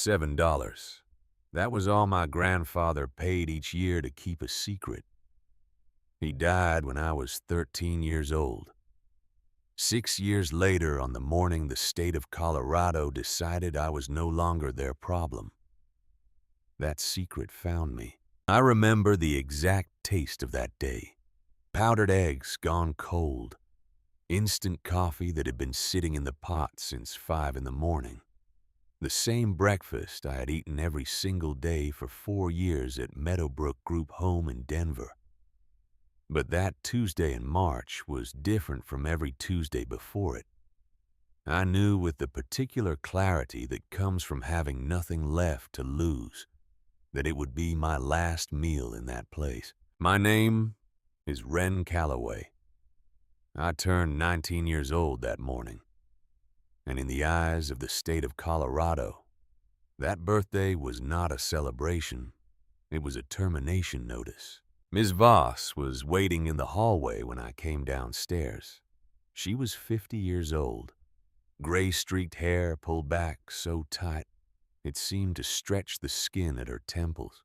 $7. That was all my grandfather paid each year to keep a secret. He died when I was 13 years old. 6 years later, on the morning the state of Colorado decided I was no longer their problem, that secret found me. I remember the exact taste of that day. Powdered eggs gone cold. Instant coffee that had been sitting in the pot since 5 in the morning. The same breakfast I had eaten every single day for 4 years at Meadowbrook Group Home in Denver. But that Tuesday in March was different from every Tuesday before it. I knew with the particular clarity that comes from having nothing left to lose that it would be my last meal in that place. My name is Ren Calloway. I turned 19 years old that morning, and in the eyes of the state of Colorado, that birthday was not a celebration, it was a termination notice. Ms. Voss was waiting in the hallway when I came downstairs. She was 50 years old, gray-streaked hair pulled back so tight it seemed to stretch the skin at her temples.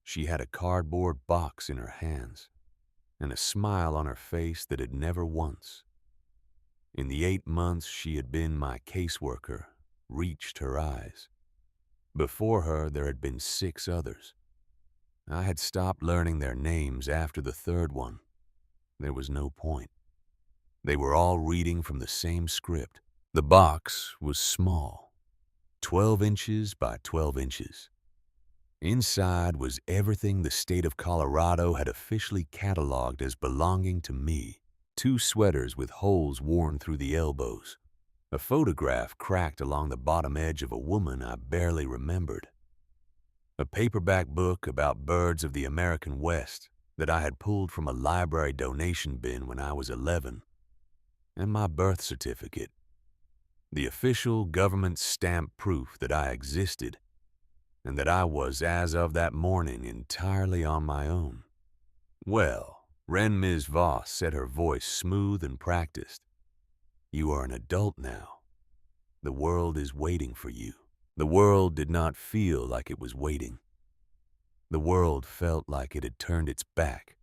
She had a cardboard box in her hands and a smile on her face that had never once, in the 8 months she had been my caseworker, reached her eyes. Before her there had been 6 others. I had stopped learning their names after the 3rd one. There was no point. They were all reading from the same script. The box was small, 12 inches by 12 inches. Inside was everything the state of Colorado had officially cataloged as belonging to me. 2 sweaters with holes worn through the elbows. A photograph cracked along the bottom edge of a woman I barely remembered. A paperback book about birds of the American West that I had pulled from a library donation bin when I was 11. And my birth certificate. The official government stamp proof that I existed and that I was, as of that morning, entirely on my own. Well, Ms. Voss said, her voice smooth and practiced. You are an adult now. The world is waiting for you. The world did not feel like it was waiting. The world felt like it had turned its back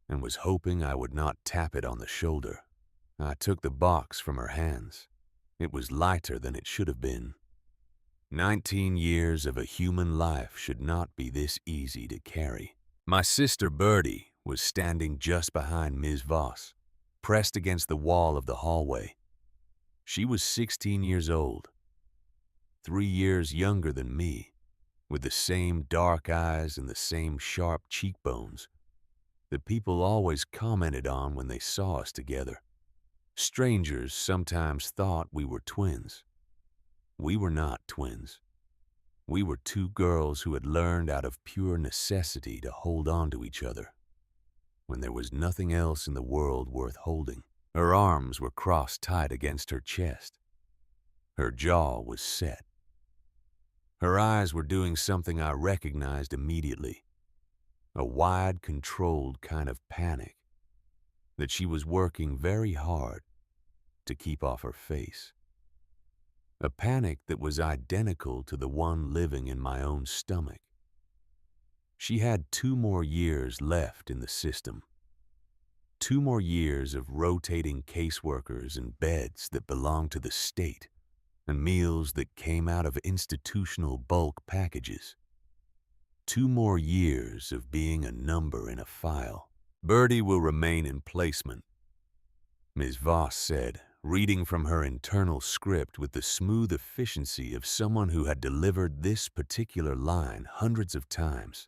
and was hoping I would not tap it on the shoulder. I took the box from her hands. It was lighter than it should have been. 19 years of a human life should not be this easy to carry. My sister Birdie was standing just behind Ms. Voss, pressed against the wall of the hallway. She was 16 years old, 3 years younger than me, with the same dark eyes and the same sharp cheekbones that people always commented on when they saw us together. Strangers sometimes thought we were twins. We were not twins. We were 2 girls who had learned out of pure necessity to hold on to each other when there was nothing else in the world worth holding. Her arms were crossed tight against her chest. Her jaw was set. Her eyes were doing something I recognized immediately, a wide, controlled kind of panic that she was working very hard to keep off her face. A panic that was identical to the one living in my own stomach. She had 2 more years left in the system. 2 more years of rotating caseworkers and beds that belonged to the state, and meals that came out of institutional bulk packages. 2 more years of being a number in a file. Birdie will remain in placement, Ms. Voss said, reading from her internal script with the smooth efficiency of someone who had delivered this particular line hundreds of times.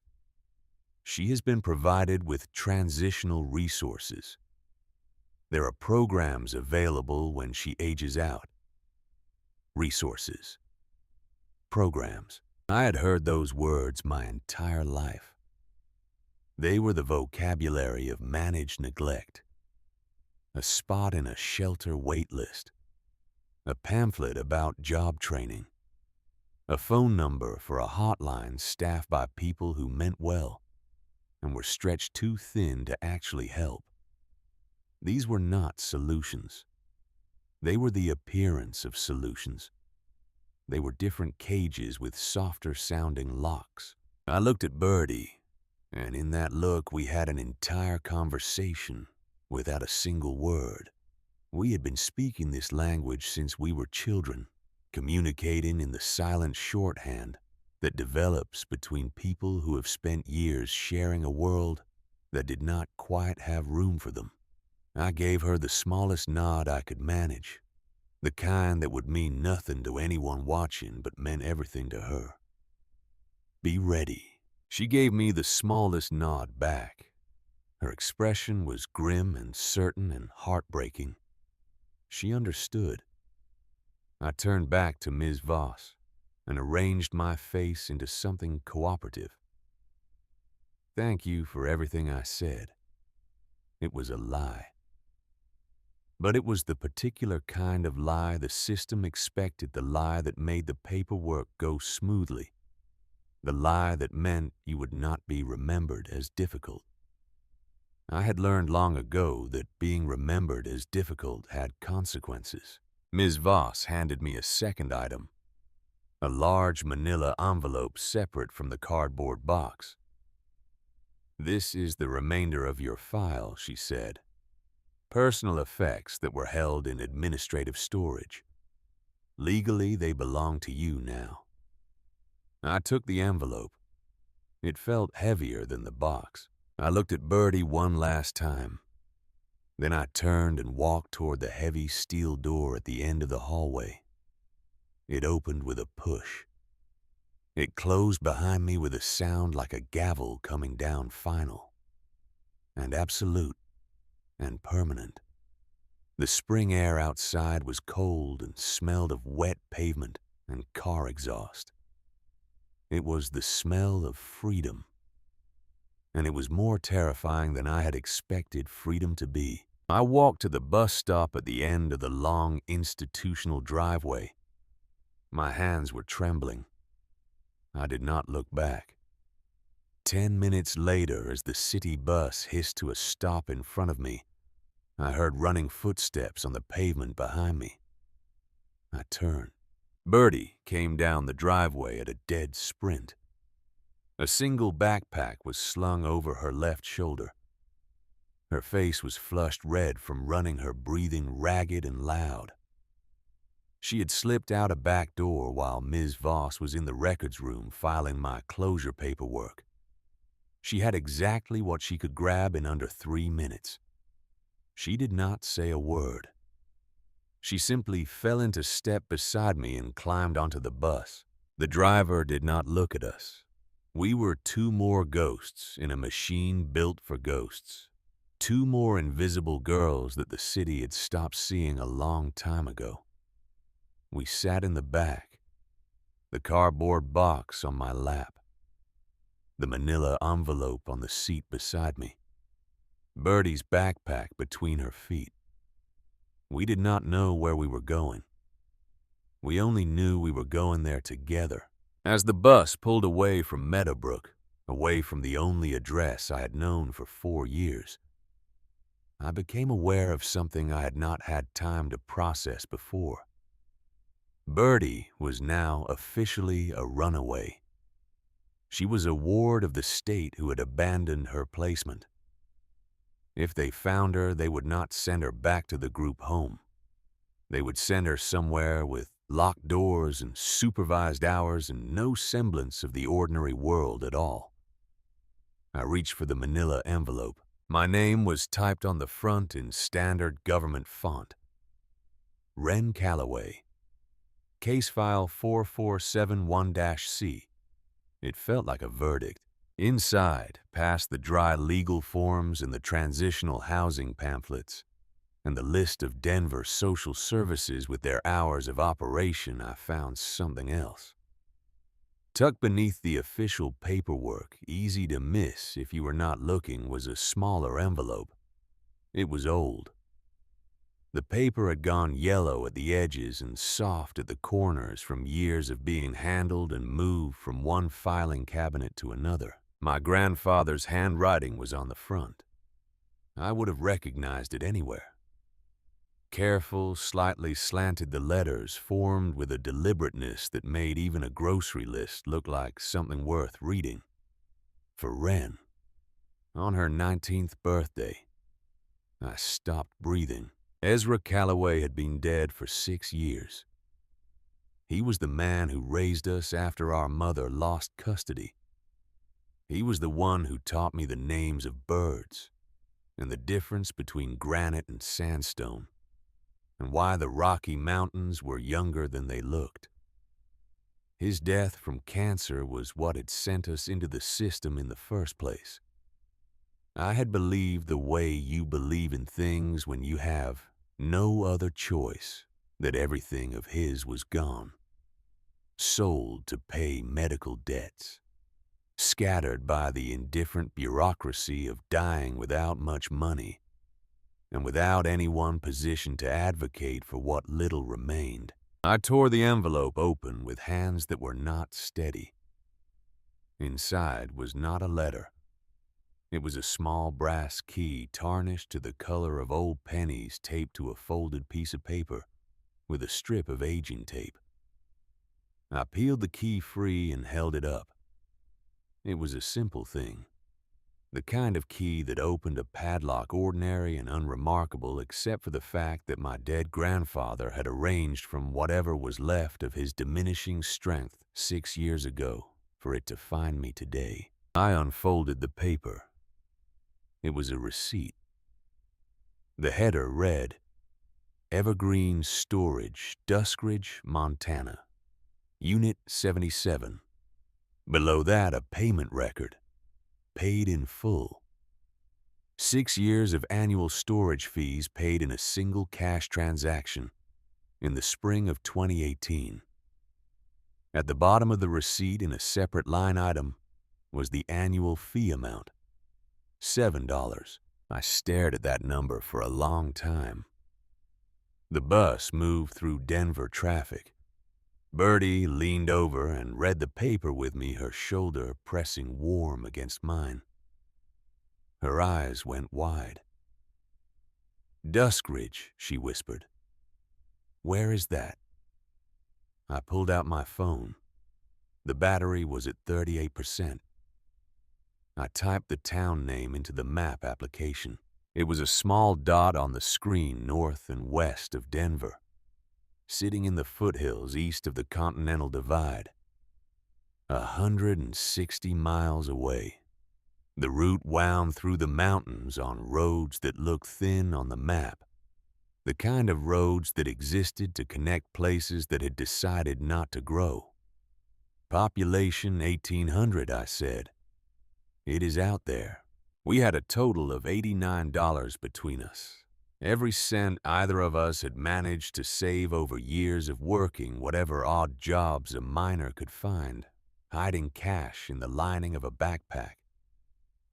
She has been provided with transitional resources. There are programs available when she ages out. Resources. Programs. I had heard those words my entire life. They were the vocabulary of managed neglect. A spot in a shelter wait list. A pamphlet about job training. A phone number for a hotline staffed by people who meant well and were stretched too thin to actually help. These were not solutions. They were the appearance of solutions. They were different cages with softer-sounding locks. I looked at Birdie, and in that look we had an entire conversation without a single word. We had been speaking this language since we were children, communicating in the silent shorthand that develops between people who have spent years sharing a world that did not quite have room for them. I gave her the smallest nod I could manage, the kind that would mean nothing to anyone watching but meant everything to her. Be ready. She gave me the smallest nod back. Her expression was grim and certain and heartbreaking. She understood. I turned back to Ms. Voss and arranged my face into something cooperative. Thank you for everything I said. It was a lie. But it was the particular kind of lie the system expected, the lie that made the paperwork go smoothly, the lie that meant you would not be remembered as difficult. I had learned long ago that being remembered as difficult had consequences. Ms. Voss handed me a second item, a large manila envelope separate from the cardboard box. This is the remainder of your file, she said. Personal effects that were held in administrative storage. Legally, they belong to you now. I took the envelope. It felt heavier than the box. I looked at Birdie one last time. Then I turned and walked toward the heavy steel door at the end of the hallway. It opened with a push. It closed behind me with a sound like a gavel coming down final, and absolute, and permanent. The spring air outside was cold and smelled of wet pavement and car exhaust. It was the smell of freedom, and it was more terrifying than I had expected freedom to be. I walked to the bus stop at the end of the long institutional driveway. My hands were trembling. I did not look back. 10 minutes later, as the city bus hissed to a stop in front of me, I heard running footsteps on the pavement behind me. I turned. Birdie came down the driveway at a dead sprint. A single backpack was slung over her left shoulder. Her face was flushed red from running, her breathing ragged and loud. She had slipped out a back door while Ms. Voss was in the records room filing my closure paperwork. She had exactly what she could grab in under 3 minutes. She did not say a word. She simply fell into step beside me and climbed onto the bus. The driver did not look at us. We were 2 more ghosts in a machine built for ghosts. 2 more invisible girls that the city had stopped seeing a long time ago. We sat in the back, the cardboard box on my lap, the manila envelope on the seat beside me, Birdie's backpack between her feet. We did not know where we were going. We only knew we were going there together. As the bus pulled away from Meadowbrook, away from the only address I had known for 4 years, I became aware of something I had not had time to process before. Birdie was now officially a runaway. She was a ward of the state who had abandoned her placement. If they found her, they would not send her back to the group home. They would send her somewhere with locked doors and supervised hours and no semblance of the ordinary world at all. I reached for the manila envelope. My name was typed on the front in standard government font. Ren Calloway. Case file 4471-C. It felt like a verdict. Inside, past the dry legal forms and the transitional housing pamphlets, and the list of Denver social services with their hours of operation, I found something else. Tucked beneath the official paperwork, easy to miss if you were not looking, was a smaller envelope. It was old. The paper had gone yellow at the edges and soft at the corners from years of being handled and moved from one filing cabinet to another. My grandfather's handwriting was on the front. I would have recognized it anywhere. Careful, slightly slanted the letters formed with a deliberateness that made even a grocery list look like something worth reading. For Wren, on her 19th birthday. I stopped breathing. Ezra Calloway had been dead for 6 years. He was the man who raised us after our mother lost custody. He was the one who taught me the names of birds and the difference between granite and sandstone, and why the Rocky Mountains were younger than they looked. His death from cancer was what had sent us into the system in the first place. I had believed the way you believe in things when you have no other choice, that everything of his was gone, sold to pay medical debts, scattered by the indifferent bureaucracy of dying without much money, and without anyone positioned to advocate for what little remained. I tore the envelope open with hands that were not steady. Inside was not a letter. It was a small brass key tarnished to the color of old pennies taped to a folded piece of paper with a strip of aging tape. I peeled the key free and held it up. It was a simple thing, the kind of key that opened a padlock ordinary and unremarkable except for the fact that my dead grandfather had arranged from whatever was left of his diminishing strength 6 years ago for it to find me today. I unfolded the paper. It was a receipt. The header read, Evergreen Storage, Duskridge, Montana, Unit 77. Below that, a payment record, paid in full. 6 years of annual storage fees paid in a single cash transaction in the spring of 2018. At the bottom of the receipt in a separate line item was the annual fee amount, $7. I stared at that number for a long time. The bus moved through Denver traffic. Bertie leaned over and read the paper with me, her shoulder pressing warm against mine. Her eyes went wide. Duskridge, she whispered. Where is that? I pulled out my phone. The battery was at 38%. I typed the town name into the map application. It was a small dot on the screen north and west of Denver, sitting in the foothills east of the Continental Divide. 160 miles away. The route wound through the mountains on roads that looked thin on the map, the kind of roads that existed to connect places that had decided not to grow. Population 1,800, I said. It is out there. We had a total of $89 between us. Every cent either of us had managed to save over years of working whatever odd jobs a miner could find, hiding cash in the lining of a backpack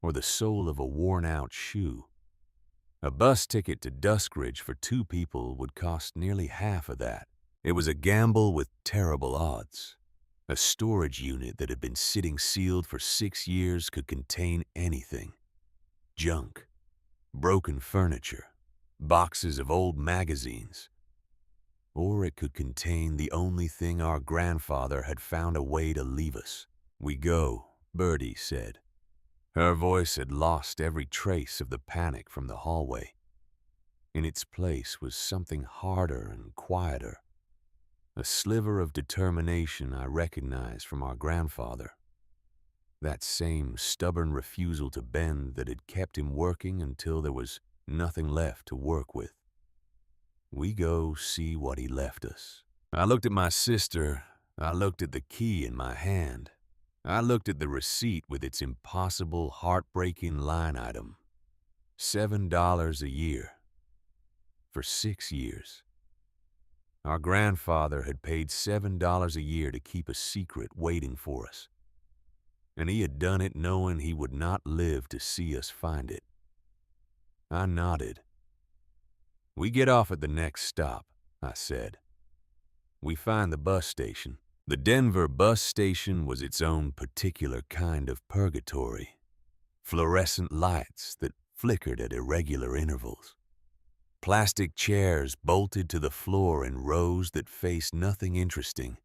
or the sole of a worn-out shoe. A bus ticket to Duskridge for 2 people would cost nearly half of that. It was a gamble with terrible odds. A storage unit that had been sitting sealed for 6 years could contain anything. Junk, broken furniture, boxes of old magazines. Or it could contain the only thing our grandfather had found a way to leave us. We go, Bertie said. Her voice had lost every trace of the panic from the hallway. In its place was something harder and quieter. A sliver of determination I recognized from our grandfather. That same stubborn refusal to bend that had kept him working until there was nothing left to work with. We go see what he left us. I looked at my sister. I looked at the key in my hand. I looked at the receipt with its impossible, heartbreaking line item. $7 a year. For 6 years. Our grandfather had paid $7 a year to keep a secret waiting for us. And he had done it knowing he would not live to see us find it. I nodded. We get off at the next stop, I said. We find the bus station. The Denver bus station was its own particular kind of purgatory. Fluorescent lights that flickered at irregular intervals. Plastic chairs bolted to the floor in rows that faced nothing interesting.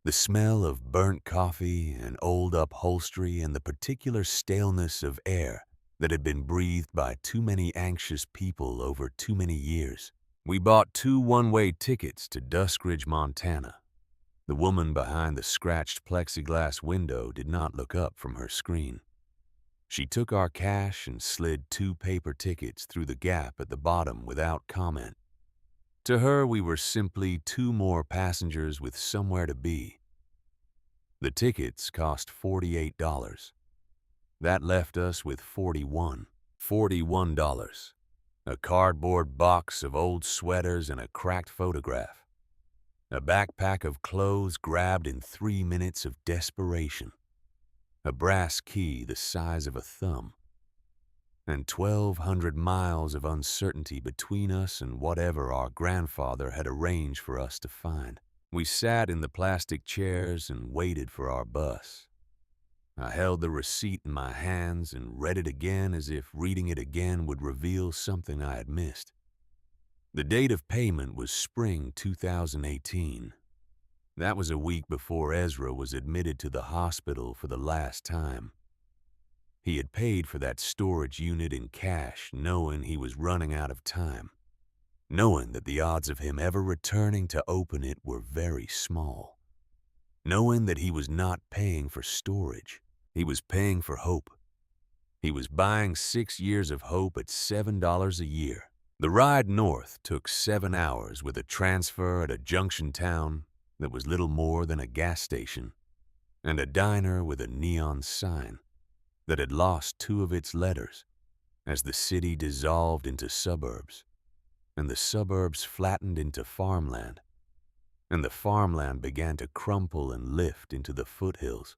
The smell of burnt coffee and old upholstery and the particular staleness of air that had been breathed by too many anxious people over too many years. We bought 2 one-way tickets to Duskridge, Montana. The woman behind the scratched plexiglass window did not look up from her screen. She took our cash and slid 2 paper tickets through the gap at the bottom without comment. To her, we were simply 2 more passengers with somewhere to be. The tickets cost $48. That left us with $41. $41. A cardboard box of old sweaters and a cracked photograph. A backpack of clothes grabbed in 3 minutes of desperation. A brass key the size of a thumb. And 1,200 miles of uncertainty between us and whatever our grandfather had arranged for us to find. We sat in the plastic chairs and waited for our bus. I held the receipt in my hands and read it again as if reading it again would reveal something I had missed. The date of payment was spring 2018. That was a week before Ezra was admitted to the hospital for the last time. He had paid for that storage unit in cash, knowing he was running out of time, knowing that the odds of him ever returning to open it were very small, knowing that he was not paying for storage. He was paying for hope. He was buying 6 years of hope at $7 a year. The ride north took 7 hours with a transfer at a junction town that was little more than a gas station and a diner with a neon sign that had lost 2 of its letters as the city dissolved into suburbs, and the suburbs flattened into farmland, and the farmland began to crumple and lift into the foothills.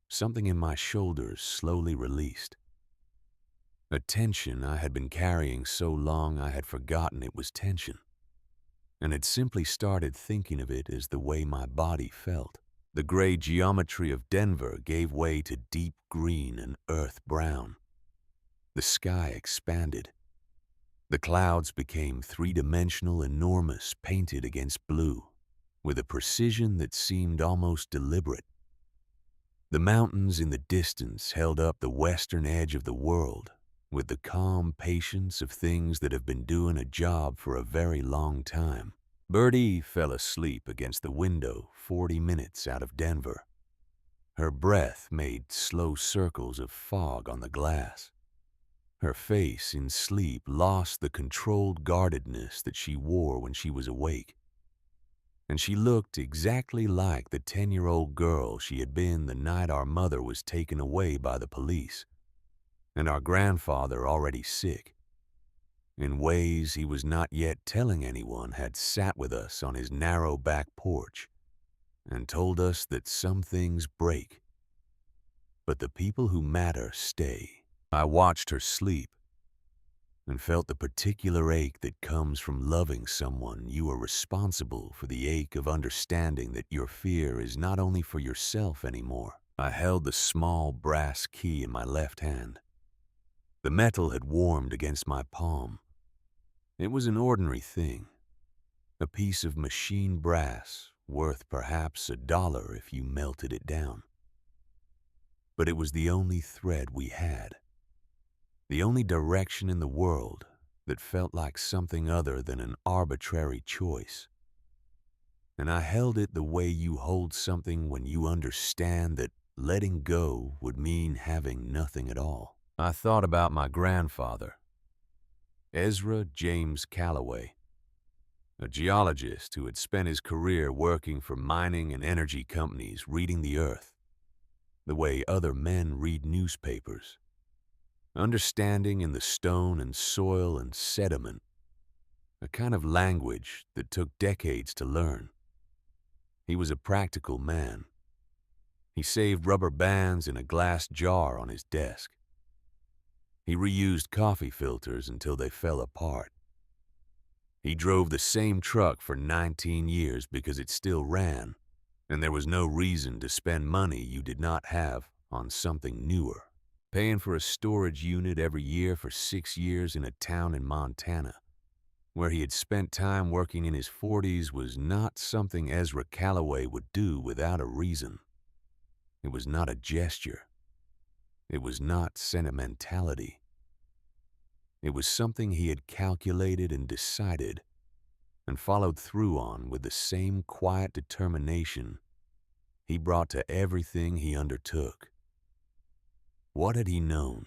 Something in my shoulders slowly released. A tension I had been carrying so long I had forgotten it was tension, and had simply started thinking of it as the way my body felt. The gray geometry of Denver gave way to deep green and earth brown. The sky expanded. The clouds became 3-dimensional, enormous, painted against blue, with a precision that seemed almost deliberate. The mountains in the distance held up the western edge of the world with the calm patience of things that have been doing a job for a very long time. Birdie fell asleep against the window 40 minutes out of Denver. Her breath made slow circles of fog on the glass. Her face in sleep lost the controlled guardedness that she wore when she was awake. And she looked exactly like the 10-year-old girl she had been the night our mother was taken away by the police, and our grandfather, already sick, in ways he was not yet telling anyone, had sat with us on his narrow back porch and told us that some things break, but the people who matter stay. I watched her sleep and felt the particular ache that comes from loving someone you are responsible for, the ache of understanding that your fear is not only for yourself anymore. I held the small brass key in my left hand. The metal had warmed against my palm. It was an ordinary thing, a piece of machine brass worth perhaps $1 if you melted it down. But it was the only thread we had, the only direction in the world that felt like something other than an arbitrary choice. And I held it the way you hold something when you understand that letting go would mean having nothing at all. I thought about my grandfather, Ezra James Calloway, a geologist who had spent his career working for mining and energy companies, reading the earth the way other men read newspapers, understanding in the stone and soil and sediment, a kind of language that took decades to learn. He was a practical man. He saved rubber bands in a glass jar on his desk. He reused coffee filters until they fell apart. He drove the same truck for 19 years because it still ran, and there was no reason to spend money you did not have on something newer. Paying for a storage unit every year for 6 years in a town in Montana, where he had spent time working in his 40s, was not something Ezra Calloway would do without a reason. It was not a gesture. It was not sentimentality. It was something he had calculated and decided and followed through on with the same quiet determination he brought to everything he undertook. What had he known?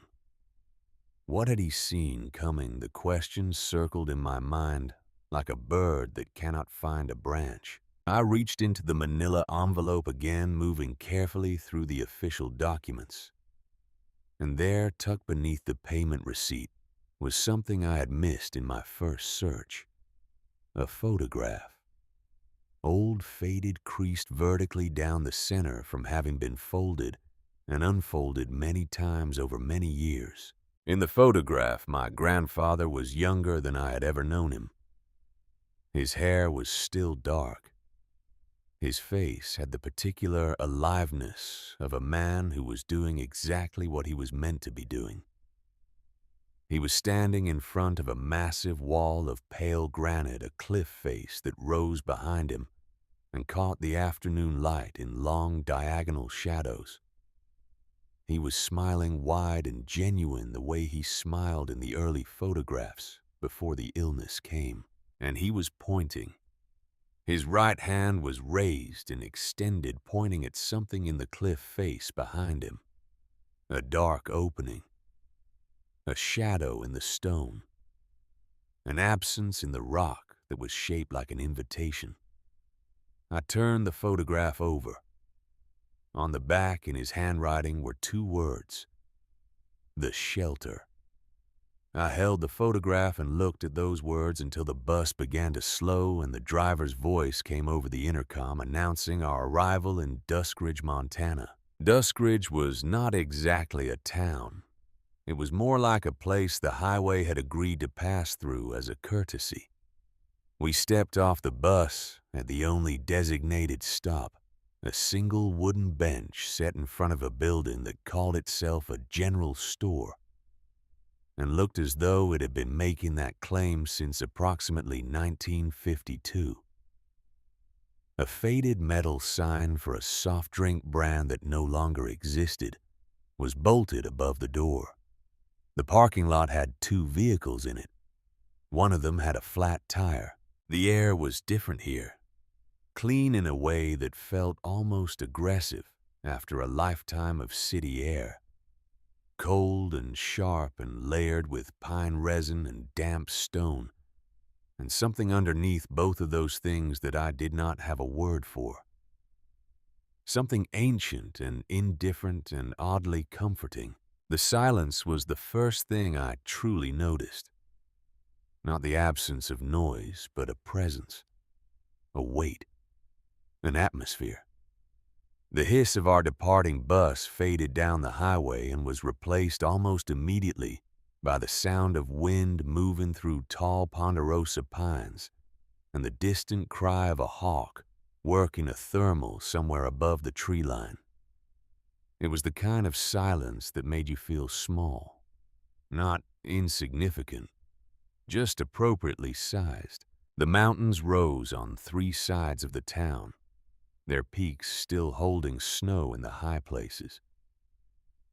What had he seen coming? The question circled in my mind like a bird that cannot find a branch. I reached into the manila envelope again, moving carefully through the official documents. And there, tucked beneath the payment receipt, was something I had missed in my first search. A photograph. Old, faded, creased vertically down the center from having been folded and unfolded many times over many years. In the photograph, my grandfather was younger than I had ever known him. His hair was still dark. His face had the particular aliveness of a man who was doing exactly what he was meant to be doing. He was standing in front of a massive wall of pale granite, a cliff face that rose behind him and caught the afternoon light in long diagonal shadows. He was smiling wide and genuine the way he smiled in the early photographs before the illness came, and he was pointing. His right hand was raised and extended, pointing at something in the cliff face behind him. A dark opening. A shadow in the stone. An absence in the rock that was shaped like an invitation. I turned the photograph over. On the back, in his handwriting, were 2 words. The shelter. I held the photograph and looked at those words until the bus began to slow and the driver's voice came over the intercom announcing our arrival in Duskridge, Montana. Duskridge was not exactly a town. It was more like a place the highway had agreed to pass through as a courtesy. We stepped off the bus at the only designated stop, a single wooden bench set in front of a building that called itself a general store, and looked as though it had been making that claim since approximately 1952. A faded metal sign for a soft drink brand that no longer existed was bolted above the door. The parking lot had 2 vehicles in it. One of them had a flat tire. The air was different here, clean in a way that felt almost aggressive after a lifetime of city air. Cold and sharp and layered with pine resin and damp stone, and something underneath both of those things that I did not have a word for. Something ancient and indifferent and oddly comforting. The silence was the first thing I truly noticed. Not the absence of noise, but a presence, a weight, an atmosphere. The hiss of our departing bus faded down the highway and was replaced almost immediately by the sound of wind moving through tall ponderosa pines and the distant cry of a hawk working a thermal somewhere above the tree line. It was the kind of silence that made you feel small, not insignificant, just appropriately sized. The mountains rose on 3 sides of the town, their peaks still holding snow in the high places.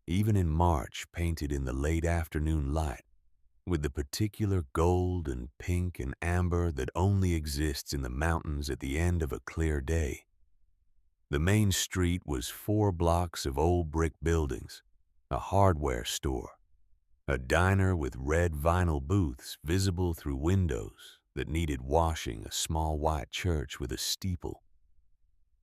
Even in March, painted in the late afternoon light, with the particular gold and pink and amber that only exists in the mountains at the end of a clear day. The main street was 4 blocks of old brick buildings, a hardware store, a diner with red vinyl booths visible through windows that needed washing, a small white church with a steeple,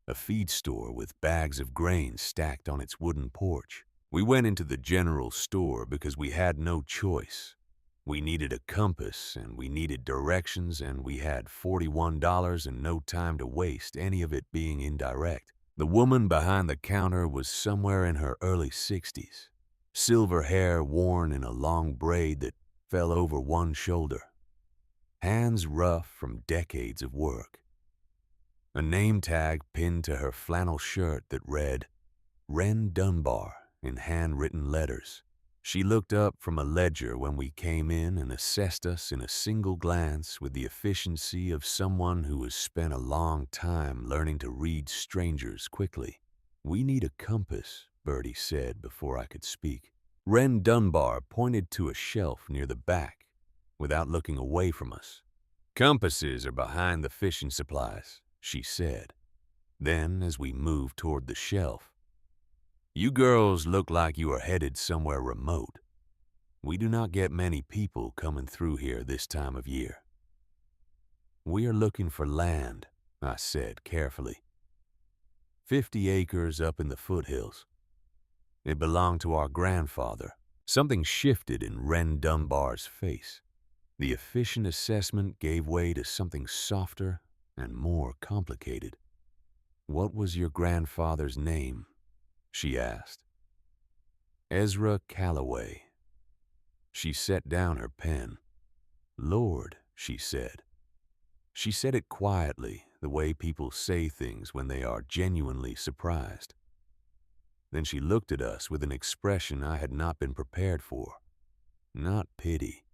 a feed store with bags of grain stacked on its wooden porch. We went into the general store because we had no choice. We needed a compass and we needed directions, and we had $41 and no time to waste, any of it being indirect. The woman behind the counter was somewhere in her early 60s, silver hair worn in a long braid that fell over one shoulder, hands rough from decades of work. A name tag pinned to her flannel shirt that read, Ren Dunbar, in handwritten letters. She looked up from a ledger when we came in and assessed us in a single glance with the efficiency of someone who has spent a long time learning to read strangers quickly. "We need a compass," Bertie said before I could speak. Wren Dunbar pointed to a shelf near the back without looking away from us. "Compasses are behind the fishing supplies," she said. Then, as we moved toward the shelf, "You girls look like you are headed somewhere remote. We do not get many people coming through here this time of year." "We are looking for land," I said carefully. 50 acres up in the foothills. It belonged to our grandfather." Something shifted in Wren Dunbar's face. The efficient assessment gave way to something softer and more complicated. "What was your grandfather's name?" she asked. "Ezra Calloway." She set down her pen. "Lord," she said. She said it quietly, the way people say things when they are genuinely surprised. Then she looked at us with an expression I had not been prepared for. Not pity.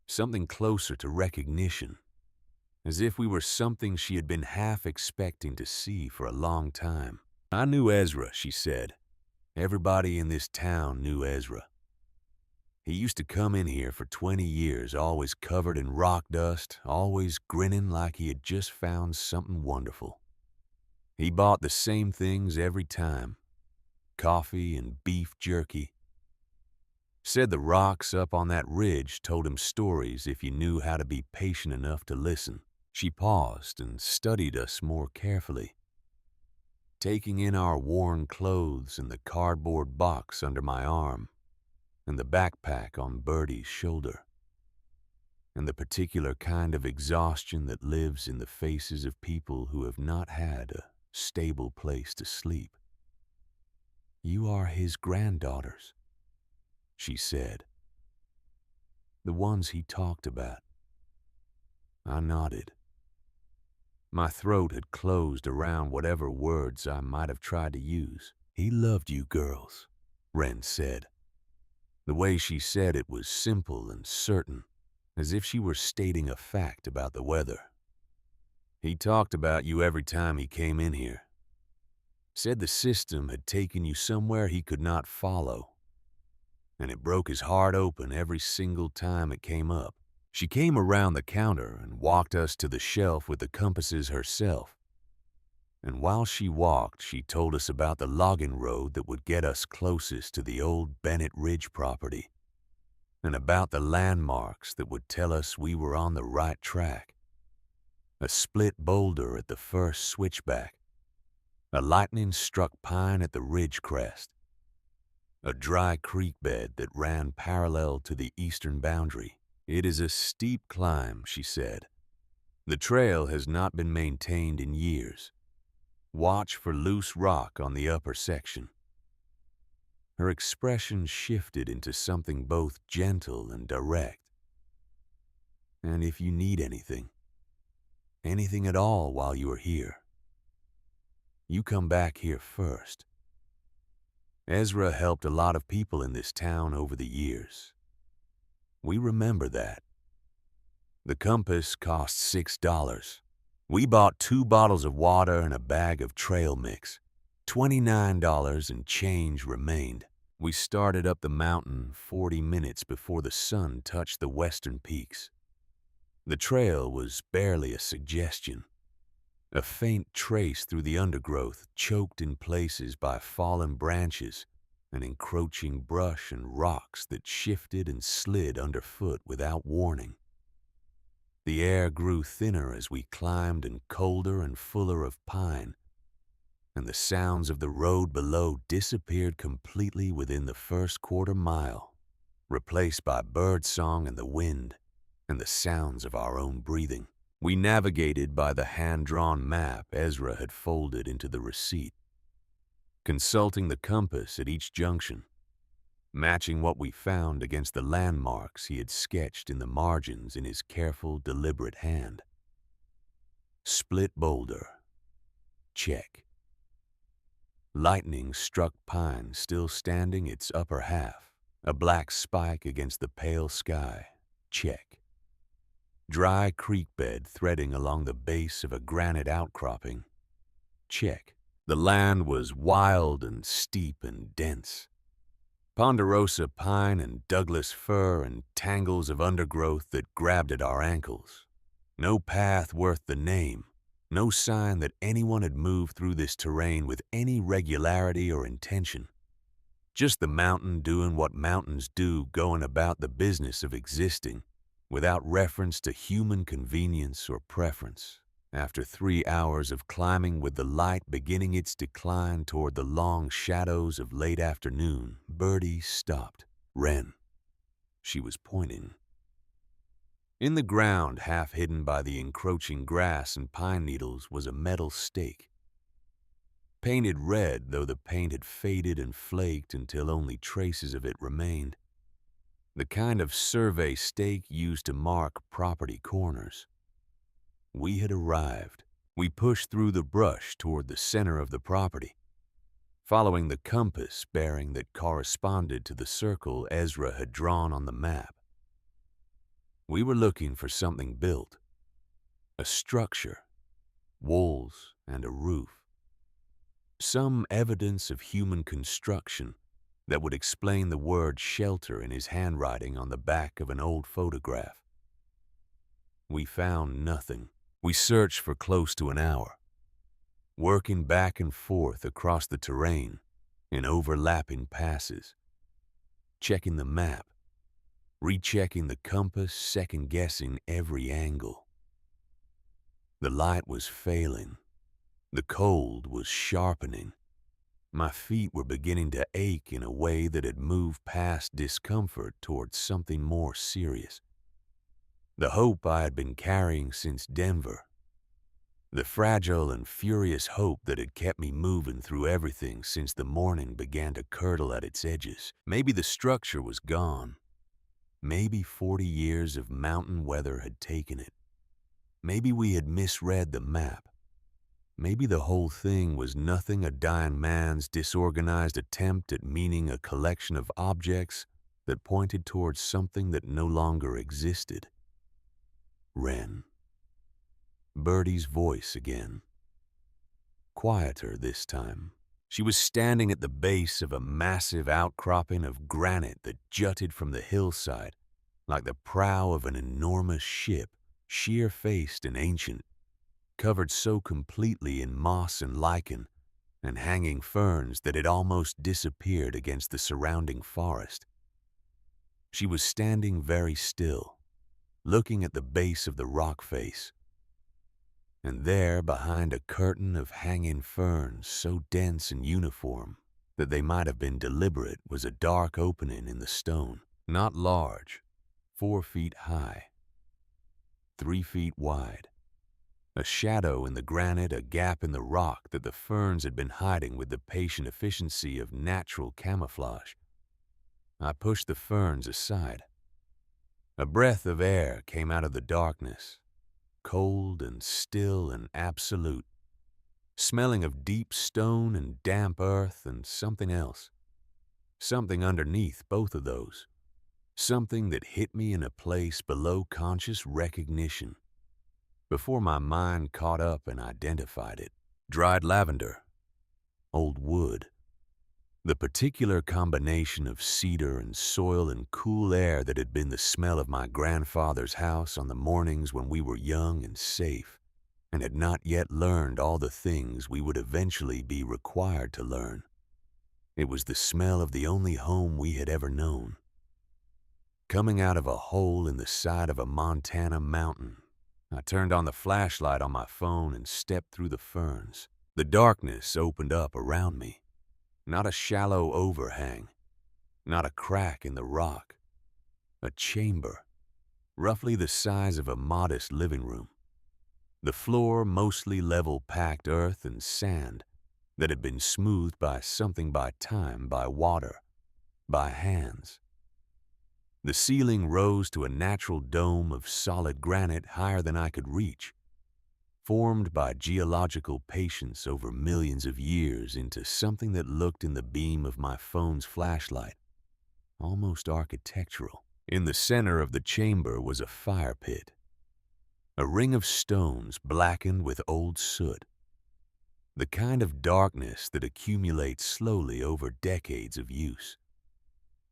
Something closer to recognition, as if we were something she had been half expecting to see for a long time. "I knew Ezra," she said. "Everybody in this town knew Ezra. He used to come in here for 20 years, always covered in rock dust, always grinning like he had just found something wonderful. He bought the same things every time, coffee and beef jerky. Said the rocks up on that ridge told him stories if you knew how to be patient enough to listen." She paused and studied us more carefully, taking in our worn clothes and the cardboard box under my arm, and the backpack on Bertie's shoulder, and the particular kind of exhaustion that lives in the faces of people who have not had a stable place to sleep. "You are his granddaughters," she said. "The ones he talked about." I nodded. My throat had closed around whatever words I might have tried to use. "He loved you girls," Wren said. The way she said it was simple and certain, as if she were stating a fact about the weather. "He talked about you every time he came in here. Said the system had taken you somewhere he could not follow, and it broke his heart open every single time it came up." She came around the counter and walked us to the shelf with the compasses herself. And while she walked, she told us about the logging road that would get us closest to the old Bennett Ridge property, and about the landmarks that would tell us we were on the right track. A split boulder at the first switchback, a lightning-struck pine at the ridge crest, a dry creek bed that ran parallel to the eastern boundary. "It is a steep climb," she said. "The trail has not been maintained in years. Watch for loose rock on the upper section." Her expression shifted into something both gentle and direct. "And if you need anything at all while you are here, you come back here first. Ezra helped a lot of people in this town over the years. We remember that." The compass cost $6. We bought 2 bottles of water and a bag of trail mix. $29 and change remained. We started up the mountain 40 minutes before the sun touched the western peaks. The trail was barely a suggestion, a faint trace through the undergrowth choked in places by fallen branches and encroaching brush and rocks that shifted and slid underfoot without warning. The air grew thinner as we climbed and colder and fuller of pine, and the sounds of the road below disappeared completely within the first quarter mile, replaced by birdsong and the wind and the sounds of our own breathing. We navigated by the hand-drawn map Ezra had folded into the receipt, consulting the compass at each junction, matching what we found against the landmarks he had sketched in the margins in his careful, deliberate hand. Split boulder. Check. Lightning struck pine still standing its upper half. A black spike against the pale sky. Check. Dry creek bed threading along the base of a granite outcropping. Check. The land was wild and steep and dense. Ponderosa pine and Douglas fir and tangles of undergrowth that grabbed at our ankles. No path worth the name. No sign that anyone had moved through this terrain with any regularity or intention. Just the mountain doing what mountains do, going about the business of existing, without reference to human convenience or preference. After 3 hours of climbing with the light beginning its decline toward the long shadows of late afternoon, Birdie stopped. Wren. She was pointing. In the ground, half hidden by the encroaching grass and pine needles, was a metal stake. Painted red, though the paint had faded and flaked until only traces of it remained. The kind of survey stake used to mark property corners. We had arrived. We pushed through the brush toward the center of the property, following the compass bearing that corresponded to the circle Ezra had drawn on the map. We were looking for something built, a structure, walls and a roof, some evidence of human construction that would explain the word shelter in his handwriting on the back of an old photograph. We found nothing. We searched for close to an hour, working back and forth across the terrain in overlapping passes, checking the map, rechecking the compass, second-guessing every angle. The light was failing. The cold was sharpening. My feet were beginning to ache in a way that had moved past discomfort towards something more serious. The hope I had been carrying since Denver. The fragile and furious hope that had kept me moving through everything since the morning began to curdle at its edges. Maybe the structure was gone. Maybe 40 years of mountain weather had taken it. Maybe we had misread the map. Maybe the whole thing was nothing a dying man's disorganized attempt at meaning a collection of objects that pointed towards something that no longer existed. Wren. Birdie's voice again. Quieter this time. She was standing at the base of a massive outcropping of granite that jutted from the hillside like the prow of an enormous ship, sheer-faced and ancient, covered so completely in moss and lichen and hanging ferns that it almost disappeared against the surrounding forest. She was standing very still, looking at the base of the rock face. And there, behind a curtain of hanging ferns so dense and uniform that they might have been deliberate, was a dark opening in the stone, not large, 4 feet high, 3 feet wide. A shadow in the granite, a gap in the rock that the ferns had been hiding with the patient efficiency of natural camouflage. I pushed the ferns aside. A breath of air came out of the darkness, cold and still and absolute, smelling of deep stone and damp earth and something else. Something underneath both of those. Something that hit me in a place below conscious recognition, before my mind caught up and identified it. Dried lavender, old wood. The particular combination of cedar and soil and cool air that had been the smell of my grandfather's house on the mornings when we were young and safe, and had not yet learned all the things we would eventually be required to learn. It was the smell of the only home we had ever known. Coming out of a hole in the side of a Montana mountain, I turned on the flashlight on my phone and stepped through the ferns. The darkness opened up around me. Not a shallow overhang, not a crack in the rock. A chamber, roughly the size of a modest living room. The floor mostly level packed earth and sand that had been smoothed by something, by time, by water, by hands. The ceiling rose to a natural dome of solid granite higher than I could reach, formed by geological patience over millions of years into something that looked in the beam of my phone's flashlight almost architectural. In the center of the chamber was a fire pit, a ring of stones blackened with old soot, the kind of darkness that accumulates slowly over decades of use.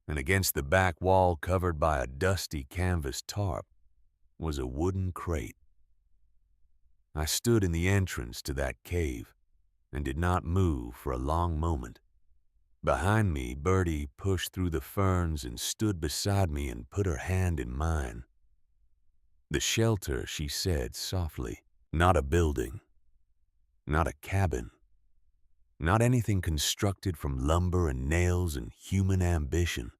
And against the back wall, covered by a dusty canvas tarp, was a wooden crate. I stood in the entrance to that cave and did not move for a long moment. Behind me, Bertie pushed through the ferns and stood beside me and put her hand in mine. "The shelter," she said softly, "not a building, not a cabin, not anything constructed from lumber and nails and human ambition.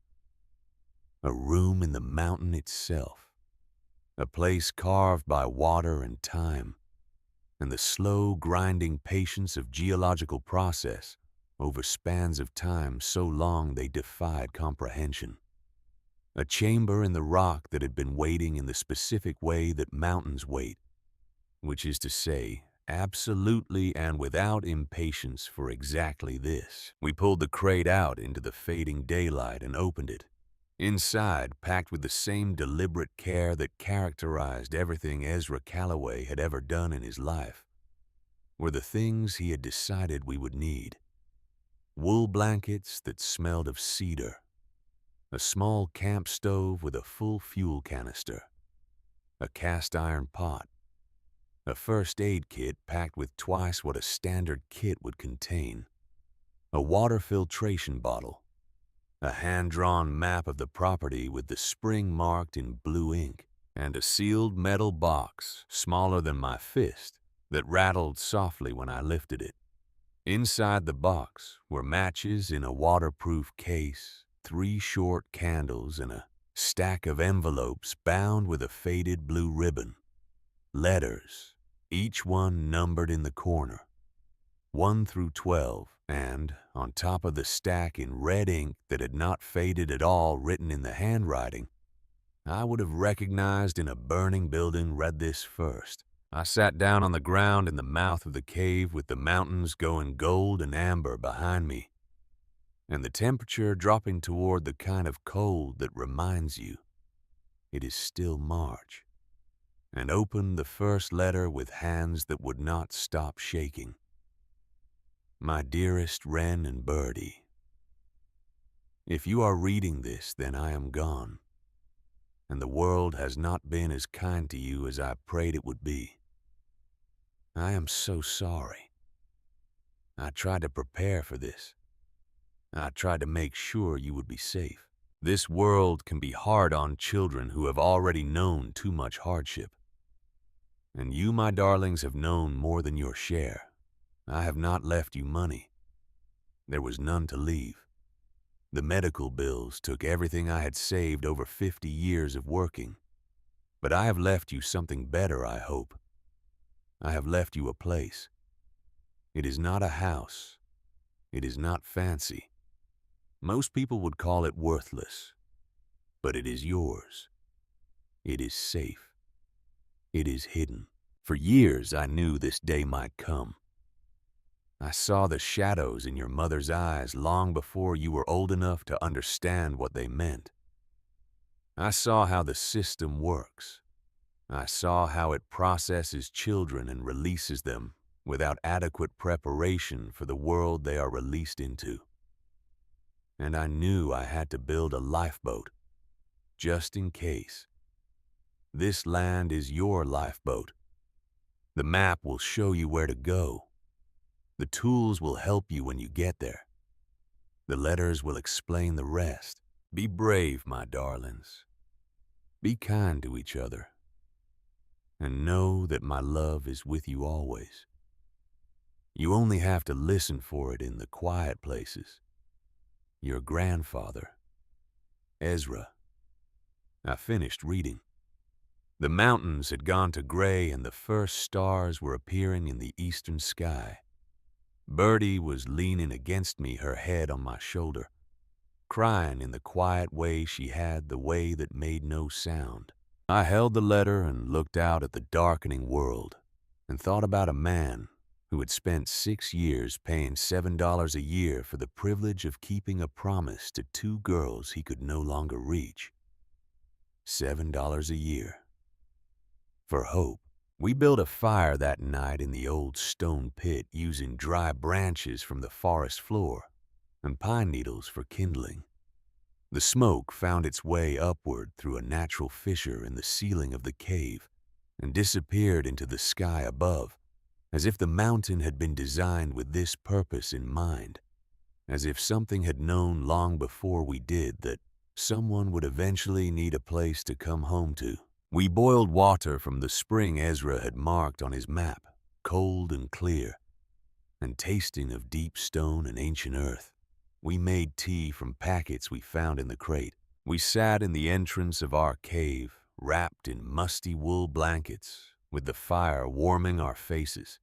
A room in the mountain itself, a place carved by water and time, and the slow grinding patience of geological process over spans of time so long they defied comprehension. A chamber in the rock that had been waiting in the specific way that mountains wait, which is to say, absolutely and without impatience for exactly this." We pulled the crate out into the fading daylight and opened it. Inside, packed with the same deliberate care that characterized everything Ezra Calloway had ever done in his life, were the things he had decided we would need. Wool blankets that smelled of cedar, a small camp stove with a full fuel canister, a cast iron pot, a first aid kit packed with twice what a standard kit would contain, a water filtration bottle, a hand-drawn map of the property with the spring marked in blue ink, and a sealed metal box smaller than my fist that rattled softly when I lifted it. Inside the box were matches in a waterproof case, 3 short candles, and a stack of envelopes bound with a faded blue ribbon. Letters, each one numbered in the corner, 1 through 12, and, on top of the stack in red ink that had not faded at all written in the handwriting I would have recognized in a burning building, read this first. I sat down on the ground in the mouth of the cave with the mountains going gold and amber behind me, and the temperature dropping toward the kind of cold that reminds you it is still March, and opened the first letter with hands that would not stop shaking. My dearest Wren and Birdie, if you are reading this, then I am gone, and the world has not been as kind to you as I prayed it would be. I am so sorry. I tried to prepare for this. I tried to make sure you would be safe. This world can be hard on children who have already known too much hardship. And you, my darlings, have known more than your share. I have not left you money. There was none to leave. The medical bills took everything I had saved over 50 years of working. But I have left you something better, I hope. I have left you a place. It is not a house. It is not fancy. Most people would call it worthless. But it is yours. It is safe. It is hidden. For years I knew this day might come. I saw the shadows in your mother's eyes long before you were old enough to understand what they meant. I saw how the system works. I saw how it processes children and releases them without adequate preparation for the world they are released into. And I knew I had to build a lifeboat, just in case. This land is your lifeboat. The map will show you where to go. The tools will help you when you get there. The letters will explain the rest. Be brave, my darlings. Be kind to each other. And know that my love is with you always. You only have to listen for it in the quiet places. Your grandfather, Ezra. I finished reading. The mountains had gone to gray and the first stars were appearing in the eastern sky. Birdie was leaning against me, her head on my shoulder, crying in the quiet way she had, the way that made no sound. I held the letter and looked out at the darkening world and thought about a man who had spent 6 years paying $7 a year for the privilege of keeping a promise to 2 girls he could no longer reach. $7 a year. For hope. We built a fire that night in the old stone pit using dry branches from the forest floor and pine needles for kindling. The smoke found its way upward through a natural fissure in the ceiling of the cave and disappeared into the sky above, as if the mountain had been designed with this purpose in mind, as if something had known long before we did that someone would eventually need a place to come home to. We boiled water from the spring Ezra had marked on his map, cold and clear, and tasting of deep stone and ancient earth. We made tea from packets we found in the crate. We sat in the entrance of our cave, wrapped in musty wool blankets, with the fire warming our faces,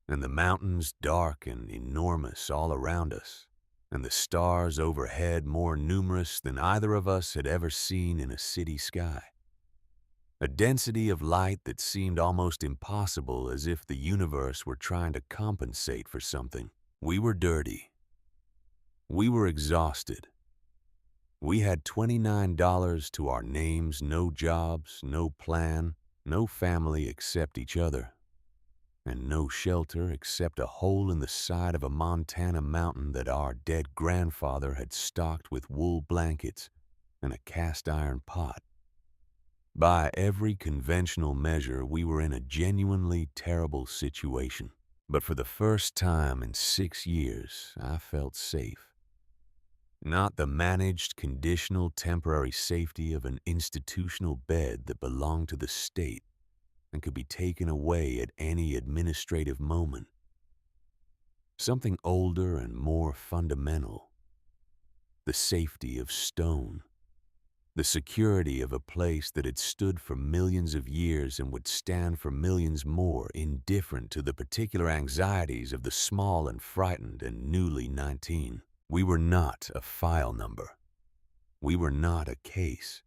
and the mountains dark and enormous all around us, and the stars overhead more numerous than either of us had ever seen in a city sky. A density of light that seemed almost impossible, as if the universe were trying to compensate for something. We were dirty. We were exhausted. We had $29 to our names, no jobs, no plan, no family except each other, and no shelter except a hole in the side of a Montana mountain that our dead grandfather had stocked with wool blankets and a cast iron pot. By every conventional measure, we were in a genuinely terrible situation. But for the first time in 6 years, I felt safe. Not the managed, conditional, temporary safety of an institutional bed that belonged to the state and could be taken away at any administrative moment. Something older and more fundamental. The safety of stone. The security of a place that had stood for millions of years and would stand for millions more, indifferent to the particular anxieties of the small and frightened and newly 19. We were not a file number. We were not a case.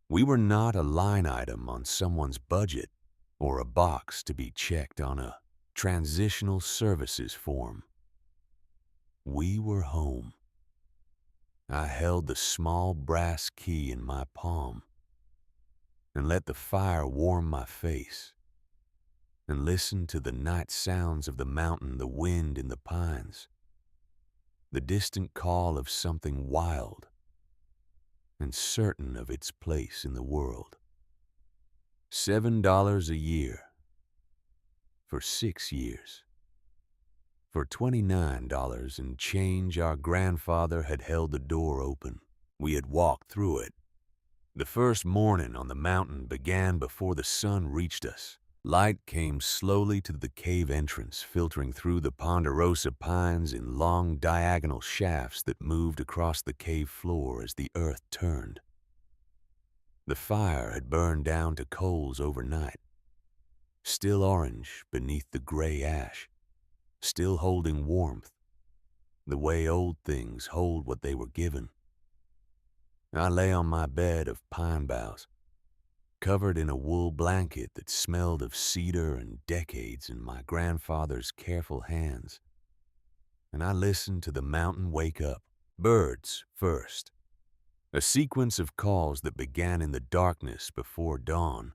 We were not a line item on someone's budget or a box to be checked on a transitional services form. We were home. I held the small brass key in my palm and let the fire warm my face and listened to the night sounds of the mountain, the wind in the pines, the distant call of something wild and certain of its place in the world. $7 a year for 6 years. For $29 and change, our grandfather had held the door open. We had walked through it. The first morning on the mountain began before the sun reached us. Light came slowly to the cave entrance, filtering through the ponderosa pines in long diagonal shafts that moved across the cave floor as the earth turned. The fire had burned down to coals overnight, still orange beneath the gray ash, still holding warmth, the way old things hold what they were given. I lay on my bed of pine boughs, covered in a wool blanket that smelled of cedar and decades in my grandfather's careful hands, and I listened to the mountain wake up. Birds first, a sequence of calls that began in the darkness before dawn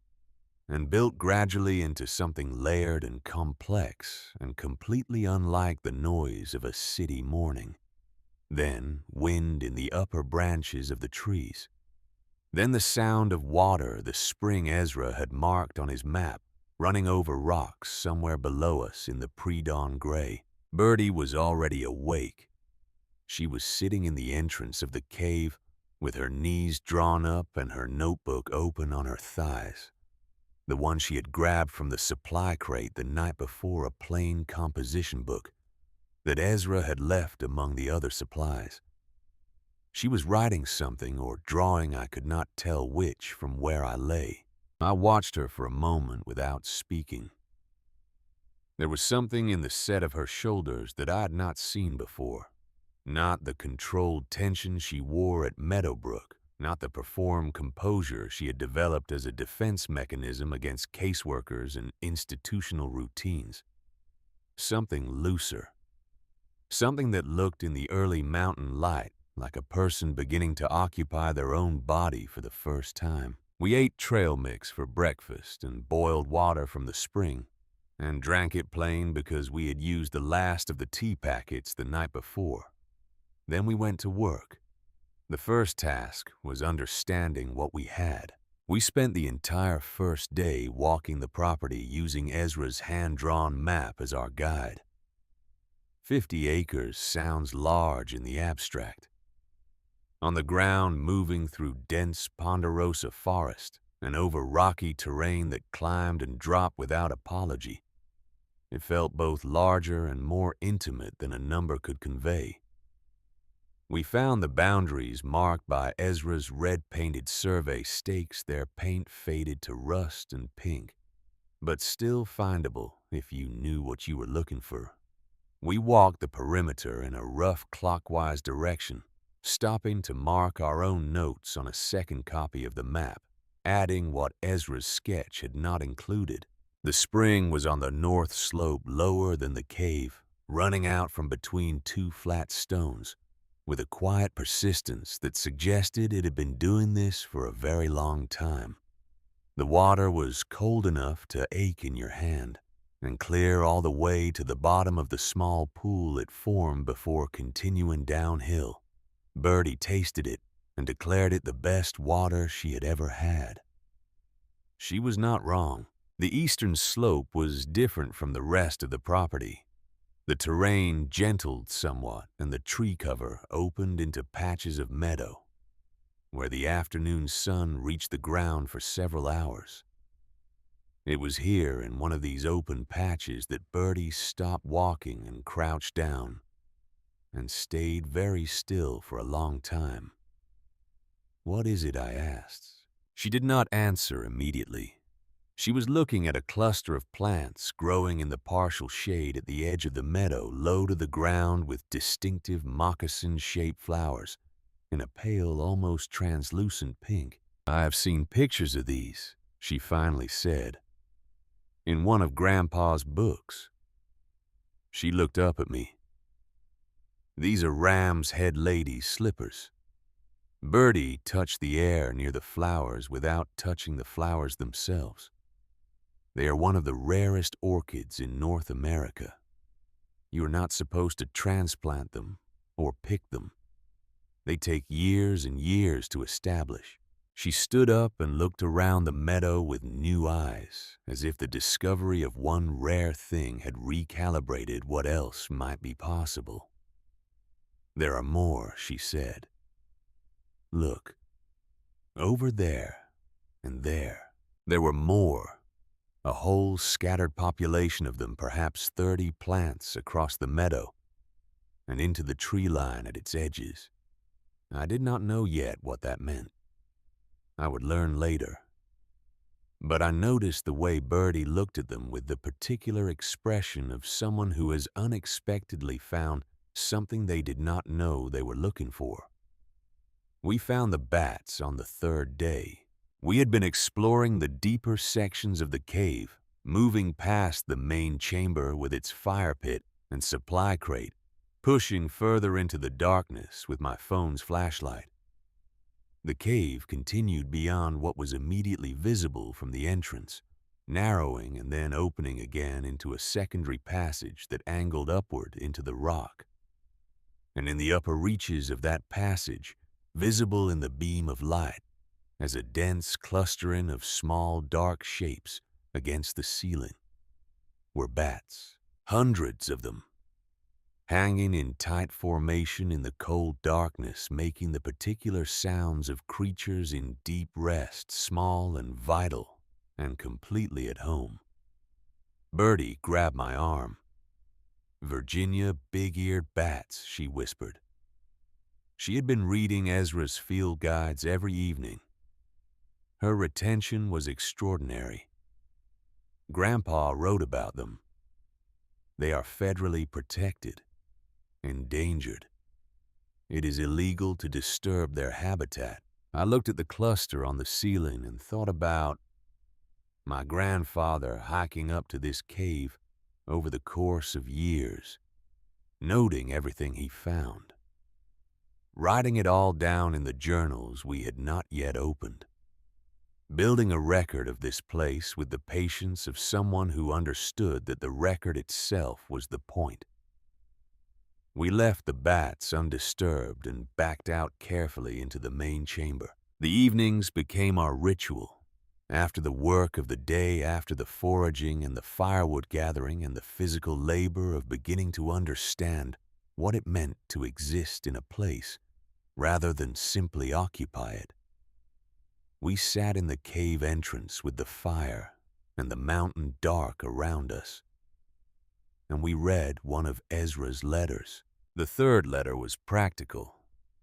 and built gradually into something layered and complex and completely unlike the noise of a city morning. Then wind in the upper branches of the trees. Then the sound of water the spring Ezra had marked on his map, running over rocks somewhere below us in the pre-dawn gray. Birdie was already awake. She was sitting in the entrance of the cave with her knees drawn up and her notebook open on her thighs. The one she had grabbed from the supply crate the night before, a plain composition book that Ezra had left among the other supplies. She was writing something or drawing, I could not tell which, from where I lay. I watched her for a moment without speaking. There was something in the set of her shoulders that I had not seen before. Not the controlled tension she wore at Meadowbrook, not the performed composure she had developed as a defense mechanism against caseworkers and institutional routines. something looser, something that looked in the early mountain light like a person beginning to occupy their own body for the first time. We ate trail mix for breakfast and boiled water from the spring, and drank it plain because we had used the last of the tea packets the night before. Then we went to work. The first task was understanding what we had. We spent the entire first day walking the property using Ezra's hand-drawn map as our guide. 50 acres sounds large in the abstract. On the ground, moving through dense ponderosa forest and over rocky terrain that climbed and dropped without apology, it felt both larger and more intimate than a number could convey. We found the boundaries marked by Ezra's red-painted survey stakes, their paint faded to rust and pink, but still findable if you knew what you were looking for. We walked the perimeter in a rough clockwise direction, stopping to mark our own notes on a second copy of the map, adding what Ezra's sketch had not included. The spring was on the north slope lower than the cave, running out from between two flat stones, with a quiet persistence that suggested it had been doing this for a very long time. The water was cold enough to ache in your hand, and clear all the way to the bottom of the small pool it formed before continuing downhill. Birdie tasted it and declared it the best water she had ever had. She was not wrong. The eastern slope was different from the rest of the property. The terrain gentled somewhat, and the tree cover opened into patches of meadow, where the afternoon sun reached the ground for several hours. It was here in one of these open patches that Birdie stopped walking and crouched down, and stayed very still for a long time. "What is it?" I asked. She did not answer immediately. She was looking at a cluster of plants growing in the partial shade at the edge of the meadow, low to the ground, with distinctive moccasin-shaped flowers in a pale, almost translucent pink. "I have seen pictures of these," she finally said, "in one of Grandpa's books." She looked up at me. "These are ram's head ladies' slippers." Birdie touched the air near the flowers without touching the flowers themselves. "They are one of the rarest orchids in North America. You are not supposed to transplant them or pick them. They take years and years to establish." She stood up and looked around the meadow with new eyes, as if the discovery of one rare thing had recalibrated what else might be possible. "There are more," she said. "Look, over there and there." There were more, a whole scattered population of them, perhaps 30 plants across the meadow and into the tree line at its edges. I did not know yet what that meant. I would learn later. But I noticed the way Birdie looked at them with the particular expression of someone who has unexpectedly found something they did not know they were looking for. We found the bats on the third day. We had been exploring the deeper sections of the cave, moving past the main chamber with its fire pit and supply crate, pushing further into the darkness with my phone's flashlight. The cave continued beyond what was immediately visible from the entrance, narrowing and then opening again into a secondary passage that angled upward into the rock. And in the upper reaches of that passage, visible in the beam of light, as a dense clustering of small dark shapes against the ceiling, were bats, hundreds of them, hanging in tight formation in the cold darkness, making the particular sounds of creatures in deep rest, small and vital and completely at home. Birdie grabbed my arm. "Virginia big-eared bats," she whispered. She had been reading Ezra's field guides every evening. Her retention was extraordinary. Grandpa wrote about them. They are federally protected, endangered. It is illegal to disturb their habitat. I looked at the cluster on the ceiling and thought about my grandfather hiking up to this cave over the course of years, noting everything he found, writing it all down in the journals we had not yet opened, building a record of this place with the patience of someone who understood that the record itself was the point. We left the bats undisturbed and backed out carefully into the main chamber. The evenings became our ritual. After the work of the day, after the foraging and the firewood gathering and the physical labor of beginning to understand what it meant to exist in a place rather than simply occupy it, we sat in the cave entrance with the fire and the mountain dark around us, and we read one of Ezra's letters. The third letter was practical.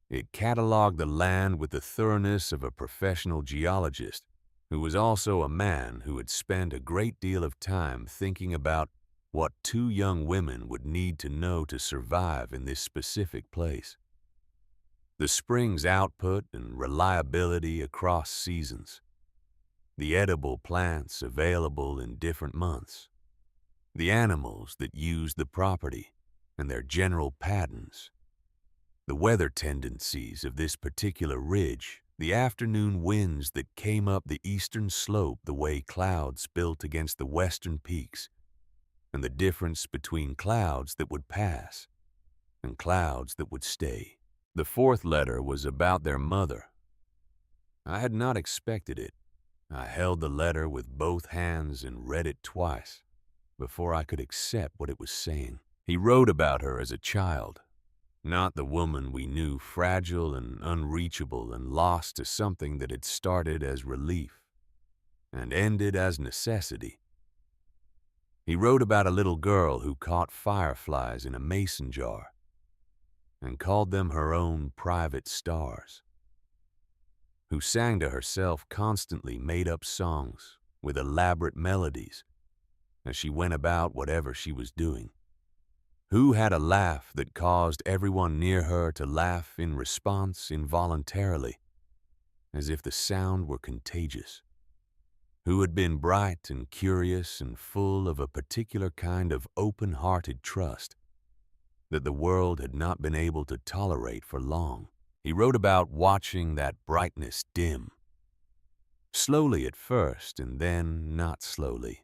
It cataloged the land with the thoroughness of a professional geologist who was also a man who had spent a great deal of time thinking about what two young women would need to know to survive in this specific place. The spring's output and reliability across seasons, the edible plants available in different months, the animals that used the property and their general patterns, the weather tendencies of this particular ridge, the afternoon winds that came up the eastern slope the way clouds built against the western peaks, and the difference between clouds that would pass and clouds that would stay. The fourth letter was about their mother. I had not expected it. I held the letter with both hands and read it twice before I could accept what it was saying. He wrote about her as a child, not the woman we knew, fragile and unreachable and lost to something that had started as relief and ended as necessity. He wrote about a little girl who caught fireflies in a mason jar and called them her own private stars, who sang to herself constantly made-up songs with elaborate melodies as she went about whatever she was doing, who had a laugh that caused everyone near her to laugh in response involuntarily, as if the sound were contagious, who had been bright and curious and full of a particular kind of open-hearted trust that the world had not been able to tolerate for long. He wrote about watching that brightness dim, slowly at first and then not slowly.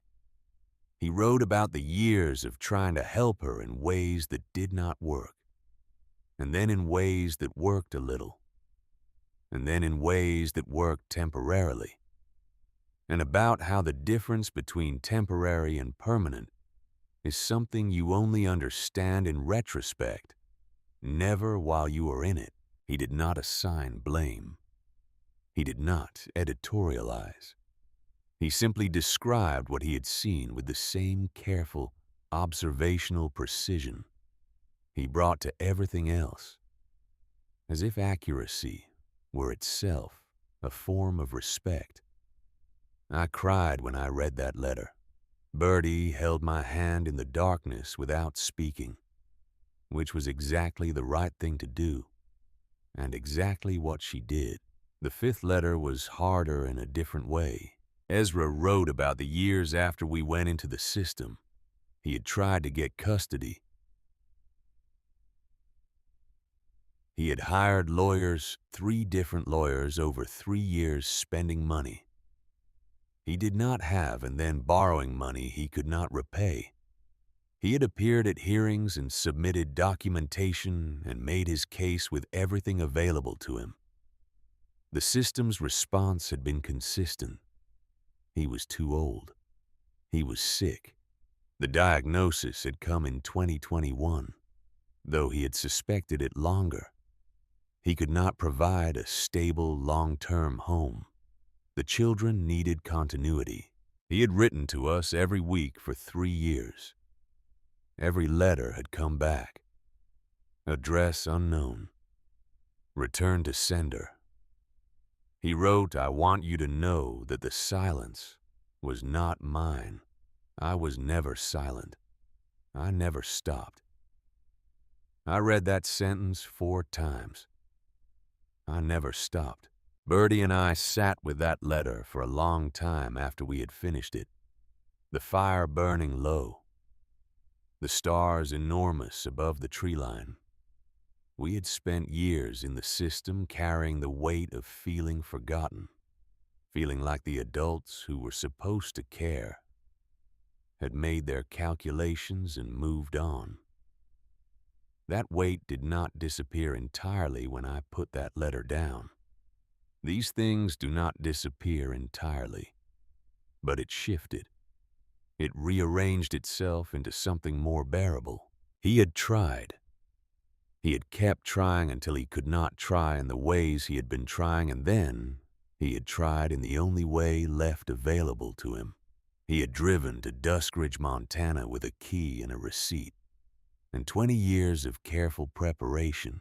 He wrote about the years of trying to help her in ways that did not work, and then in ways that worked a little, and then in ways that worked temporarily, and about how the difference between temporary and permanent is something you only understand in retrospect, never while you are in it. He did not assign blame. He did not editorialize. He simply described what he had seen with the same careful, observational precision he brought to everything else, as if accuracy were itself a form of respect. I cried when I read that letter. Birdie held my hand in the darkness without speaking, which was exactly the right thing to do, and exactly what she did. The fifth letter was harder in a different way. Ezra wrote about the years after we went into the system. He had tried to get custody. He had hired lawyers, 3 different lawyers over 3 years, spending money he did not have and then borrowing money he could not repay. He had appeared at hearings and submitted documentation and made his case with everything available to him. The system's response had been consistent. He was too old. He was sick. The diagnosis had come in 2021, though he had suspected it longer. He could not provide a stable, long-term home. The children needed continuity. He had written to us every week for 3 years. Every letter had come back. Address unknown. Return to sender. He wrote, "I want you to know that the silence was not mine. I was never silent. I never stopped." I read that sentence 4 times. I never stopped. Birdie and I sat with that letter for a long time after we had finished it, the fire burning low, the stars enormous above the tree line. We had spent years in the system carrying the weight of feeling forgotten, feeling like the adults who were supposed to care had made their calculations and moved on. That weight did not disappear entirely when I put that letter down. These things do not disappear entirely, but it shifted. It rearranged itself into something more bearable. He had tried. He had kept trying until he could not try in the ways he had been trying, and then he had tried in the only way left available to him. He had driven to Duskridge, Montana with a key and a receipt, and 20 years of careful preparation,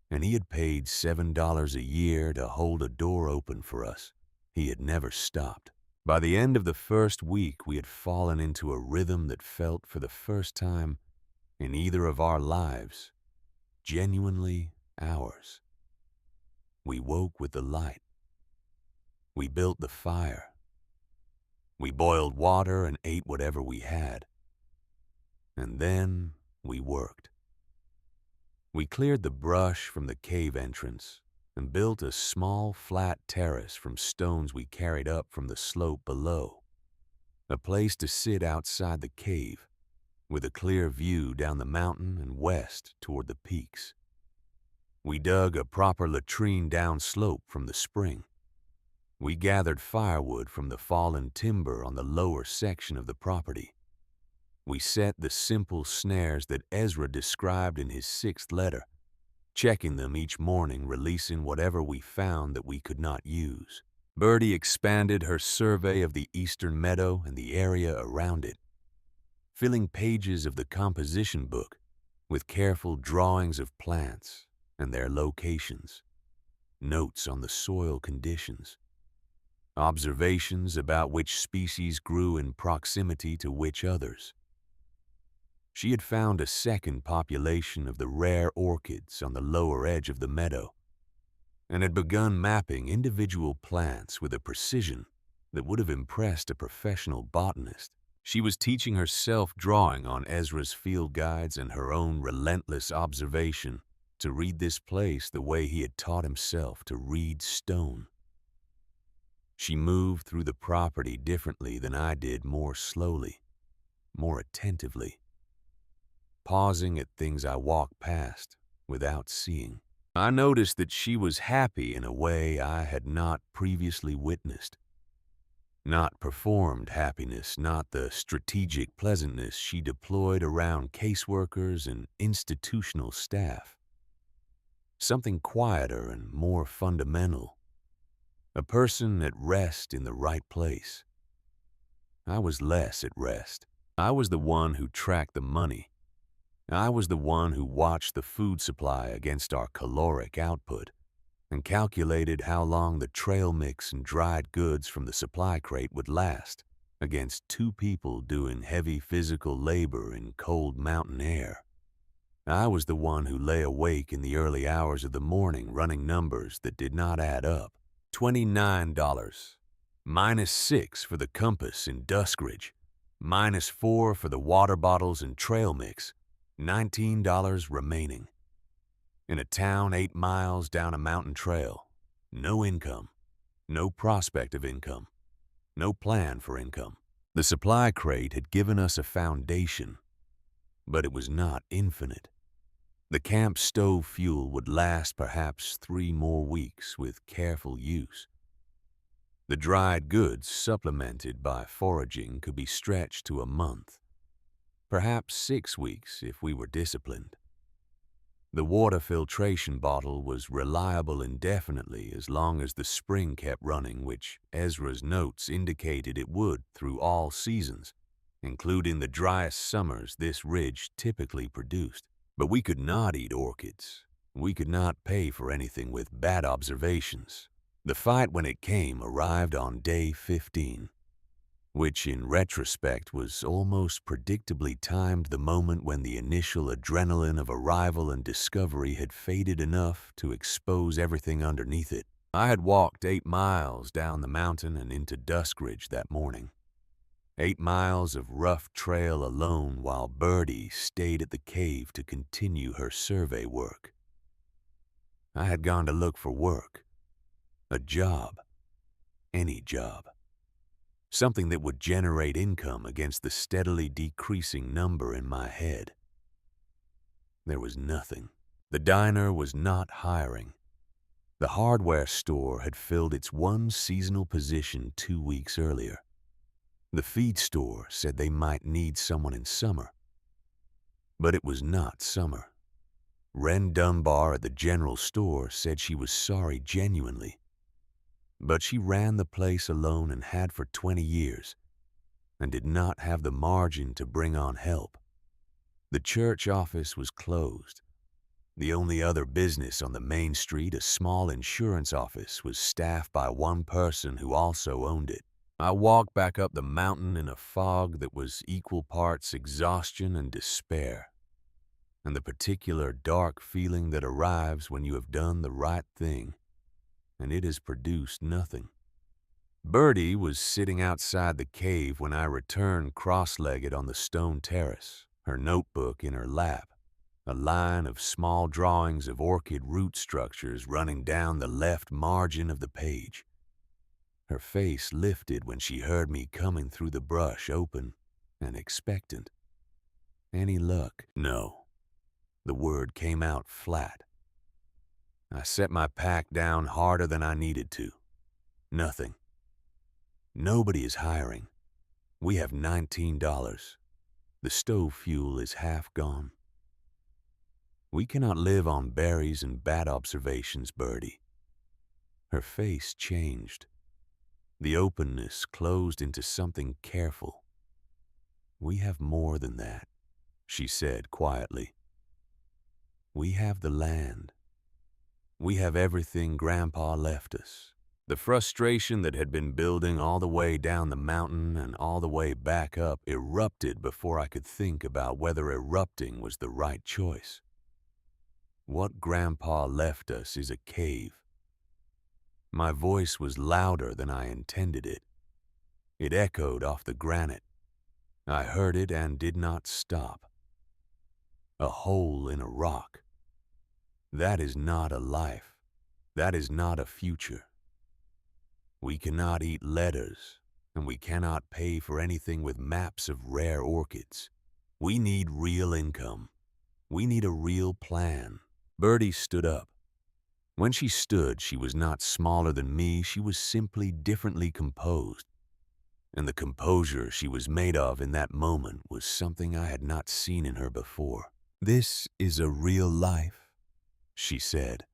and he had paid $7 a year to hold a door open for us. He had never stopped. By the end of the first week, we had fallen into a rhythm that felt, for the first time in either of our lives, genuinely ours. We woke with the light. We built the fire. We boiled water and ate whatever we had. And then we worked. We cleared the brush from the cave entrance and built a small flat terrace from stones we carried up from the slope below, a place to sit outside the cave with a clear view down the mountain and west toward the peaks. We dug a proper latrine downslope from the spring. We gathered firewood from the fallen timber on the lower section of the property. We set the simple snares that Ezra described in his 6th letter, checking them each morning, releasing whatever we found that we could not use. Birdie expanded her survey of the eastern meadow and the area around it, filling pages of the composition book with careful drawings of plants and their locations, notes on the soil conditions, observations about which species grew in proximity to which others. She had found a second population of the rare orchids on the lower edge of the meadow, and had begun mapping individual plants with a precision that would have impressed a professional botanist. She was teaching herself drawing on Ezra's field guides and her own relentless observation to read this place the way he had taught himself to read stone. She moved through the property differently than I did, more slowly, more attentively, pausing at things I walked past without seeing. I noticed that she was happy in a way I had not previously witnessed. Not performed happiness, not the strategic pleasantness she deployed around caseworkers and institutional staff. Something quieter and more fundamental. A person at rest in the right place. I was less at rest. I was the one who tracked the money. I was the one who watched the food supply against our caloric output and calculated how long the trail mix and dried goods from the supply crate would last against 2 people doing heavy physical labor in cold mountain air. I was the one who lay awake in the early hours of the morning running numbers that did not add up. $29, -6 for the compass in Duskridge, -4 for the water bottles and trail mix, $19 remaining. In a town 8 miles down a mountain trail, no income, no prospect of income, no plan for income. The supply crate had given us a foundation, but it was not infinite. The camp stove fuel would last perhaps 3 more weeks with careful use. The dried goods supplemented by foraging could be stretched to a month, perhaps 6 weeks if we were disciplined. The water filtration bottle was reliable indefinitely as long as the spring kept running, which Ezra's notes indicated it would through all seasons, including the driest summers this ridge typically produced. But we could not eat orchids. We could not pay for anything with bad observations. The fight, when it came, arrived on day 15. Which in retrospect was almost predictably timed the moment when the initial adrenaline of arrival and discovery had faded enough to expose everything underneath it. I had walked 8 miles down the mountain and into Duskridge that morning. 8 miles of rough trail alone while Birdie stayed at the cave to continue her survey work. I had gone to look for work, a job, any job, something that would generate income against the steadily decreasing number in my head. There was nothing. The diner was not hiring. The hardware store had filled its one seasonal position 2 weeks earlier. The feed store said they might need someone in summer. But it was not summer. Wren Dunbar at the general store said she was sorry genuinely. But she ran the place alone and had for 20 years, and did not have the margin to bring on help. The church office was closed. The only other business on the main street, a small insurance office, was staffed by one person who also owned it. I walked back up the mountain in a fog that was equal parts exhaustion and despair, and the particular dark feeling that arrives when you have done the right thing, and it has produced nothing. Birdie was sitting outside the cave when I returned cross-legged on the stone terrace, her notebook in her lap, a line of small drawings of orchid root structures running down the left margin of the page. Her face lifted when she heard me coming through the brush, open and expectant. Any luck? No. The word came out flat. I set my pack down harder than I needed to. Nothing. Nobody is hiring. We have $19. The stove fuel is half gone. We cannot live on berries and bad observations, Birdie. Her face changed. The openness closed into something careful. We have more than that, she said quietly. We have the land. We have everything Grandpa left us. The frustration that had been building all the way down the mountain and all the way back up erupted before I could think about whether erupting was the right choice. What Grandpa left us is a cave. My voice was louder than I intended it. It echoed off the granite. I heard it and did not stop. A hole in a rock. That is not a life. That is not a future. We cannot eat letters, and we cannot pay for anything with maps of rare orchids. We need real income. We need a real plan. Birdie stood up. When she stood, she was not smaller than me. She was simply differently composed. And the composure she was made of in that moment was something I had not seen in her before. This is a real life, she said.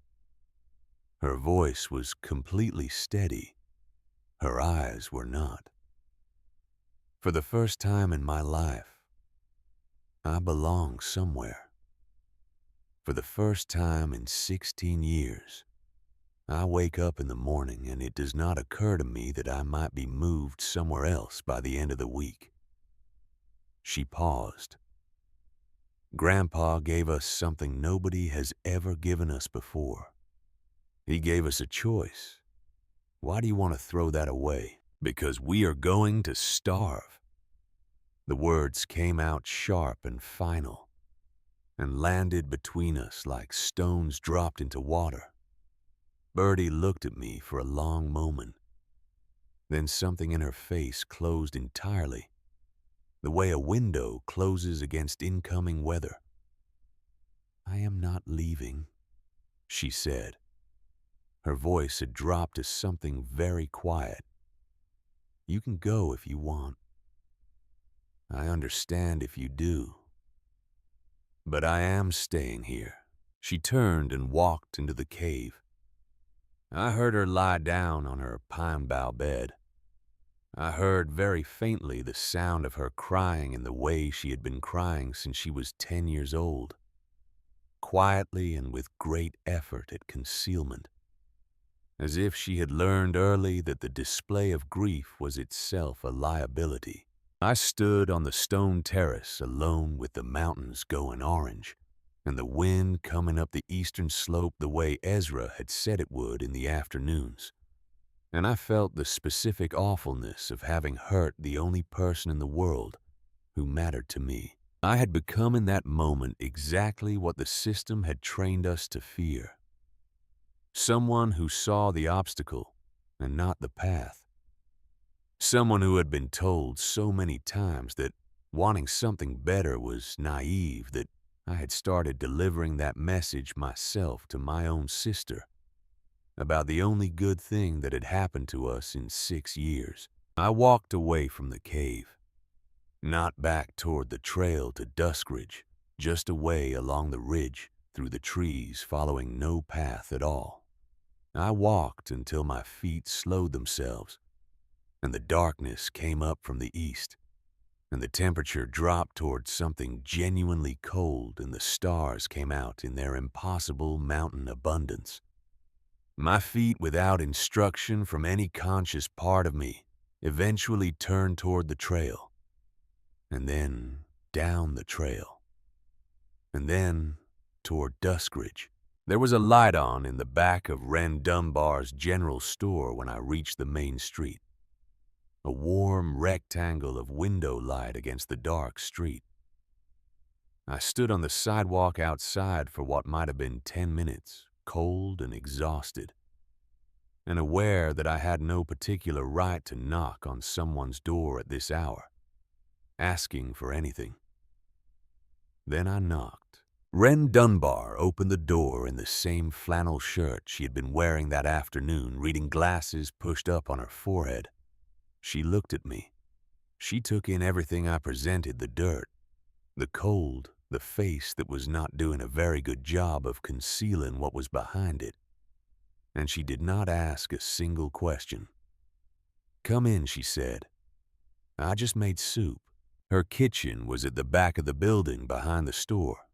Her voice was completely steady. Her eyes were not. For the first time in my life, I belong somewhere. For the first time in 16 years, I wake up in the morning and it does not occur to me that I might be moved somewhere else by the end of the week. She paused. Grandpa gave us something nobody has ever given us before. He gave us a choice. Why do you want to throw that away? Because we are going to starve. The words came out sharp and final, and landed between us like stones dropped into water. Birdie looked at me for a long moment. Then something in her face closed entirely, the way a window closes against incoming weather. I am not leaving, she said. Her voice had dropped to something very quiet. You can go if you want. I understand if you do. But I am staying here. She turned and walked into the cave. I heard her lie down on her pine bough bed. I heard very faintly the sound of her crying in the way she had been crying since she was 10 years old, quietly and with great effort at concealment, as if she had learned early that the display of grief was itself a liability. I stood on the stone terrace alone with the mountains going orange and the wind coming up the eastern slope the way Ezra had said it would in the afternoons. and I felt the specific awfulness of having hurt the only person in the world who mattered to me. I had become in that moment exactly what the system had trained us to fear. Someone who saw the obstacle and not the path. Someone who had been told so many times that wanting something better was naive that I had started delivering that message myself to my own sister about the only good thing that had happened to us in 6 years. I walked away from the cave, not back toward the trail to Duskridge, just away along the ridge through the trees, following no path at all. I walked until my feet slowed themselves, and the darkness came up from the east, and the temperature dropped towards something genuinely cold, and the stars came out in their impossible mountain abundance. My feet, without instruction from any conscious part of me, eventually turned toward the trail, and then down the trail, and then toward Duskridge. There was a light on in the back of Ren Dunbar's general store when I reached the main street. A warm rectangle of window light against the dark street. I stood on the sidewalk outside for what might have been 10 minutes, cold and exhausted, and aware that I had no particular right to knock on someone's door at this hour, asking for anything. Then I knocked. Ren Dunbar opened the door in the same flannel shirt she had been wearing that afternoon, reading glasses pushed up on her forehead. She looked at me. She took in everything I presented, the dirt, the cold, the face that was not doing a very good job of concealing what was behind it. And she did not ask a single question. "Come in," she said. "I just made soup." Her kitchen was at the back of the building behind the store,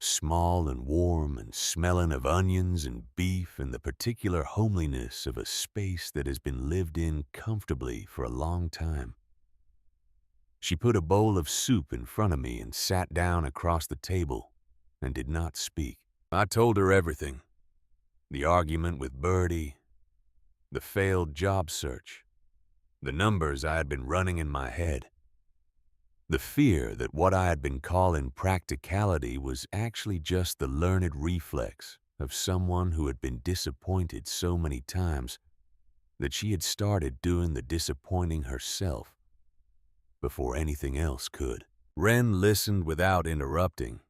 small and warm and smelling of onions and beef and the particular homeliness of a space that has been lived in comfortably for a long time. She put a bowl of soup in front of me and sat down across the table and did not speak. I told her everything. The argument with Birdie, the failed job search, the numbers I had been running in my head, the fear that what I had been calling practicality was actually just the learned reflex of someone who had been disappointed so many times that she had started doing the disappointing herself before anything else could. Ren listened without interrupting.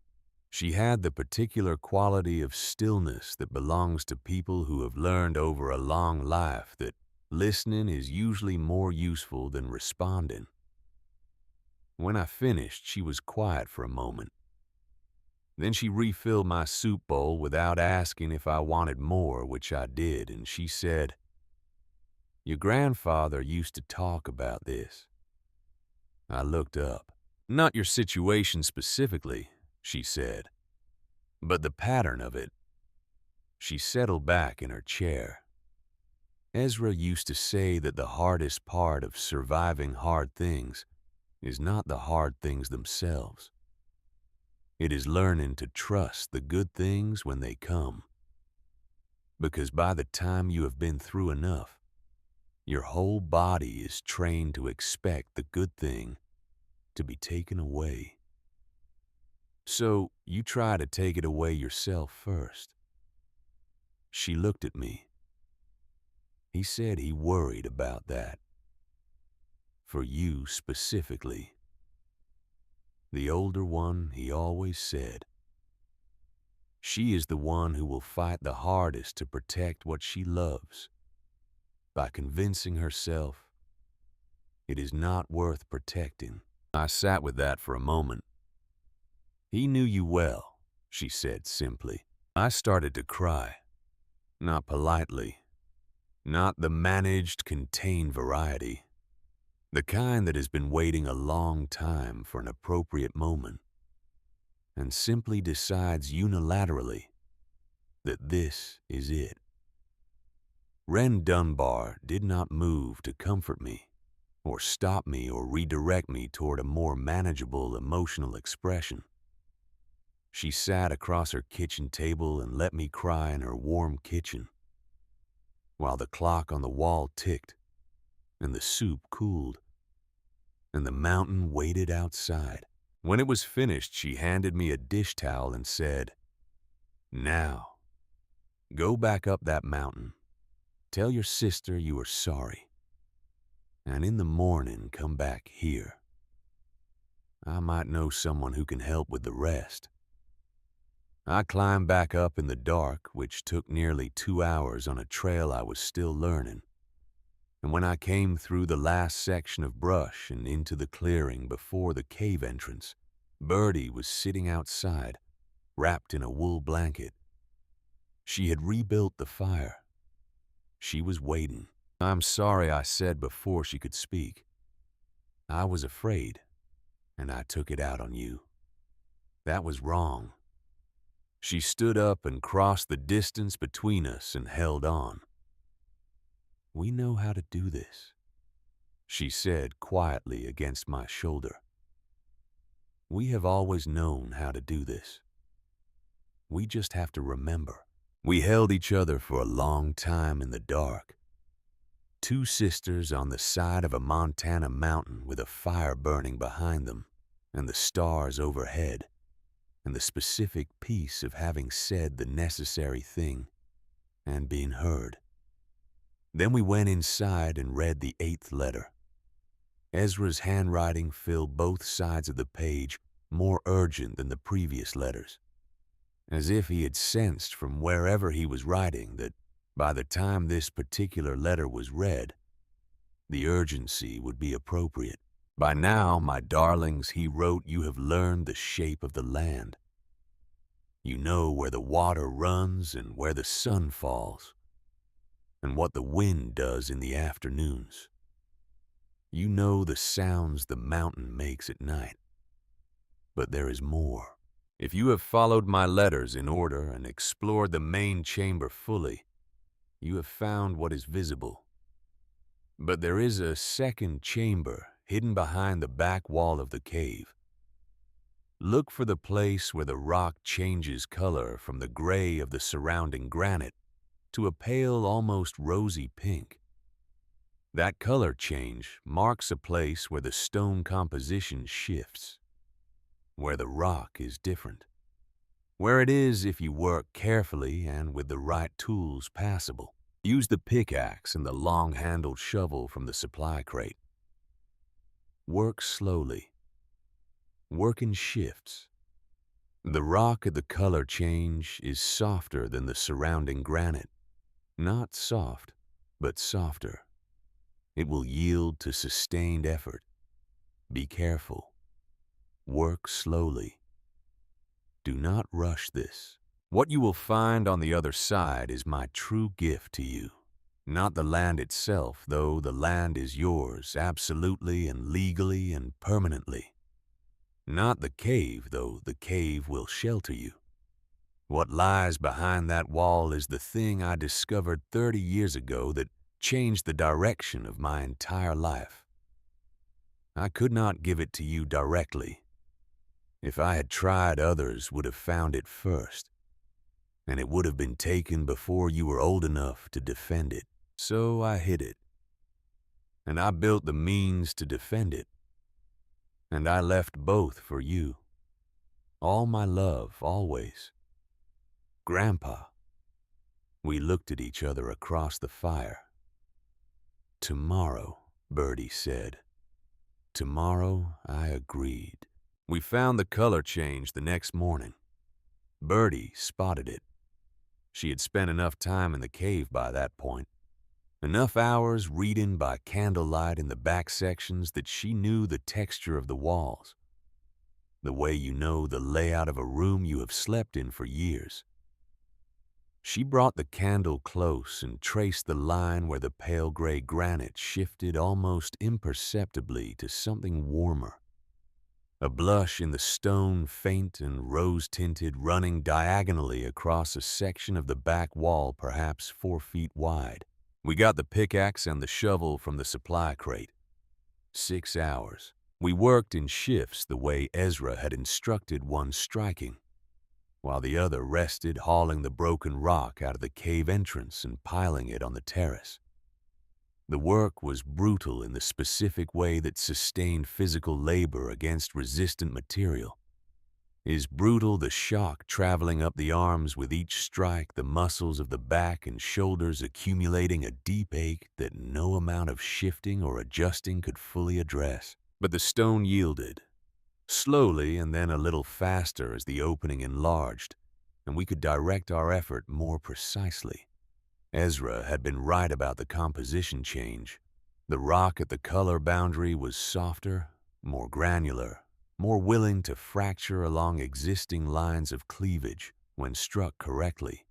She had the particular quality of stillness that belongs to people who have learned over a long life that listening is usually more useful than responding. When I finished, she was quiet for a moment. Then she refilled my soup bowl without asking if I wanted more, which I did, and she said, "Your grandfather used to talk about this." I looked up. "Not your situation specifically," she said, "but the pattern of it." She settled back in her chair. "Ezra used to say that the hardest part of surviving hard things is not the hard things themselves. It is learning to trust the good things when they come. Because by the time you have been through enough, your whole body is trained to expect the good thing to be taken away. So you try to take it away yourself first." She looked at me. "He said he worried about that. For you specifically. The older one, he always said. She is the one who will fight the hardest to protect what she loves, by convincing herself it is not worth protecting." I sat with that for a moment. "He knew you well," she said simply. I started to cry. Not politely. Not the managed, contained variety. The kind that has been waiting a long time for an appropriate moment and simply decides unilaterally that this is it. Ren Dunbar did not move to comfort me or stop me or redirect me toward a more manageable emotional expression. She sat across her kitchen table and let me cry in her warm kitchen. while the clock on the wall ticked, and the soup cooled, and the mountain waited outside. When it was finished, she handed me a dish towel and said, "Now, go back up that mountain. Tell your sister you are sorry. And in the morning, come back here. I might know someone who can help with the rest." I climbed back up in the dark, which took nearly 2 hours on a trail I was still learning. And when I came through the last section of brush and into the clearing before the cave entrance, Birdie was sitting outside, wrapped in a wool blanket. She had rebuilt the fire. She was waiting. "I'm sorry," I said before she could speak. "I was afraid, and I took it out on you. That was wrong." She stood up and crossed the distance between us and held on. "We know how to do this," she said quietly against my shoulder. "We have always known how to do this. We just have to remember." We held each other for a long time in the dark. Two sisters on the side of a Montana mountain with a fire burning behind them and the stars overhead, and the specific peace of having said the necessary thing and being heard. Then we went inside and read the 8th letter. Ezra's handwriting filled both sides of the page, more urgent than the previous letters, as if he had sensed from wherever he was writing that by the time this particular letter was read, the urgency would be appropriate. "By now, my darlings," he wrote, "you have learned the shape of the land. You know where the water runs and where the sun falls, and what the wind does in the afternoons. You know the sounds the mountain makes at night. But there is more. If you have followed my letters in order and explored the main chamber fully, you have found what is visible. But there is a second chamber hidden behind the back wall of the cave. Look for the place where the rock changes color from the gray of the surrounding granite to a pale, almost rosy pink. That color change marks a place where the stone composition shifts, where the rock is different, where it is, if you work carefully and with the right tools, passable. Use the pickaxe and the long-handled shovel from the supply crate. Work slowly. Work in shifts. The rock at the color change is softer than the surrounding granite. Not soft, but softer. It will yield to sustained effort. Be careful. Work slowly. Do not rush this. What you will find on the other side is my true gift to you. Not the land itself, though the land is yours, absolutely and legally and permanently. Not the cave, though the cave will shelter you. What lies behind that wall is the thing I discovered 30 years ago that changed the direction of my entire life. I could not give it to you directly. If I had tried, others would have found it first, and it would have been taken before you were old enough to defend it. So I hid it, and I built the means to defend it, and I left both for you. All my love, always. Grandpa." We looked at each other across the fire. "Tomorrow," Birdie said. Tomorrow, I agreed. We found the color change the next morning. Birdie spotted it. She had spent enough time in the cave by that point. Enough hours reading by candlelight in the back sections that she knew the texture of the walls. The way you know the layout of a room you have slept in for years. She brought the candle close and traced the line where the pale gray granite shifted almost imperceptibly to something warmer. A blush in the stone, faint and rose-tinted, running diagonally across a section of the back wall perhaps 4 feet wide. We got the pickaxe and the shovel from the supply crate. 6 hours. We worked in shifts the way Ezra had instructed one striking. while the other rested, hauling the broken rock out of the cave entrance and piling it on the terrace. The work was brutal in the specific way that sustained physical labor against resistant material. Is brutal the shock traveling up the arms with each strike, the muscles of the back and shoulders accumulating a deep ache that no amount of shifting or adjusting could fully address. But the stone yielded, slowly and then a little faster as the opening enlarged, and we could direct our effort more precisely. Ezra had been right about the composition change. The rock at the color boundary was softer, more granular, more willing to fracture along existing lines of cleavage when struck correctly.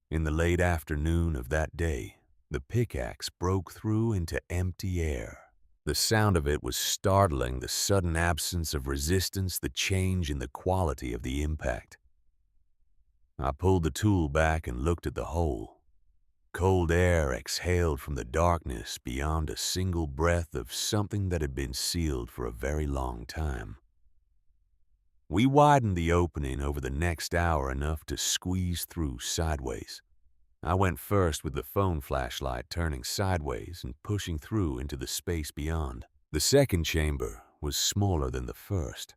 In the late afternoon of that day, the pickaxe broke through into empty air. The sound of it was startling, the sudden absence of resistance, the change in the quality of the impact. I pulled the tool back and looked at the hole. Cold air exhaled from the darkness beyond a single breath of something that had been sealed for a very long time. We widened the opening over the next hour enough to squeeze through sideways. I went first with the phone flashlight turning sideways and pushing through into the space beyond. The second chamber was smaller than the first.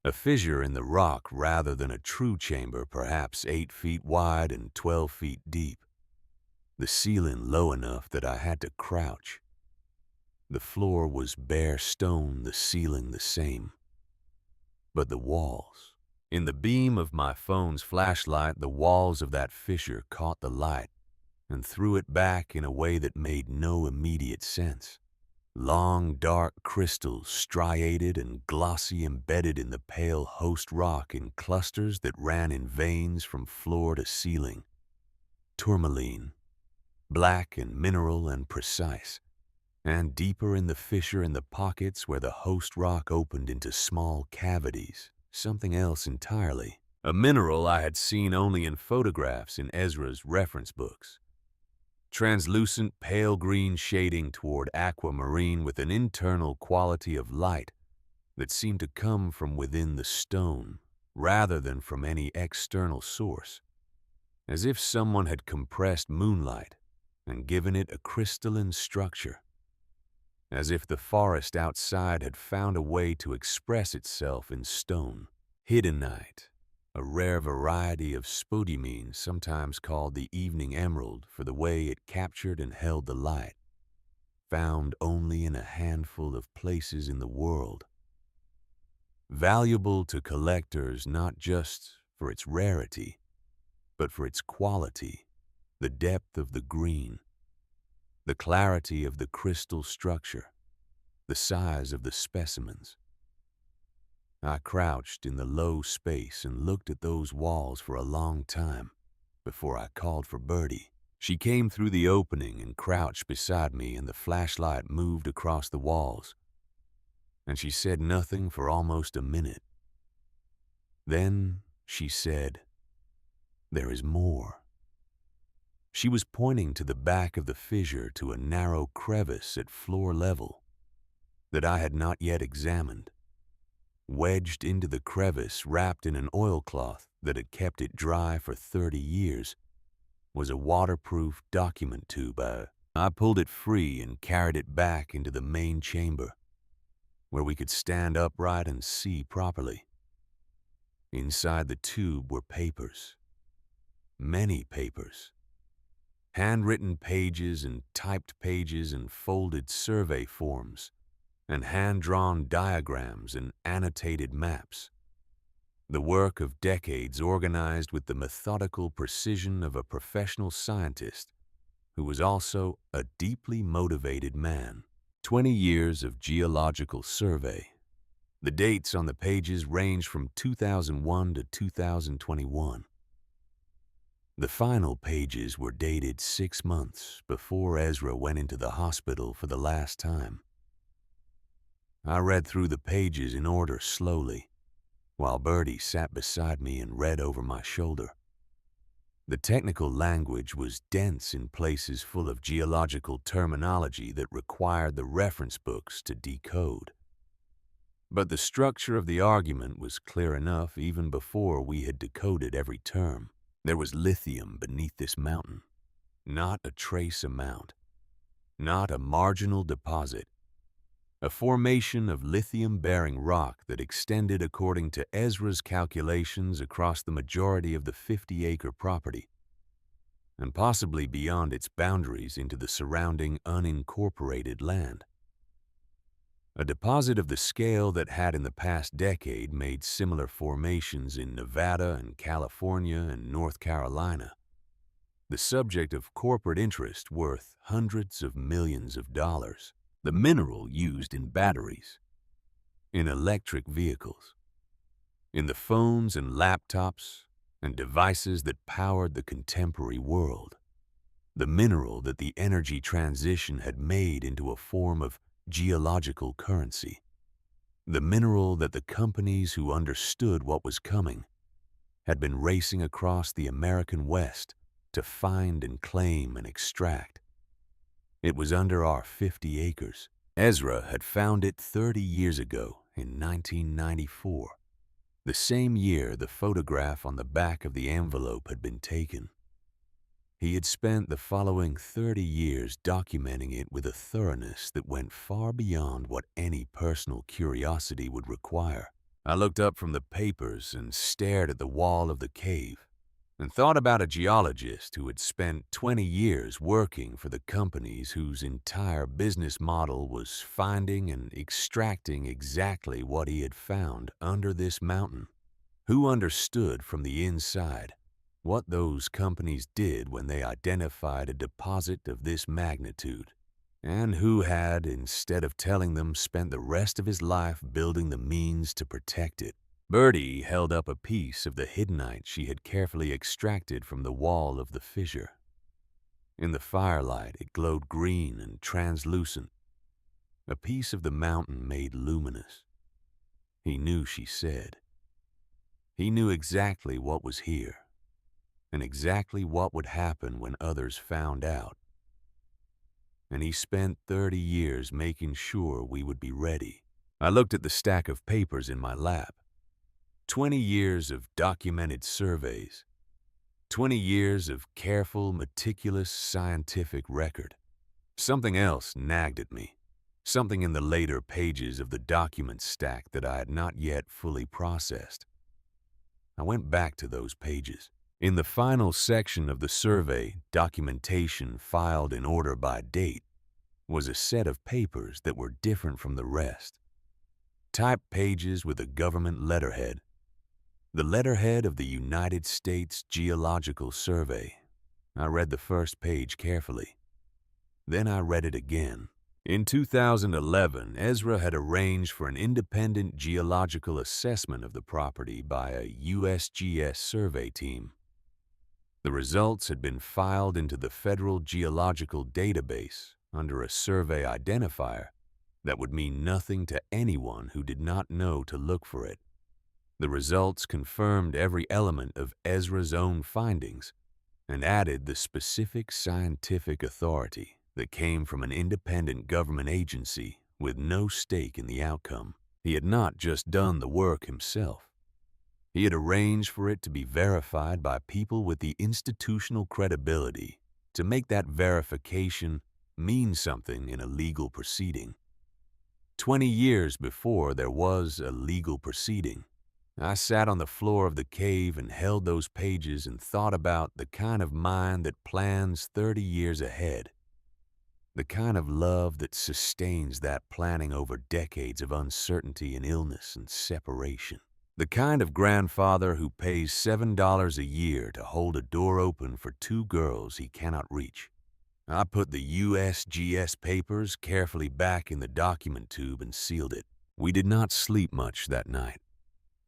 A fissure in the rock rather than a true chamber, perhaps 8 feet wide and 12 feet deep. The ceiling low enough that I had to crouch. The floor was bare stone, the ceiling the same. But the walls. In the beam of my phone's flashlight, the walls of that fissure caught the light and threw it back in a way that made no immediate sense. Long, dark crystals, striated and glossy, embedded in the pale host rock in clusters that ran in veins from floor to ceiling. Tourmaline, black and mineral and precise, and deeper in the fissure in the pockets where the host rock opened into small cavities, something else entirely. A mineral I had seen only in photographs in Ezra's reference books. Translucent pale green shading toward aquamarine with an internal quality of light that seemed to come from within the stone rather than from any external source, as if someone had compressed moonlight and given it a crystalline structure, as if the forest outside had found a way to express itself in stone. Hiddenite, a rare variety of spodumene, sometimes called the evening emerald for the way it captured and held the light, found only in a handful of places in the world. Valuable to collectors not just for its rarity, but for its quality, the depth of the green, the clarity of the crystal structure, the size of the specimens. I crouched in the low space and looked at those walls for a long time before I called for Bertie. She came through the opening and crouched beside me, and the flashlight moved across the walls, and she said nothing for almost a minute. Then she said, "There is more." She was pointing to the back of the fissure, to a narrow crevice at floor level that I had not yet examined. Wedged into the crevice, wrapped in an oilcloth that had kept it dry for 30 years, was a waterproof document tube. I pulled it free and carried it back into the main chamber, where we could stand upright and see properly. Inside the tube were papers, many papers, handwritten pages and typed pages and folded survey forms, and hand-drawn diagrams and annotated maps. The work of decades organized with the methodical precision of a professional scientist who was also a deeply motivated man. 20 years of geological survey. The dates on the pages range from 2001 to 2021. The final pages were dated 6 months before Ezra went into the hospital for the last time. I read through the pages in order slowly, while Bertie sat beside me and read over my shoulder. The technical language was dense in places, full of geological terminology that required the reference books to decode. But the structure of the argument was clear enough even before we had decoded every term. There was lithium beneath this mountain, not a trace amount, not a marginal deposit. A formation of lithium-bearing rock that extended according to Ezra's calculations across the majority of the 50-acre property, and possibly beyond its boundaries into the surrounding unincorporated land. A deposit of the scale that had in the past decade made similar formations in Nevada and California and North Carolina, the subject of corporate interest worth hundreds of millions of dollars. The mineral used in batteries, in electric vehicles, in the phones and laptops and devices that powered the contemporary world. The mineral that the energy transition had made into a form of geological currency. The mineral that the companies who understood what was coming had been racing across the American West to find and claim and extract. It was under our 50 acres. Ezra had found it 30 years ago in 1994, the same year the photograph on the back of the envelope had been taken. He had spent the following 30 years documenting it with a thoroughness that went far beyond what any personal curiosity would require. I looked up from the papers and stared at the wall of the cave, and thought about a geologist who had spent 20 years working for the companies whose entire business model was finding and extracting exactly what he had found under this mountain. Who understood from the inside what those companies did when they identified a deposit of this magnitude, and who had, instead of telling them, spent the rest of his life building the means to protect it. Bertie held up a piece of the hiddenite she had carefully extracted from the wall of the fissure. In the firelight, it glowed green and translucent, a piece of the mountain made luminous. He knew, she said. He knew exactly what was here, and exactly what would happen when others found out. And he spent 30 years making sure we would be ready. I looked at the stack of papers in my lap. 20 years of documented surveys, 20 years of careful, meticulous scientific record. Something else nagged at me, something in the later pages of the document stack that I had not yet fully processed. I went back to those pages. In the final section of the survey, documentation filed in order by date, was a set of papers that were different from the rest. Typed pages with a government letterhead. The letterhead of the United States Geological Survey. I read the first page carefully. Then I read it again. In 2011, Ezra had arranged for an independent geological assessment of the property by a USGS survey team. The results had been filed into the Federal Geological Database under a survey identifier that would mean nothing to anyone who did not know to look for it. The results confirmed every element of Ezra's own findings and added the specific scientific authority that came from an independent government agency with no stake in the outcome. He had not just done the work himself. He had arranged for it to be verified by people with the institutional credibility to make that verification mean something in a legal proceeding. 20 years before there was a legal proceeding, I sat on the floor of the cave and held those pages and thought about the kind of mind that plans 30 years ahead, the kind of love that sustains that planning over decades of uncertainty and illness and separation, the kind of grandfather who pays $7 a year to hold a door open for 2 girls he cannot reach. I put the USGS papers carefully back in the document tube and sealed it. We did not sleep much that night.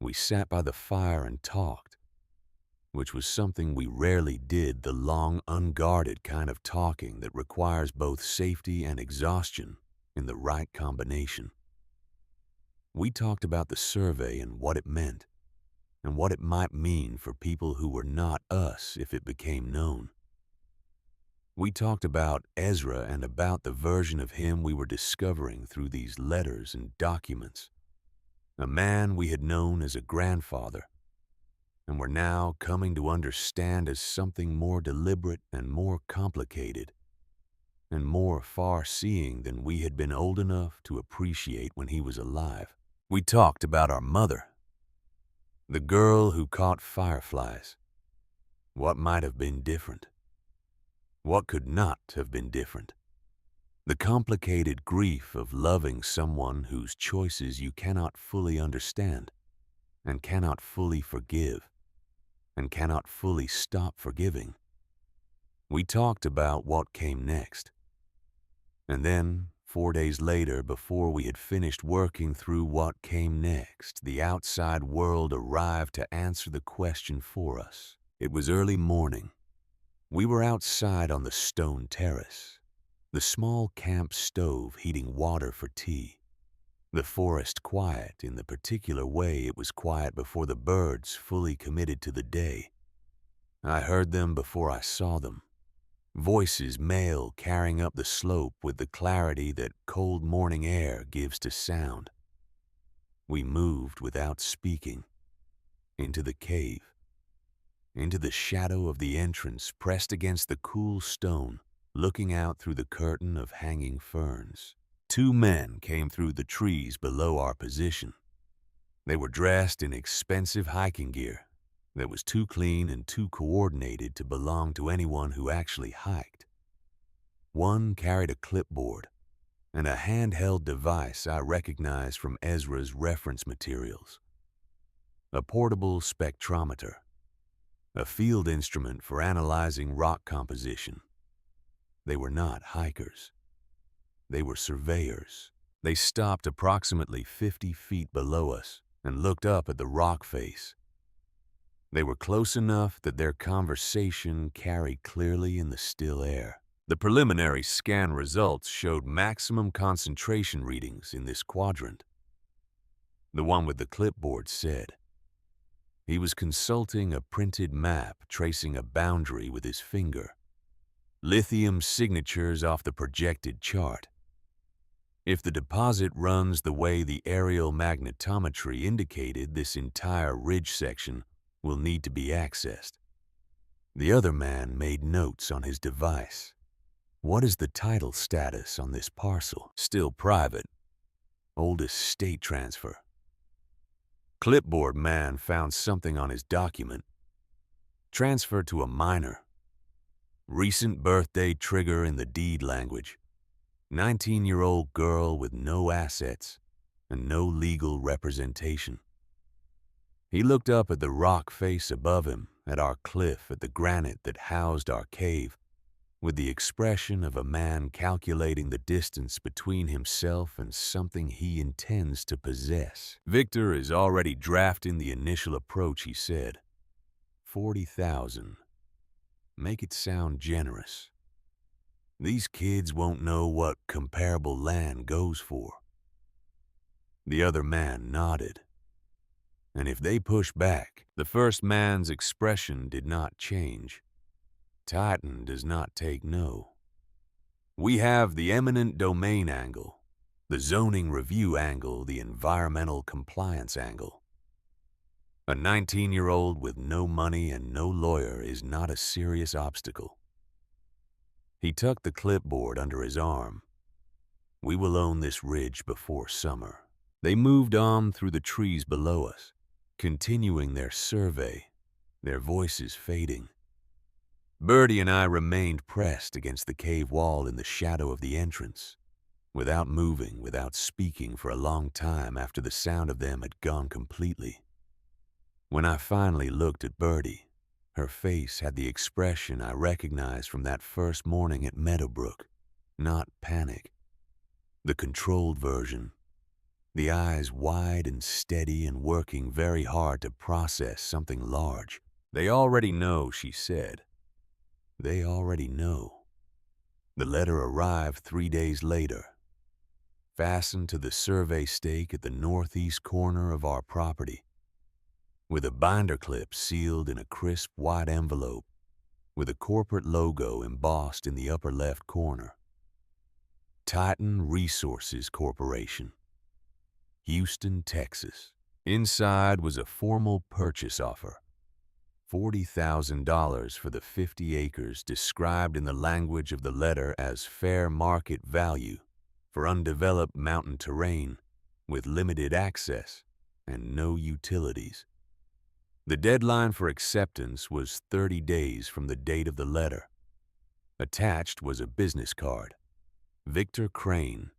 We sat by the fire and talked, which was something we rarely did, the long, unguarded kind of talking that requires both safety and exhaustion in the right combination. We talked about the survey and what it meant, and what it might mean for people who were not us if it became known. We talked about Ezra and about the version of him we were discovering through these letters and documents. a man we had known as a grandfather, and were now coming to understand as something more deliberate and more complicated, and more far-seeing than we had been old enough to appreciate when he was alive. We talked about our mother, the girl who caught fireflies. What might have been different? What could not have been different? The complicated grief of loving someone whose choices you cannot fully understand, and cannot fully forgive, and cannot fully stop forgiving. We talked about what came next. And then, 4 days later, before we had finished working through what came next, the outside world arrived to answer the question for us. It was early morning. We were outside on the stone terrace, the small camp stove heating water for tea, the forest quiet in the particular way it was quiet before the birds fully committed to the day. I heard them before I saw them. Voices male carrying up the slope with the clarity that cold morning air gives to sound. We moved without speaking, into the cave, into the shadow of the entrance pressed against the cool stone, looking out through the curtain of hanging ferns. 2 men came through the trees below our position. They were dressed in expensive hiking gear that was too clean and too coordinated to belong to anyone who actually hiked. One carried a clipboard and a handheld device I recognized from Ezra's reference materials. A portable spectrometer, a field instrument for analyzing rock composition. They were not hikers. They were surveyors. They stopped approximately 50 feet below us and looked up at the rock face. They were close enough that their conversation carried clearly in the still air. The preliminary scan results showed maximum concentration readings in this quadrant. The one with the clipboard said he was consulting a printed map tracing a boundary with his finger. Lithium signatures off the projected chart. If the deposit runs the way the aerial magnetometry indicated, this entire ridge section will need to be accessed. The other man made notes on his device. What is the title status on this parcel? Still private. Oldest state transfer. Clipboard man found something on his document. Transfer to a minor. Recent birthday trigger in the deed language. 19-year-old girl with no assets and no legal representation. He looked up at the rock face above him, at our cliff, at the granite that housed our cave, with the expression of a man calculating the distance between himself and something he intends to possess. Victor is already drafting the initial approach, he said. 40,000. Make it sound generous. These kids won't know what comparable land goes for. The other man nodded. And if they push back, the first man's expression did not change. Titan does not take no. We have the eminent domain angle, the zoning review angle, the environmental compliance angle. A 19-year-old with no money and no lawyer is not a serious obstacle. He tucked the clipboard under his arm. We will own this ridge before summer. They moved on through the trees below us, continuing their survey, their voices fading. Birdie and I remained pressed against the cave wall in the shadow of the entrance, without moving, without speaking for a long time after the sound of them had gone completely. When I finally looked at Birdie, her face had the expression I recognized from that first morning at Meadowbrook, not panic. The controlled version. The eyes wide and steady and working very hard to process something large. They already know, she said. They already know. The letter arrived 3 days later, fastened to the survey stake at the northeast corner of our property, with a binder clip sealed in a crisp white envelope, with a corporate logo embossed in the upper left corner. Titan Resources Corporation. Houston, Texas. Inside was a formal purchase offer. $40,000 for the 50 acres described in the language of the letter as fair market value for undeveloped mountain terrain with limited access and no utilities. The deadline for acceptance was 30 days from the date of the letter. Attached was a business card. Victor Crane,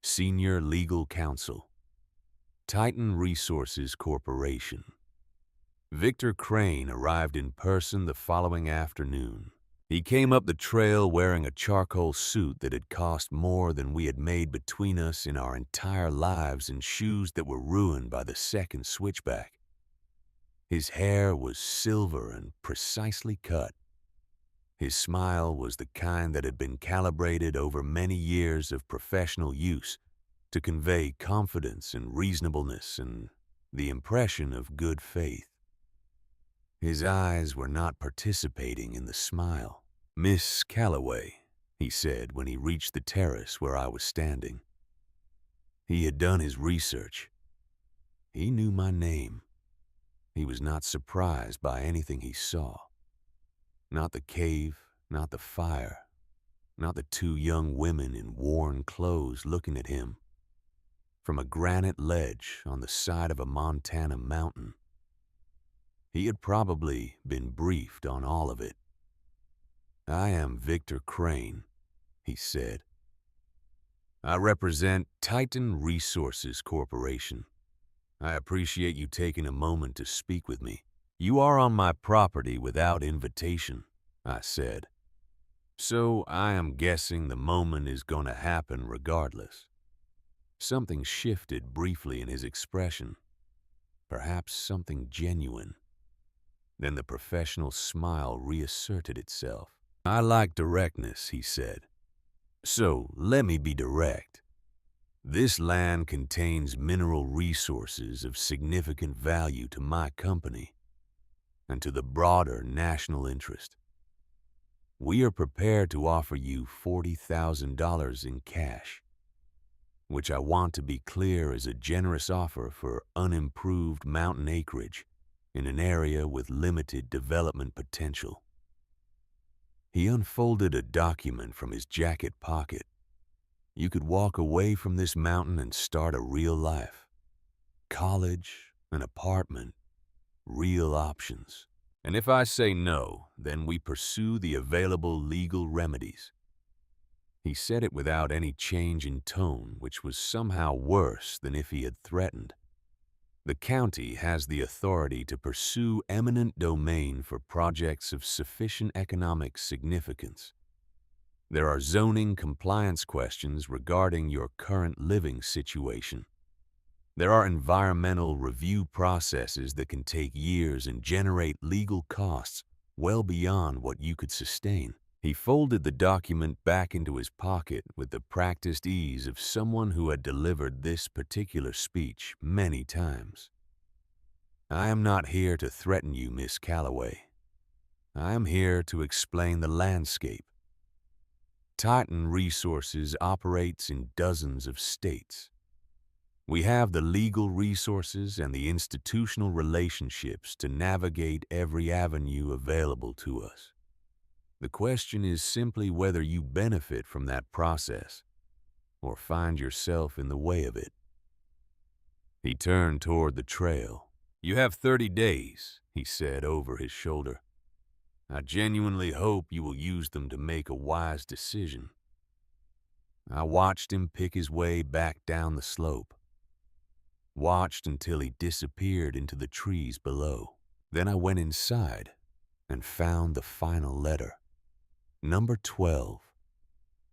Senior Legal Counsel, Titan Resources Corporation. Victor Crane arrived in person the following afternoon. He came up the trail wearing a charcoal suit that had cost more than we had made between us in our entire lives and shoes that were ruined by the second switchback. His hair was silver and precisely cut. His smile was the kind that had been calibrated over many years of professional use to convey confidence and reasonableness and the impression of good faith. His eyes were not participating in the smile. "Miss Calloway," he said when he reached the terrace where I was standing. He had done his research. He knew my name. He was not surprised by anything he saw. Not the cave, not the fire, not the two young women in worn clothes looking at him from a granite ledge on the side of a Montana mountain. He had probably been briefed on all of it. "I am Victor Crane," he said. "I represent Titan Resources Corporation. I appreciate you taking a moment to speak with me. You are on my property without invitation," I said. "So I am guessing the moment is going to happen regardless." Something shifted briefly in his expression, perhaps something genuine. Then the professional smile reasserted itself. "I like directness," he said. "So let me be direct. This land contains mineral resources of significant value to my company and to the broader national interest. We are prepared to offer you $40,000 in cash, which I want to be clear is a generous offer for unimproved mountain acreage in an area with limited development potential." He unfolded a document from his jacket pocket. "You could walk away from this mountain and start a real life. College, an apartment, real options. And if I say no, then we pursue the available legal remedies." He said it without any change in tone, which was somehow worse than if he had threatened. The county has the authority to pursue eminent domain for projects of sufficient economic significance. There are zoning compliance questions regarding your current living situation. There are environmental review processes that can take years and generate legal costs well beyond what you could sustain. He folded the document back into his pocket with the practiced ease of someone who had delivered this particular speech many times. "I am not here to threaten you, Miss Calloway. I am here to explain the landscape. Titan Resources operates in dozens of states. We have the legal resources and the institutional relationships to navigate every avenue available to us. The question is simply whether you benefit from that process or find yourself in the way of it." He turned toward the trail. "You have 30 days, he said over his shoulder. "I genuinely hope you will use them to make a wise decision." I watched him pick his way back down the slope. Watched until he disappeared into the trees below. Then I went inside and found the final letter. Number 12.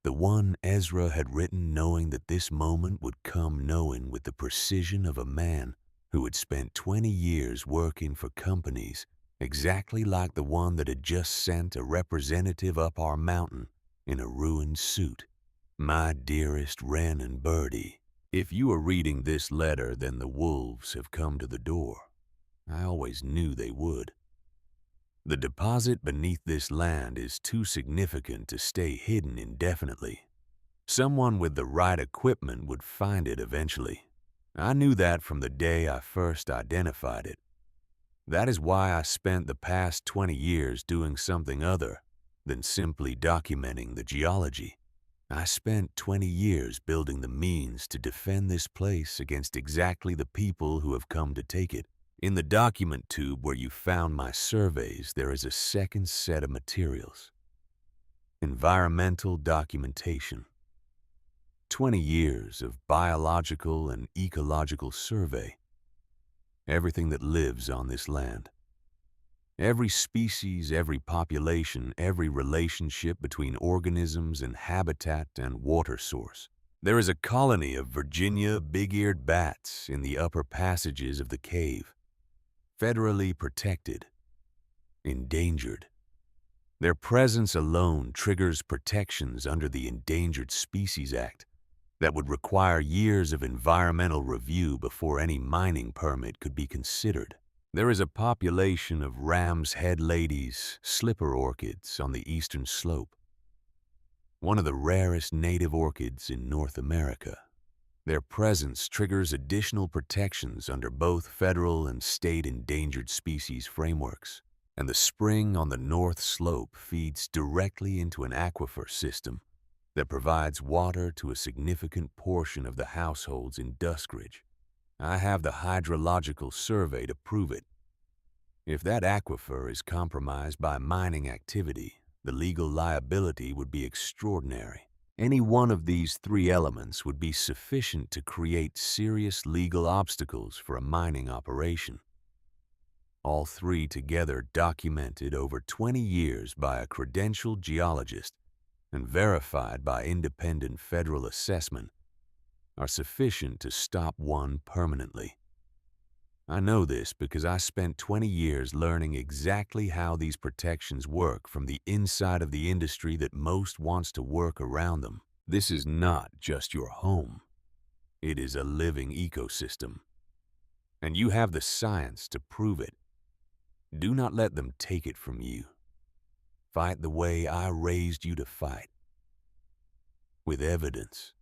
The one Ezra had written knowing that this moment would come, knowing with the precision of a man who had spent 20 years working for companies exactly like the one that had just sent a representative up our mountain in a ruined suit. "My dearest Wren and Birdie, if you are reading this letter, then the wolves have come to the door. I always knew they would. The deposit beneath this land is too significant to stay hidden indefinitely. Someone with the right equipment would find it eventually. I knew that from the day I first identified it. That is why I spent the past 20 years doing something other than simply documenting the geology. I spent 20 years building the means to defend this place against exactly the people who have come to take it. In the document tube where you found my surveys, there is a second set of materials. Environmental documentation. 20 years of biological and ecological survey. Everything that lives on this land. Every species, every population, every relationship between organisms and habitat and water source. There is a colony of Virginia big-eared bats in the upper passages of the cave. Federally protected. Endangered. Their presence alone triggers protections under the Endangered Species Act that would require years of environmental review before any mining permit could be considered. There is a population of ram's head ladies, slipper orchids on the eastern slope, one of the rarest native orchids in North America. Their presence triggers additional protections under both federal and state endangered species frameworks, and the spring on the north slope feeds directly into an aquifer system that provides water to a significant portion of the households in Duskridge. I have the hydrological survey to prove it. If that aquifer is compromised by mining activity, the legal liability would be extraordinary. Any one of these three elements would be sufficient to create serious legal obstacles for a mining operation. All three together documented over 20 years by a credentialed geologist and verified by independent federal assessment are sufficient to stop one permanently. I know this because I spent 20 years learning exactly how these protections work from the inside of the industry that most wants to work around them. This is not just your home. It is a living ecosystem. And you have the science to prove it. Do not let them take it from you. Fight the way I raised you to fight. With evidence.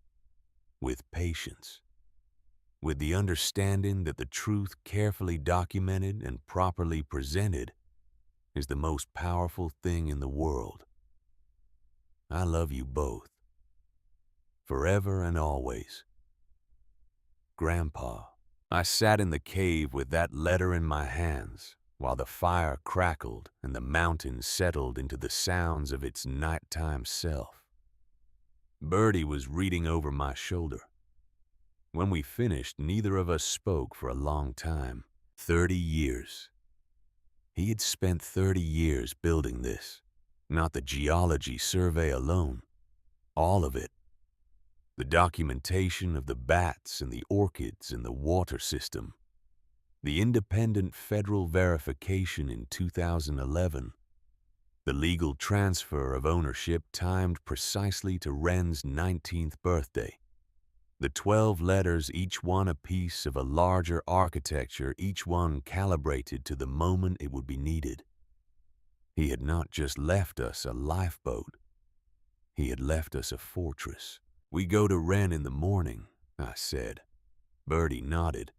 With patience. With the understanding that the truth carefully documented and properly presented is the most powerful thing in the world. I love you both. Forever and always. Grandpa. I sat in the cave with that letter in my hands while the fire crackled and the mountain settled into the sounds of its nighttime self. Birdie was reading over my shoulder. When we finished, neither of us spoke for a long time. 30 years. He had spent 30 years building this. Not the geology survey alone. All of it. The documentation of the bats and the orchids in the water system. The independent federal verification in 2011. The legal transfer of ownership timed precisely to Wren's 19th birthday. The 12 letters, each one a piece of a larger architecture, each one calibrated to the moment it would be needed. He had not just left us a lifeboat. He had left us a fortress. We go to Wren in the morning, I said. Birdie nodded.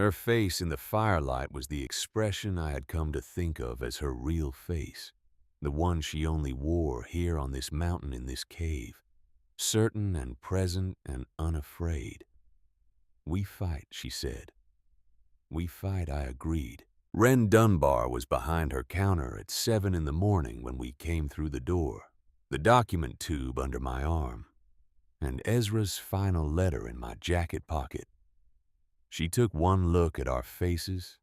Her face in the firelight was the expression I had come to think of as her real face, the one she only wore here on this mountain in this cave. Certain and present and unafraid. We fight, she said. We fight, I agreed. Wren Dunbar was behind her counter at 7 in the morning when we came through the door, the document tube under my arm, and Ezra's final letter in my jacket pocket. She took one look at our faces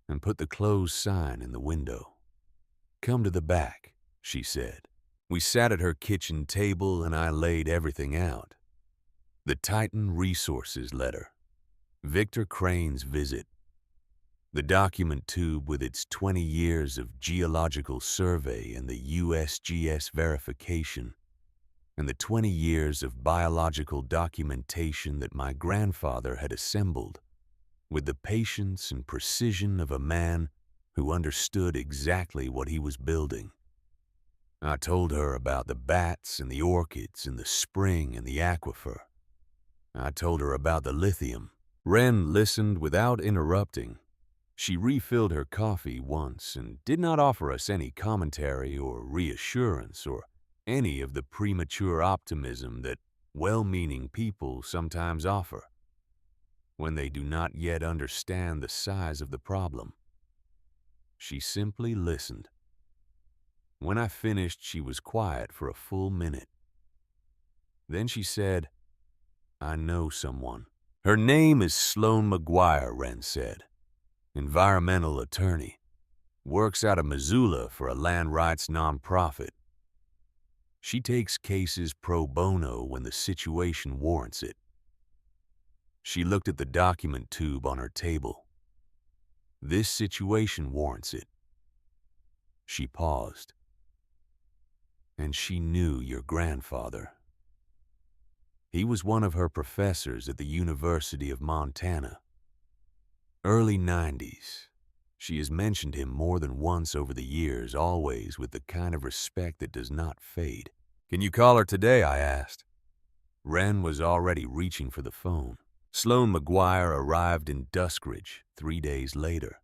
and put the closed sign in the window. Come to the back, she said. We sat at her kitchen table and I laid everything out. The Titan Resources letter. Victor Crane's visit. The document tube with its 20 years of geological survey and the USGS verification, and the 20 years of biological documentation that my grandfather had assembled with the patience and precision of a man who understood exactly what he was building. I told her about the bats and the orchids and the spring and the aquifer. I told her about the lithium. Wren listened without interrupting. She refilled her coffee once and did not offer us any commentary or reassurance or any of the premature optimism that well-meaning people sometimes offer when they do not yet understand the size of the problem. She simply listened. When I finished, she was quiet for a full minute. Then she said, "I know someone." "Her name is Sloan McGuire," Wren said. "Environmental attorney. Works out of Missoula for a land rights nonprofit. She takes cases pro bono when the situation warrants it." She looked at the document tube on her table. "This situation warrants it." She paused. "And she knew your grandfather. He was one of her professors at the University of Montana. Early 90s. She has mentioned him more than once over the years, always with the kind of respect that does not fade." "Can you call her today?" I asked. Wren was already reaching for the phone. Sloan McGuire arrived in Duskridge 3 days later.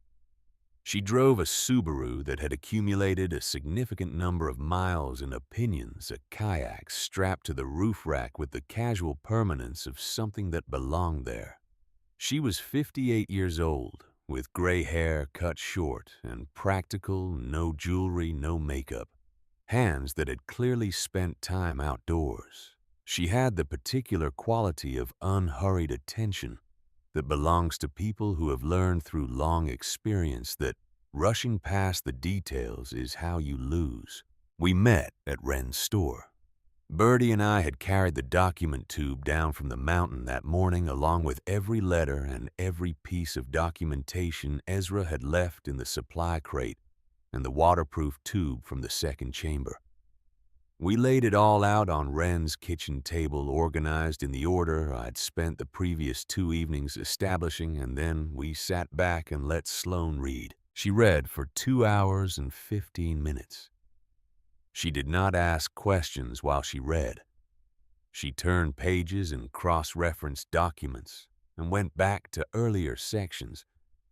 She drove a Subaru that had accumulated a significant number of miles and opinions, a kayak strapped to the roof rack with the casual permanence of something that belonged there. She was 58 years old, with gray hair cut short and practical, no jewelry, no makeup. Hands that had clearly spent time outdoors. She had the particular quality of unhurried attention that belongs to people who have learned through long experience that rushing past the details is how you lose. We met at Wren's store. Birdie and I had carried the document tube down from the mountain that morning along with every letter and every piece of documentation Ezra had left in the supply crate and the waterproof tube from the second chamber. We laid it all out on Wren's kitchen table, organized in the order I'd spent the previous 2 evenings establishing, and then we sat back and let Sloan read. She read for 2 hours and 15 minutes. She did not ask questions while she read. She turned pages and cross-referenced documents and went back to earlier sections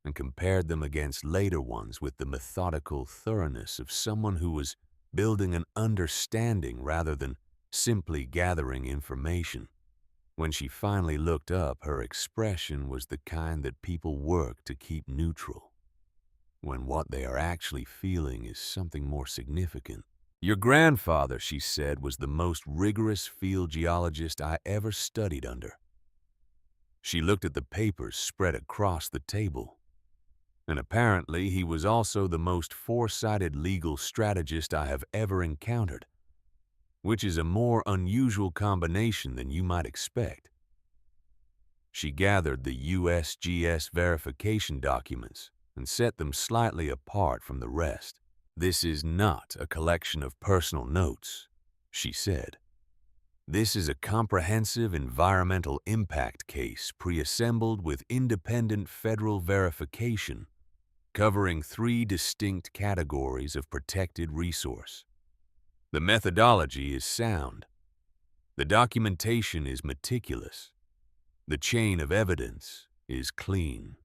and compared them against later ones with the methodical thoroughness of someone who was building an understanding rather than simply gathering information. When she finally looked up, her expression was the kind that people work to keep neutral, when what they are actually feeling is something more significant. "Your grandfather," she said, "was the most rigorous field geologist I ever studied under." She looked at the papers spread across the table. "And apparently he was also the most foresighted legal strategist I have ever encountered, which is a more unusual combination than you might expect." She gathered the USGS verification documents and set them slightly apart from the rest. "This is not a collection of personal notes," she said. "This is a comprehensive environmental impact case pre-assembled with independent federal verification, covering 3 distinct categories of protected resource. The methodology is sound. The documentation is meticulous. The chain of evidence is clean."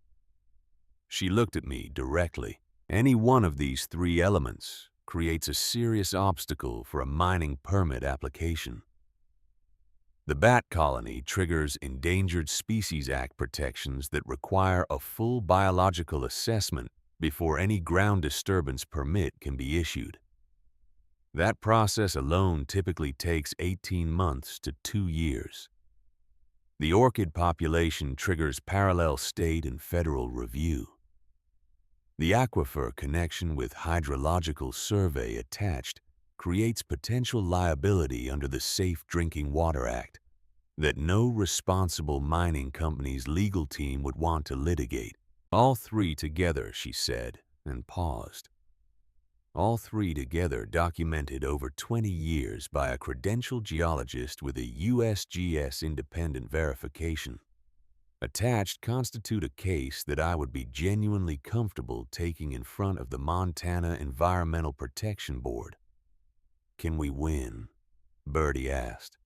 She looked at me directly. "Any one of these 3 elements creates a serious obstacle for a mining permit application. The bat colony triggers Endangered Species Act protections that require a full biological assessment before any ground disturbance permit can be issued. That process alone typically takes 18 months to 2 years. The orchid population triggers parallel state and federal review. The aquifer connection with hydrological survey attached creates potential liability under the Safe Drinking Water Act that no responsible mining company's legal team would want to litigate. All 3 together," she said, and paused. "All 3 together documented over 20 years by a credentialed geologist with a USGS independent verification. Attached constitute a case that I would be genuinely comfortable taking in front of the Montana Environmental Protection Board." "Can we win?" Birdie asked.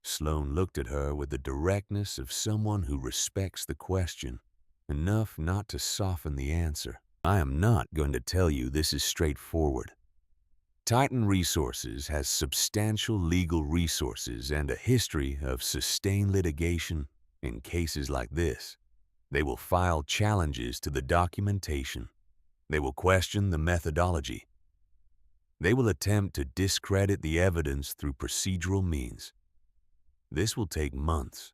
Sloan looked at her with the directness of someone who respects the question, enough not to soften the answer. I am not going to tell you this is straightforward. Titan Resources has substantial legal resources and a history of sustained litigation in cases like this. They will file challenges to the documentation. They will question the methodology. They will attempt to discredit the evidence through procedural means. This will take months,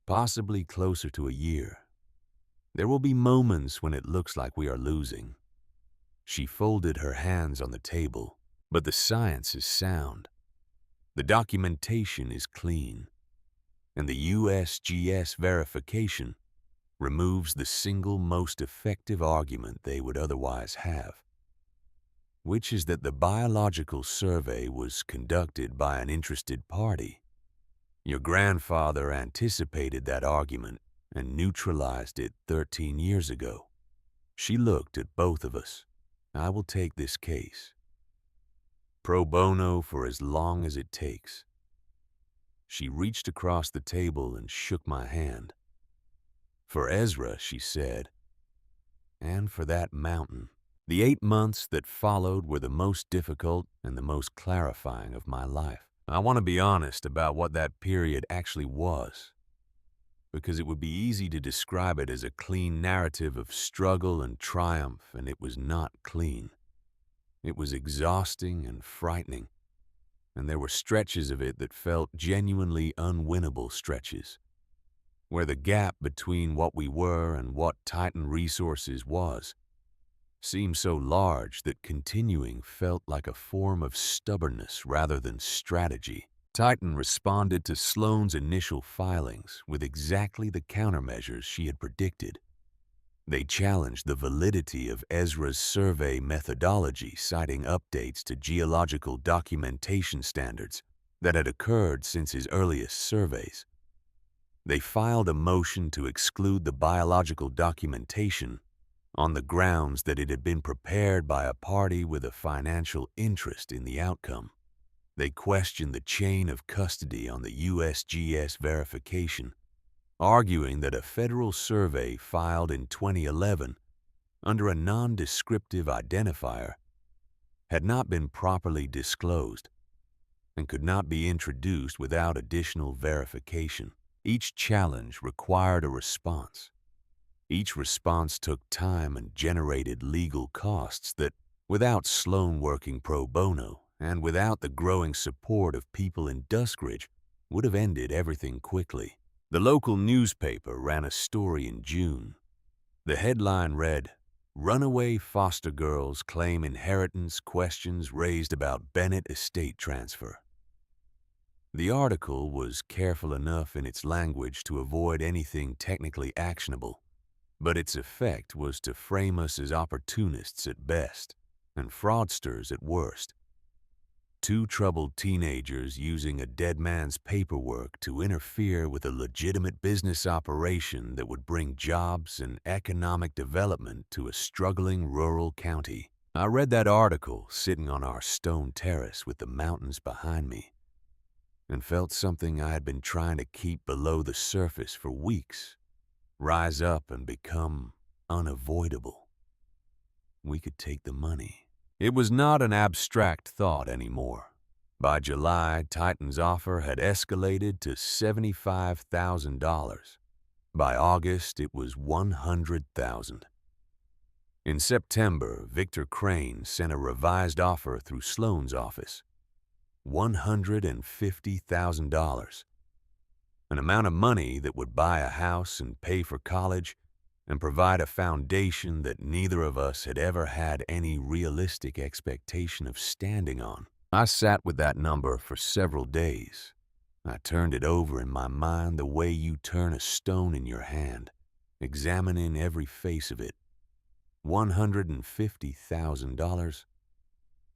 possibly closer to a year. There will be moments when it looks like we are losing. She folded her hands on the table, but the science is sound. The documentation is clean, and the USGS verification removes the single most effective argument they would otherwise have, which is that the biological survey was conducted by an interested party. Your grandfather anticipated that argument and neutralized it 13 years ago. She looked at both of us. I will take this case. Pro bono for as long as it takes. She reached across the table and shook my hand. For Ezra, she said, and for that mountain. The 8 months that followed were the most difficult and the most clarifying of my life. I want to be honest about what that period actually was, because it would be easy to describe it as a clean narrative of struggle and triumph, and it was not clean. It was exhausting and frightening, and there were stretches of it that felt genuinely unwinnable stretches, where the gap between what we were and what Titan Resources was seemed so large that continuing felt like a form of stubbornness rather than strategy. Titan responded to Sloan's initial filings with exactly the countermeasures she had predicted. They challenged the validity of Ezra's survey methodology, citing updates to geological documentation standards that had occurred since his earliest surveys. They filed a motion to exclude the biological documentation on the grounds that it had been prepared by a party with a financial interest in the outcome. They questioned the chain of custody on the USGS verification, arguing that a federal survey filed in 2011 under a non-descriptive identifier had not been properly disclosed and could not be introduced without additional verification. Each challenge required a response. Each response took time and generated legal costs that, without Sloan working pro bono and without the growing support of people in Duskridge, would have ended everything quickly. The local newspaper ran a story in June. The headline read, "Runaway foster girls claim inheritance questions raised about Bennett estate transfer." The article was careful enough in its language to avoid anything technically actionable, but its effect was to frame us as opportunists at best and fraudsters at worst. Two troubled teenagers using a dead man's paperwork to interfere with a legitimate business operation that would bring jobs and economic development to a struggling rural county. I read that article sitting on our stone terrace with the mountains behind me, and felt something I had been trying to keep below the surface for weeks rise up and become unavoidable. We could take the money. It was not an abstract thought anymore. By July, Titan's offer had escalated to $75,000. By August, it was $100,000. In September, Victor Crane sent a revised offer through Sloan's office. $150,000. An amount of money that would buy a house and pay for college and provide a foundation that neither of us had ever had any realistic expectation of standing on. I sat with that number for several days. I turned it over in my mind the way you turn a stone in your hand, examining every face of it. $150,000?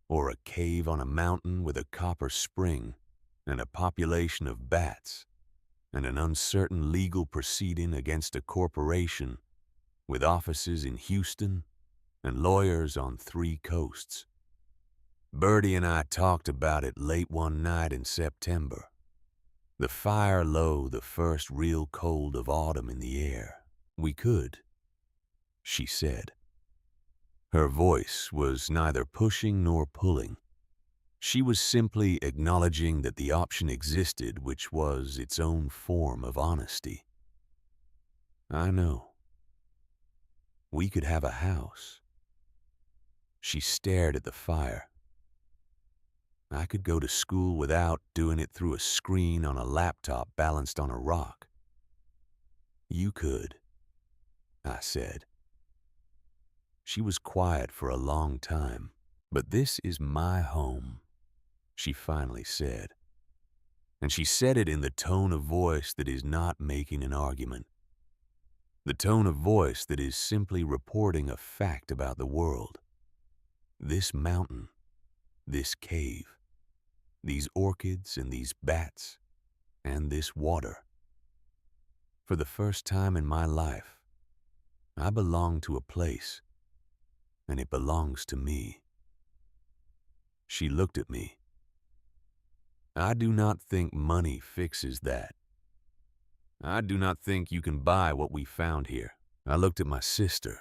Or a cave on a mountain with a copper spring and a population of bats, and an uncertain legal proceeding against a corporation with offices in Houston and lawyers on 3 coasts. Bertie and I talked about it late one night in September. The fire low, the first real cold of autumn in the air. We could, she said. Her voice was neither pushing nor pulling. She was simply acknowledging that the option existed, which was its own form of honesty. I know. We could have a house. She stared at the fire. I could go to school without doing it through a screen on a laptop balanced on a rock. You could, I said. She was quiet for a long time. But this is my home, she finally said. And she said it in the tone of voice that is not making an argument. The tone of voice that is simply reporting a fact about the world. This mountain, this cave, these orchids and these bats, and this water. For the first time in my life, I belong to a place, and it belongs to me. She looked at me. I do not think money fixes that. I do not think you can buy what we found here. I looked at my sister,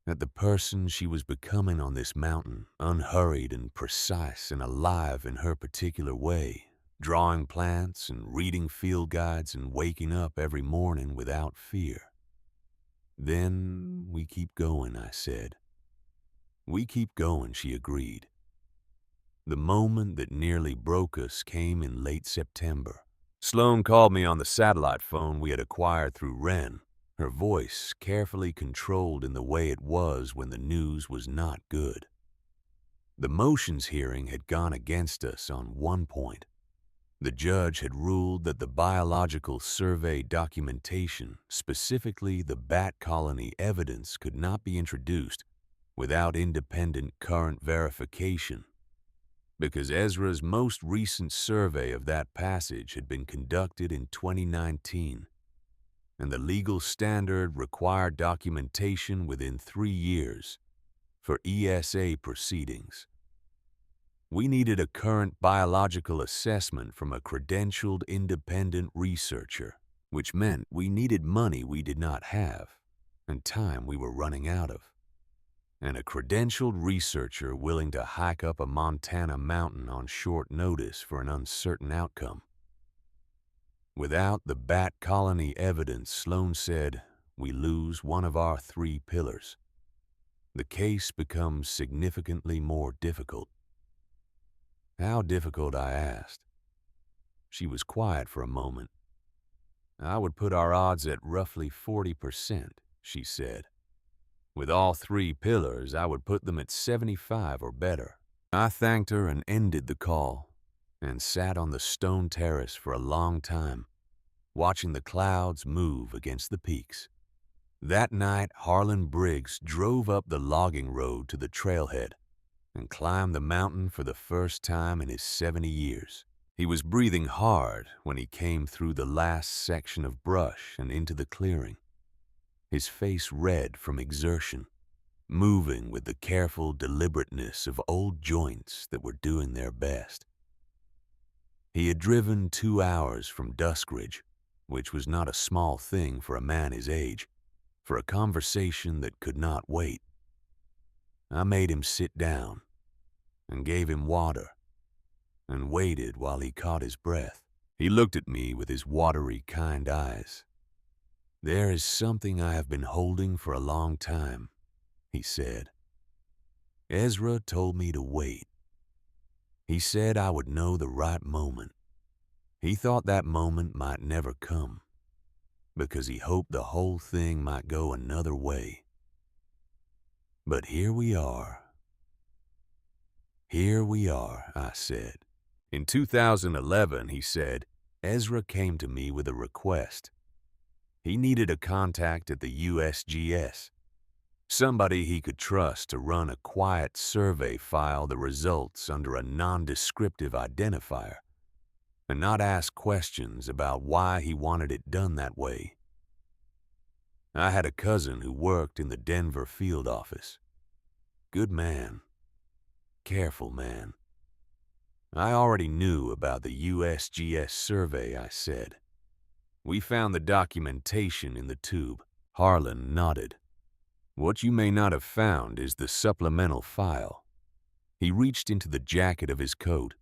at the person she was becoming on this mountain, unhurried and precise and alive in her particular way, drawing plants and reading field guides and waking up every morning without fear. Then we keep going, I said. We keep going, she agreed. The moment that nearly broke us came in late September. Sloan called me on the satellite phone we had acquired through Wren, her voice carefully controlled in the way it was when the news was not good. The motions hearing had gone against us on one point. The judge had ruled that the biological survey documentation, specifically the bat colony evidence, could not be introduced without independent current verification, because Ezra's most recent survey of that passage had been conducted in 2019, and the legal standard required documentation within 3 years for ESA proceedings. We needed a current biological assessment from a credentialed independent researcher, which meant we needed money we did not have and time we were running out of, and a credentialed researcher willing to hike up a Montana mountain on short notice for an uncertain outcome. Without the bat colony evidence, Sloan said, we lose one of our 3 pillars. The case becomes significantly more difficult. How difficult, I asked. She was quiet for a moment. I would put our odds at roughly 40%, she said. With all 3 pillars, I would put them at 75 or better. I thanked her and ended the call, and sat on the stone terrace for a long time, watching the clouds move against the peaks. That night, Harlan Briggs drove up the logging road to the trailhead and climbed the mountain for the first time in his 70 years. He was breathing hard when he came through the last section of brush and into the clearing, his face red from exertion, moving with the careful deliberateness of old joints that were doing their best. He had driven 2 hours from Duskridge, which was not a small thing for a man his age, for a conversation that could not wait. I made him sit down and gave him water and waited while he caught his breath. He looked at me with his watery, kind eyes. There is something I have been holding for a long time, he said. Ezra told me to wait. He said I would know the right moment. He thought that moment might never come, because he hoped the whole thing might go another way. But here we are. Here we are, I said. In 2011, he said, Ezra came to me with a request. He needed a contact at the USGS, somebody he could trust to run a quiet survey file the results under a nondescriptive identifier, and not ask questions about why he wanted it done that way. I had a cousin who worked in the Denver field office. Good man. Careful man. I already knew about the USGS survey, I said. We found the documentation in the tube. Harlan nodded. What you may not have found is the supplemental file. He reached into the jacket of his coat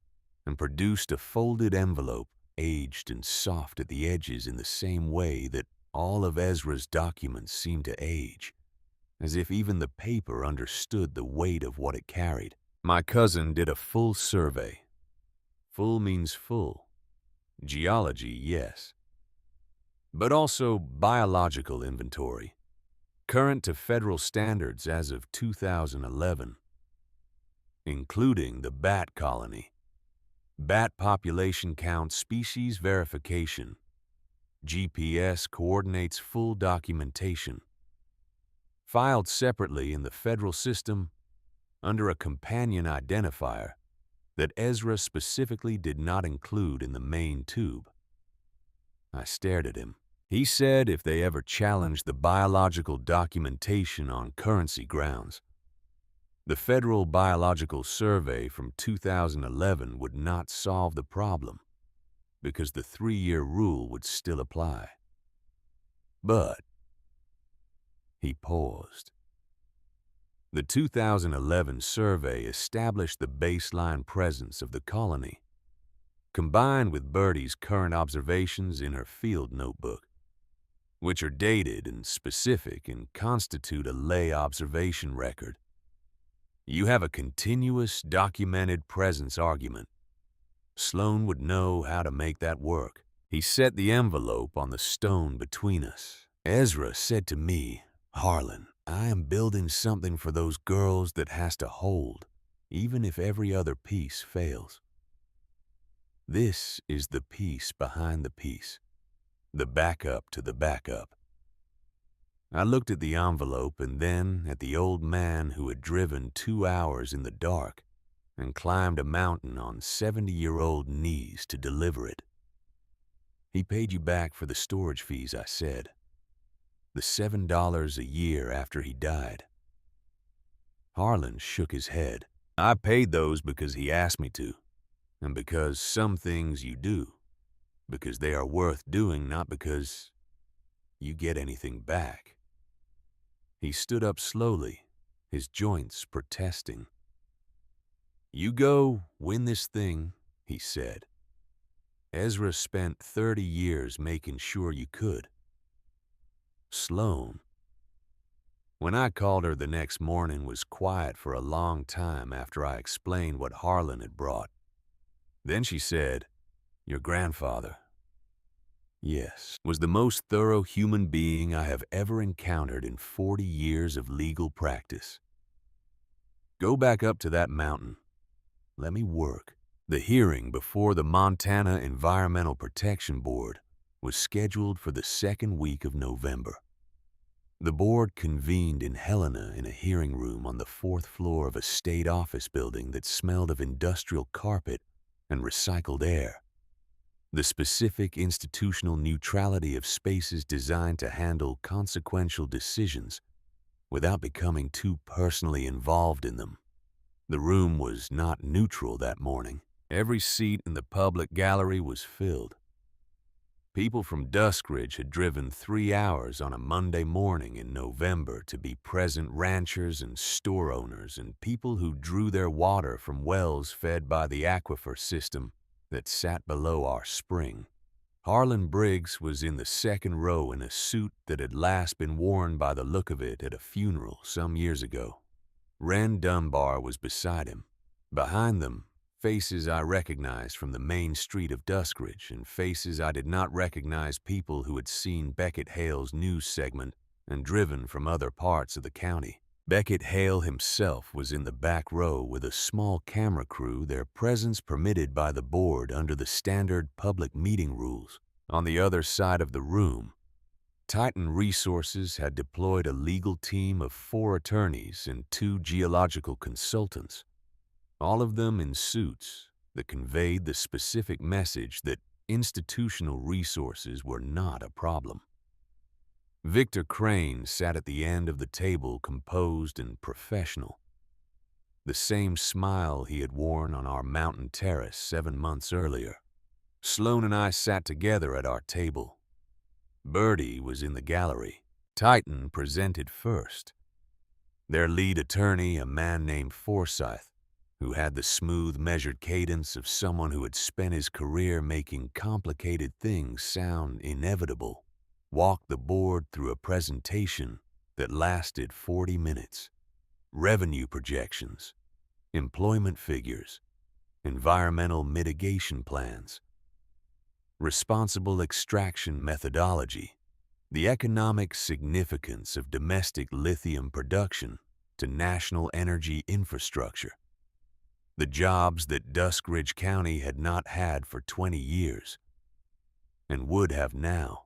and produced a folded envelope, aged and soft at the edges in the same way that all of Ezra's documents seemed to age, as if even the paper understood the weight of what it carried. My cousin did a full survey. Full means full. Geology, yes. But also biological inventory, current to federal standards as of 2011, including the bat colony, bat population count, species verification, GPS coordinates, full documentation, filed separately in the federal system under a companion identifier that Ezra specifically did not include in the main tube. I stared at him. He said if they ever challenged the biological documentation on currency grounds, the Federal Biological Survey from 2011 would not solve the problem because the 3-year rule would still apply. But he paused. The 2011 survey established the baseline presence of the colony, combined with Birdie's current observations in her field notebook, which are dated and specific and constitute a lay observation record. You have a continuous, documented presence argument. Sloan would know how to make that work. He set the envelope on the stone between us. Ezra said to me, "Harlan, I am building something for those girls that has to hold, even if every other piece fails. This is the piece behind the piece, the backup to the backup." I looked at the envelope and then at the old man who had driven 2 hours in the dark and climbed a mountain on 70-year-old knees to deliver it. "He paid you back for the storage fees," I said. "The $7 a year after he died." Harlan shook his head. "I paid those because he asked me to, and because some things you do, because they are worth doing, not because you get anything back." He stood up slowly, his joints protesting. "You go win this thing," he said. "Ezra spent 30 years making sure you could." Sloan, when I called her the next morning, was quiet for a long time after I explained what Harlan had brought. Then she said, "Your grandfather, yes, was the most thorough human being I have ever encountered in 40 years of legal practice. Go back up to that mountain. Let me work." The hearing before the Montana Environmental Protection Board was scheduled for the second week of November. The board convened in Helena in a hearing room on the 4th floor of a state office building that smelled of industrial carpet and recycled air. The specific institutional neutrality of spaces designed to handle consequential decisions without becoming too personally involved in them. The room was not neutral that morning. Every seat in the public gallery was filled. People from Duskridge had driven 3 hours on a Monday morning in November to be present ranchers and store owners and people who drew their water from wells fed by the aquifer system that sat below our spring. Harlan Briggs was in the second row in a suit that had last been worn by the look of it at a funeral some years ago. Ren Dunbar was beside him. Behind them, faces I recognized from the main street of Duskridge and faces I did not recognize, people who had seen Beckett Hale's news segment and driven from other parts of the county. Beckett Hale himself was in the back row with a small camera crew, their presence permitted by the board under the standard public meeting rules. On the other side of the room, Titan Resources had deployed a legal team of 4 attorneys and 2 geological consultants, all of them in suits that conveyed the specific message that institutional resources were not a problem. Victor Crane sat at the end of the table, composed and professional. the same smile he had worn on our mountain terrace 7 months earlier. Sloan and I sat together at our table. Birdie was in the gallery. Titan presented first. Their lead attorney, a man named Forsyth, who had the smooth, measured cadence of someone who had spent his career making complicated things sound inevitable, walked the board through a presentation that lasted 40 minutes. Revenue projections, employment figures, environmental mitigation plans, responsible extraction methodology, the economic significance of domestic lithium production to national energy infrastructure, the jobs that Dusk Ridge County had not had for 20 years and would have now,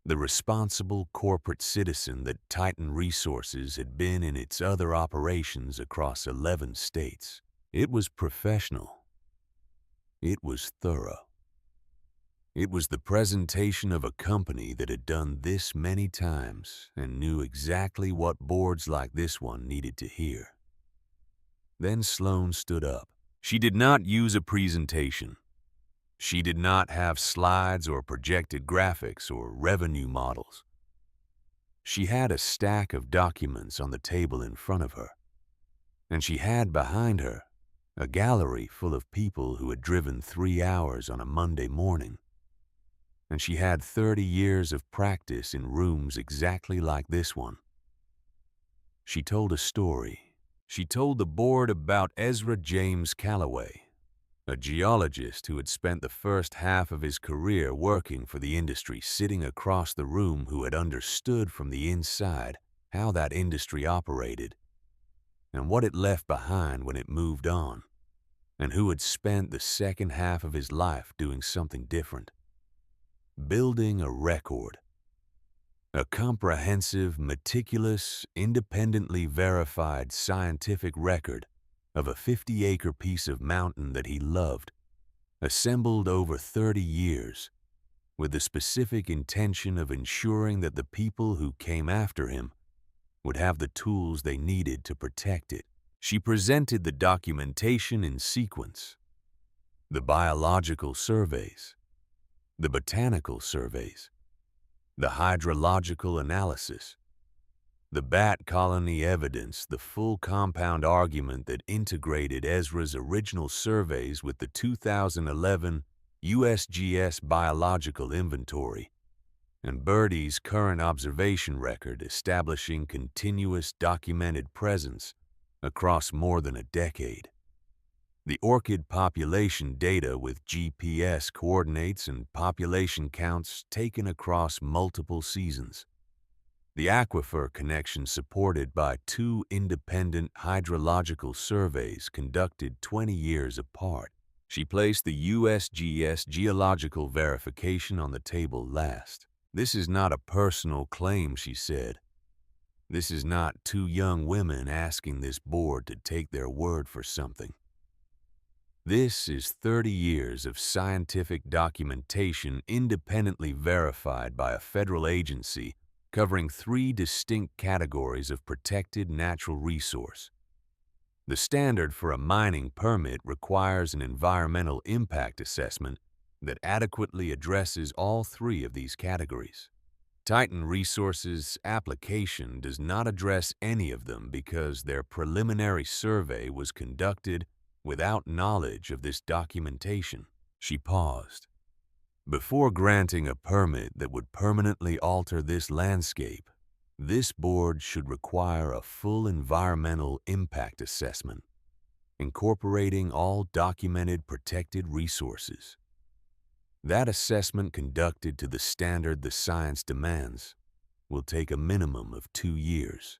the responsible corporate citizen that Titan Resources had been in its other operations across 11 states. It was professional. It was thorough. It was the presentation of a company that had done this many times and knew exactly what boards like this one needed to hear. Then Sloan stood up. She did not use a presentation. She did not have slides or projected graphics or revenue models. She had a stack of documents on the table in front of her, and she had behind her a gallery full of people who had driven 3 hours on a Monday morning. And she had 30 years of practice in rooms exactly like this one. She told a story. She told the board about Ezra James Calloway, a geologist who had spent the first half of his career working for the industry, sitting across the room, who had understood from the inside how that industry operated and what it left behind when it moved on, and who had spent the second half of his life doing something different. Building a record. A comprehensive, meticulous, independently verified scientific record of a 50-acre piece of mountain that he loved, assembled over 30 years, with the specific intention of ensuring that the people who came after him would have the tools they needed to protect it. She presented the documentation in sequence: the biological surveys, the botanical surveys, the hydrological analysis, the bat colony evidence, the full compound argument that integrated Ezra's original surveys with the 2011 USGS biological inventory, and Birdie's current observation record establishing continuous documented presence across more than a decade. The orchid population data with GPS coordinates and population counts taken across multiple seasons. The aquifer connection supported by 2 independent hydrological surveys conducted 20 years apart. She placed the USGS geological verification on the table last. "This is not a personal claim," she said. "This is not 2 young women asking this board to take their word for something. This is 30 years of scientific documentation independently verified by a federal agency covering 3 distinct categories of protected natural resource. The standard for a mining permit requires an environmental impact assessment that adequately addresses all 3 of these categories. Titan Resources' application does not address any of them because their preliminary survey was conducted without knowledge of this documentation." She paused. "Before granting a permit that would permanently alter this landscape, this board should require a full environmental impact assessment, incorporating all documented protected resources. That assessment, conducted to the standard the science demands, will take a minimum of 2 years.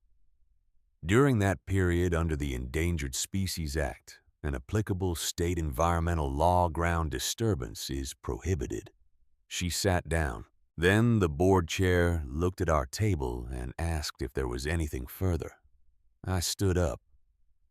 During that period, under the Endangered Species Act, an applicable state environmental law, ground disturbance is prohibited." She sat down. Then the board chair looked at our table and asked if there was anything further. I stood up.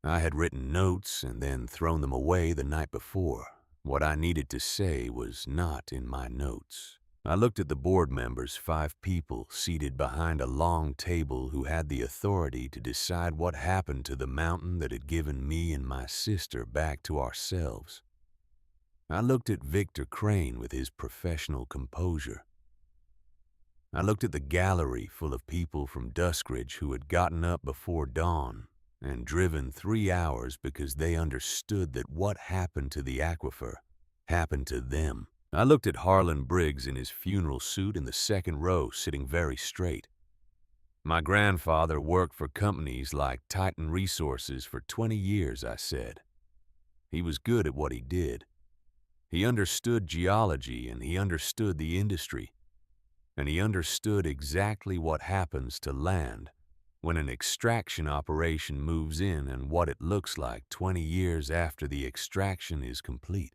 I had written notes and then thrown them away the night before. What I needed to say was not in my notes. I looked at the board members, 5 people seated behind a long table who had the authority to decide what happened to the mountain that had given me and my sister back to ourselves. I looked at Victor Crane with his professional composure. I looked at the gallery full of people from Duskridge who had gotten up before dawn and driven 3 hours because they understood that what happened to the aquifer happened to them. I looked at Harlan Briggs in his funeral suit in the second row, sitting very straight. My grandfather worked for companies like Titan Resources for 20 years, I said. He was good at what he did. He understood geology and he understood the industry. And he understood exactly what happens to land when an extraction operation moves in and what it looks like 20 years after the extraction is complete.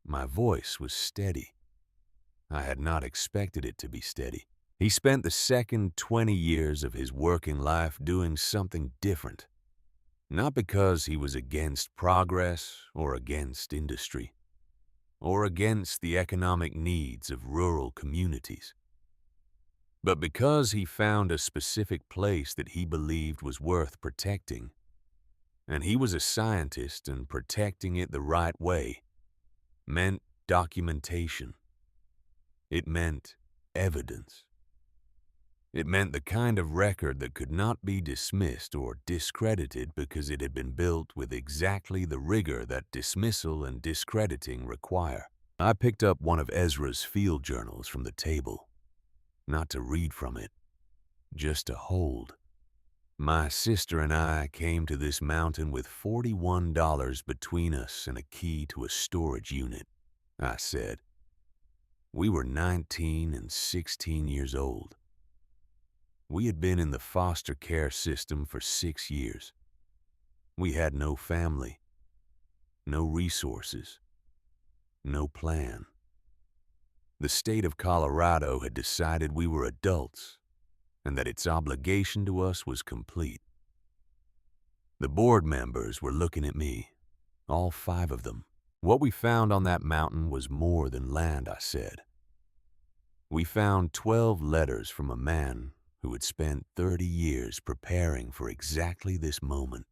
My voice was steady. I had not expected it to be steady. He spent the second 20 years of his working life doing something different, not because he was against progress or against industry, or against the economic needs of rural communities, but because he found a specific place that he believed was worth protecting. And he was a scientist, and protecting it the right way meant documentation. It meant evidence. It meant the kind of record that could not be dismissed or discredited because it had been built with exactly the rigor that dismissal and discrediting require. I picked up one of Ezra's field journals from the table, not to read from it, just to hold. My sister and I came to this mountain with $41 between us and a key to a storage unit, I said. We were 19 and 16 years old. We had been in the foster care system for 6 years. We had no family, no resources, no plan. The state of Colorado had decided we were adults and that its obligation to us was complete. The board members were looking at me, all 5 of them. What we found on that mountain was more than land, I said. We found 12 letters from a man who had spent 30 years preparing for exactly this moment.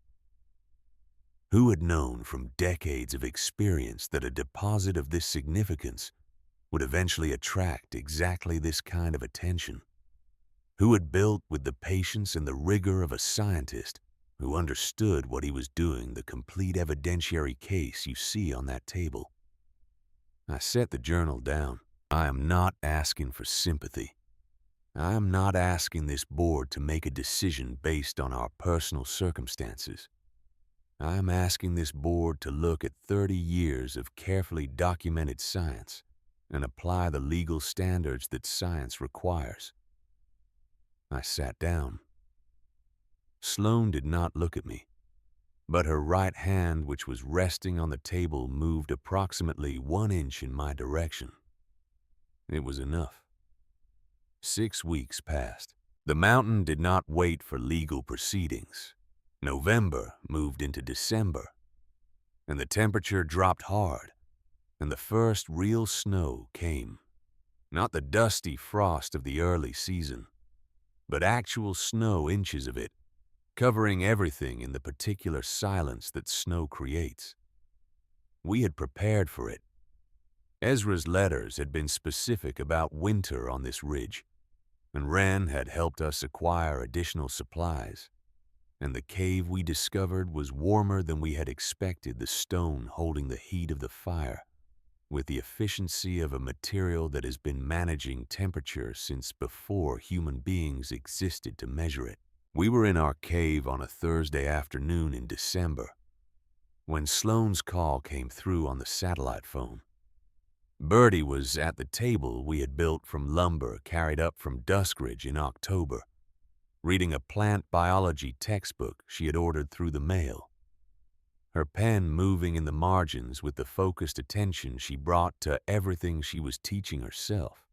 Who had known from decades of experience that a deposit of this significance would eventually attract exactly this kind of attention? Who had built with the patience and the rigor of a scientist who understood what he was doing the complete evidentiary case you see on that table? I set the journal down. I am not asking for sympathy. I am not asking this board to make a decision based on our personal circumstances. I am asking this board to look at 30 years of carefully documented science and apply the legal standards that science requires. I sat down. Sloan did not look at me, but her right hand, which was resting on the table, moved approximately 1 inch in my direction. It was enough. 6 weeks passed. The mountain did not wait for legal proceedings. November moved into December, and the temperature dropped hard, and the first real snow came. Not the dusty frost of the early season, but actual snow, inches of it, covering everything in the particular silence that snow creates. We had prepared for it. Ezra's letters had been specific about winter on this ridge, and Wren had helped us acquire additional supplies, and the cave we discovered was warmer than we had expected, the stone holding the heat of the fire, with the efficiency of a material that has been managing temperature since before human beings existed to measure it. We were in our cave on a Thursday afternoon in December, when Sloan's call came through on the satellite phone. Bertie was at the table we had built from lumber carried up from Duskridge in October, reading a plant biology textbook she had ordered through the mail, her pen moving in the margins with the focused attention she brought to everything she was teaching herself.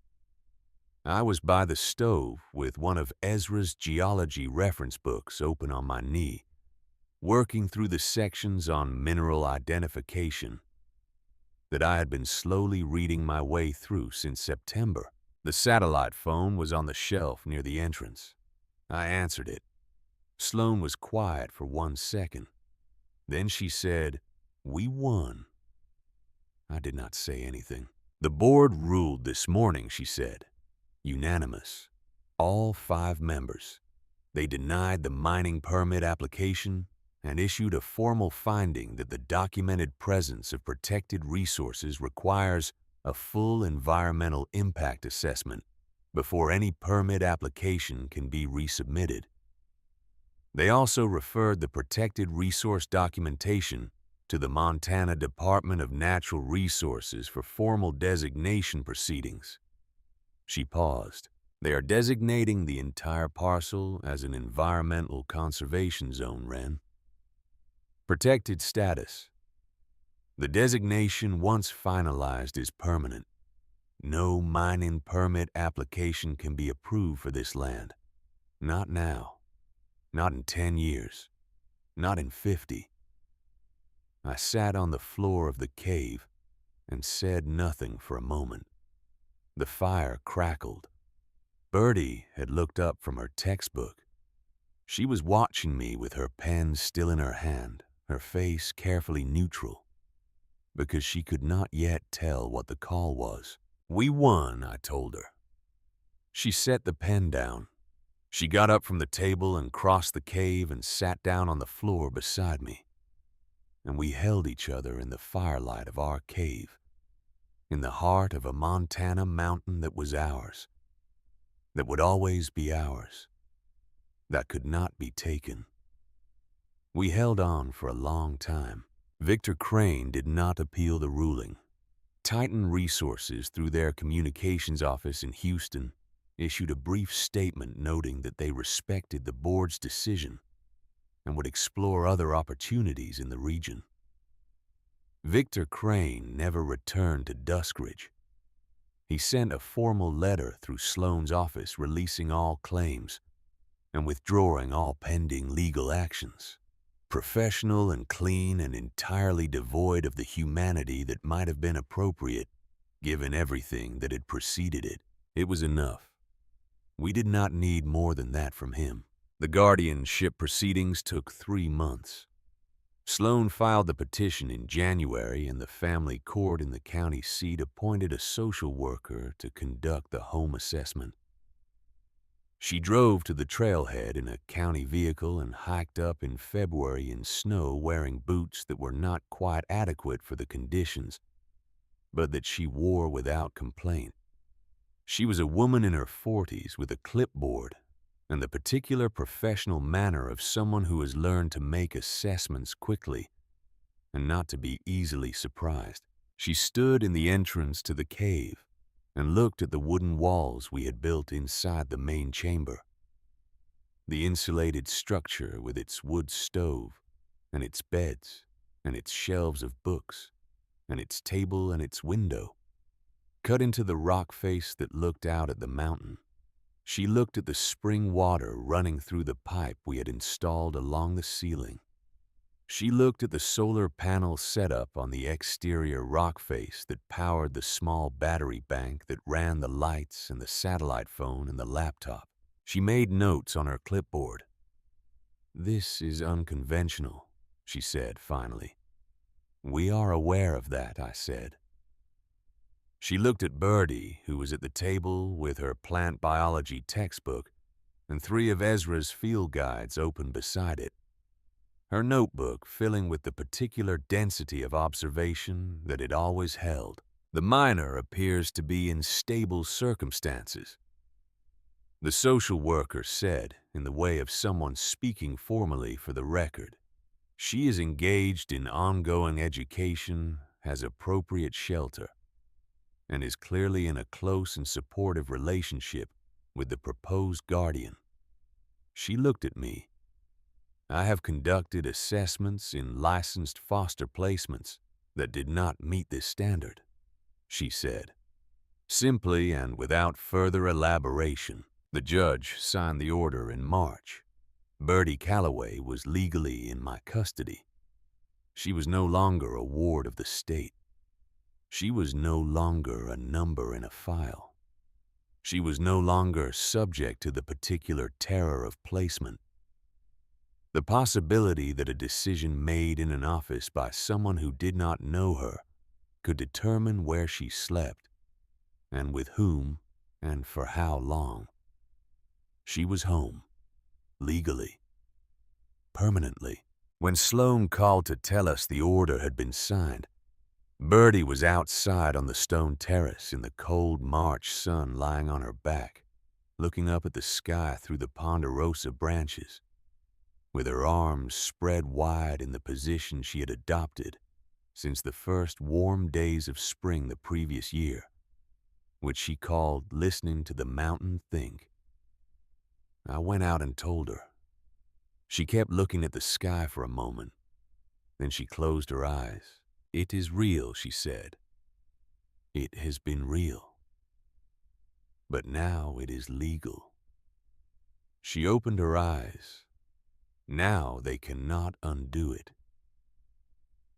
I was by the stove with one of Ezra's geology reference books open on my knee, working through the sections on mineral identification. that I had been slowly reading my way through since September. The satellite phone was on the shelf near the entrance. I answered it. Sloan was quiet for 1 second. Then she said, "We won." I did not say anything. "The board ruled this morning," she said. "Unanimous. All 5 members. They denied the mining permit application and issued a formal finding that the documented presence of protected resources requires a full environmental impact assessment before any permit application can be resubmitted. They also referred the protected resource documentation to the Montana Department of Natural Resources for formal designation proceedings." She paused. "They are designating the entire parcel as an environmental conservation zone, Wren. Protected status. The designation, once finalized, is permanent. No mining permit application can be approved for this land. Not now. Not in 10 years. Not in 50. I sat on the floor of the cave and said nothing for a moment. The fire crackled. Birdie had looked up from her textbook. She was watching me with her pen still in her hand, her face carefully neutral, because she could not yet tell what the call was. "We won," I told her. She set the pen down. She got up from the table and crossed the cave and sat down on the floor beside me. And we held each other in the firelight of our cave, in the heart of a Montana mountain that was ours, that would always be ours, that could not be taken. We held on for a long time. Victor Crane did not appeal the ruling. Titan Resources, through their communications office in Houston, issued a brief statement noting that they respected the board's decision and would explore other opportunities in the region. Victor Crane never returned to Duskridge. He sent a formal letter through Sloan's office releasing all claims and withdrawing all pending legal actions. Professional and clean and entirely devoid of the humanity that might have been appropriate, given everything that had preceded it. It was enough. We did not need more than that from him. The guardianship proceedings took 3 months. Sloan filed the petition in January, and the family court in the county seat appointed a social worker to conduct the home assessment. She drove to the trailhead in a county vehicle and hiked up in February in snow wearing boots that were not quite adequate for the conditions, but that she wore without complaint. She was a woman in her 40s with a clipboard and the particular professional manner of someone who has learned to make assessments quickly and not to be easily surprised. She stood in the entrance to the cave and looked at the wooden walls we had built inside the main chamber. The insulated structure with its wood stove and its beds and its shelves of books and its table and its window, cut into the rock face that looked out at the mountain. She looked at the spring water running through the pipe we had installed along the ceiling. She looked at the solar panel setup on the exterior rock face that powered the small battery bank that ran the lights and the satellite phone and the laptop. She made notes on her clipboard. "This is unconventional," she said finally. "We are aware of that," I said. She looked at Birdie, who was at the table with her plant biology textbook and 3 of Ezra's field guides open beside it, her notebook filling with the particular density of observation that it always held. "The miner appears to be in stable circumstances," the social worker said in the way of someone speaking formally for the record. "She is engaged in ongoing education, has appropriate shelter, and is clearly in a close and supportive relationship with the proposed guardian." She looked at me. "I have conducted assessments in licensed foster placements that did not meet this standard," she said. Simply and without further elaboration, the judge signed the order in March. Birdie Calloway was legally in my custody. She was no longer a ward of the state. She was no longer a number in a file. She was no longer subject to the particular terror of placement. The possibility that a decision made in an office by someone who did not know her could determine where she slept, and with whom, and for how long. She was home, legally, permanently. When Sloan called to tell us the order had been signed, Birdie was outside on the stone terrace in the cold March sun, lying on her back, looking up at the sky through the ponderosa branches, with her arms spread wide in the position she had adopted since the first warm days of spring the previous year, which she called listening to the mountain think. I went out and told her. She kept looking at the sky for a moment. Then she closed her eyes. "It is real," she said. "It has been real. But now it is legal." She opened her eyes. "Now they cannot undo it."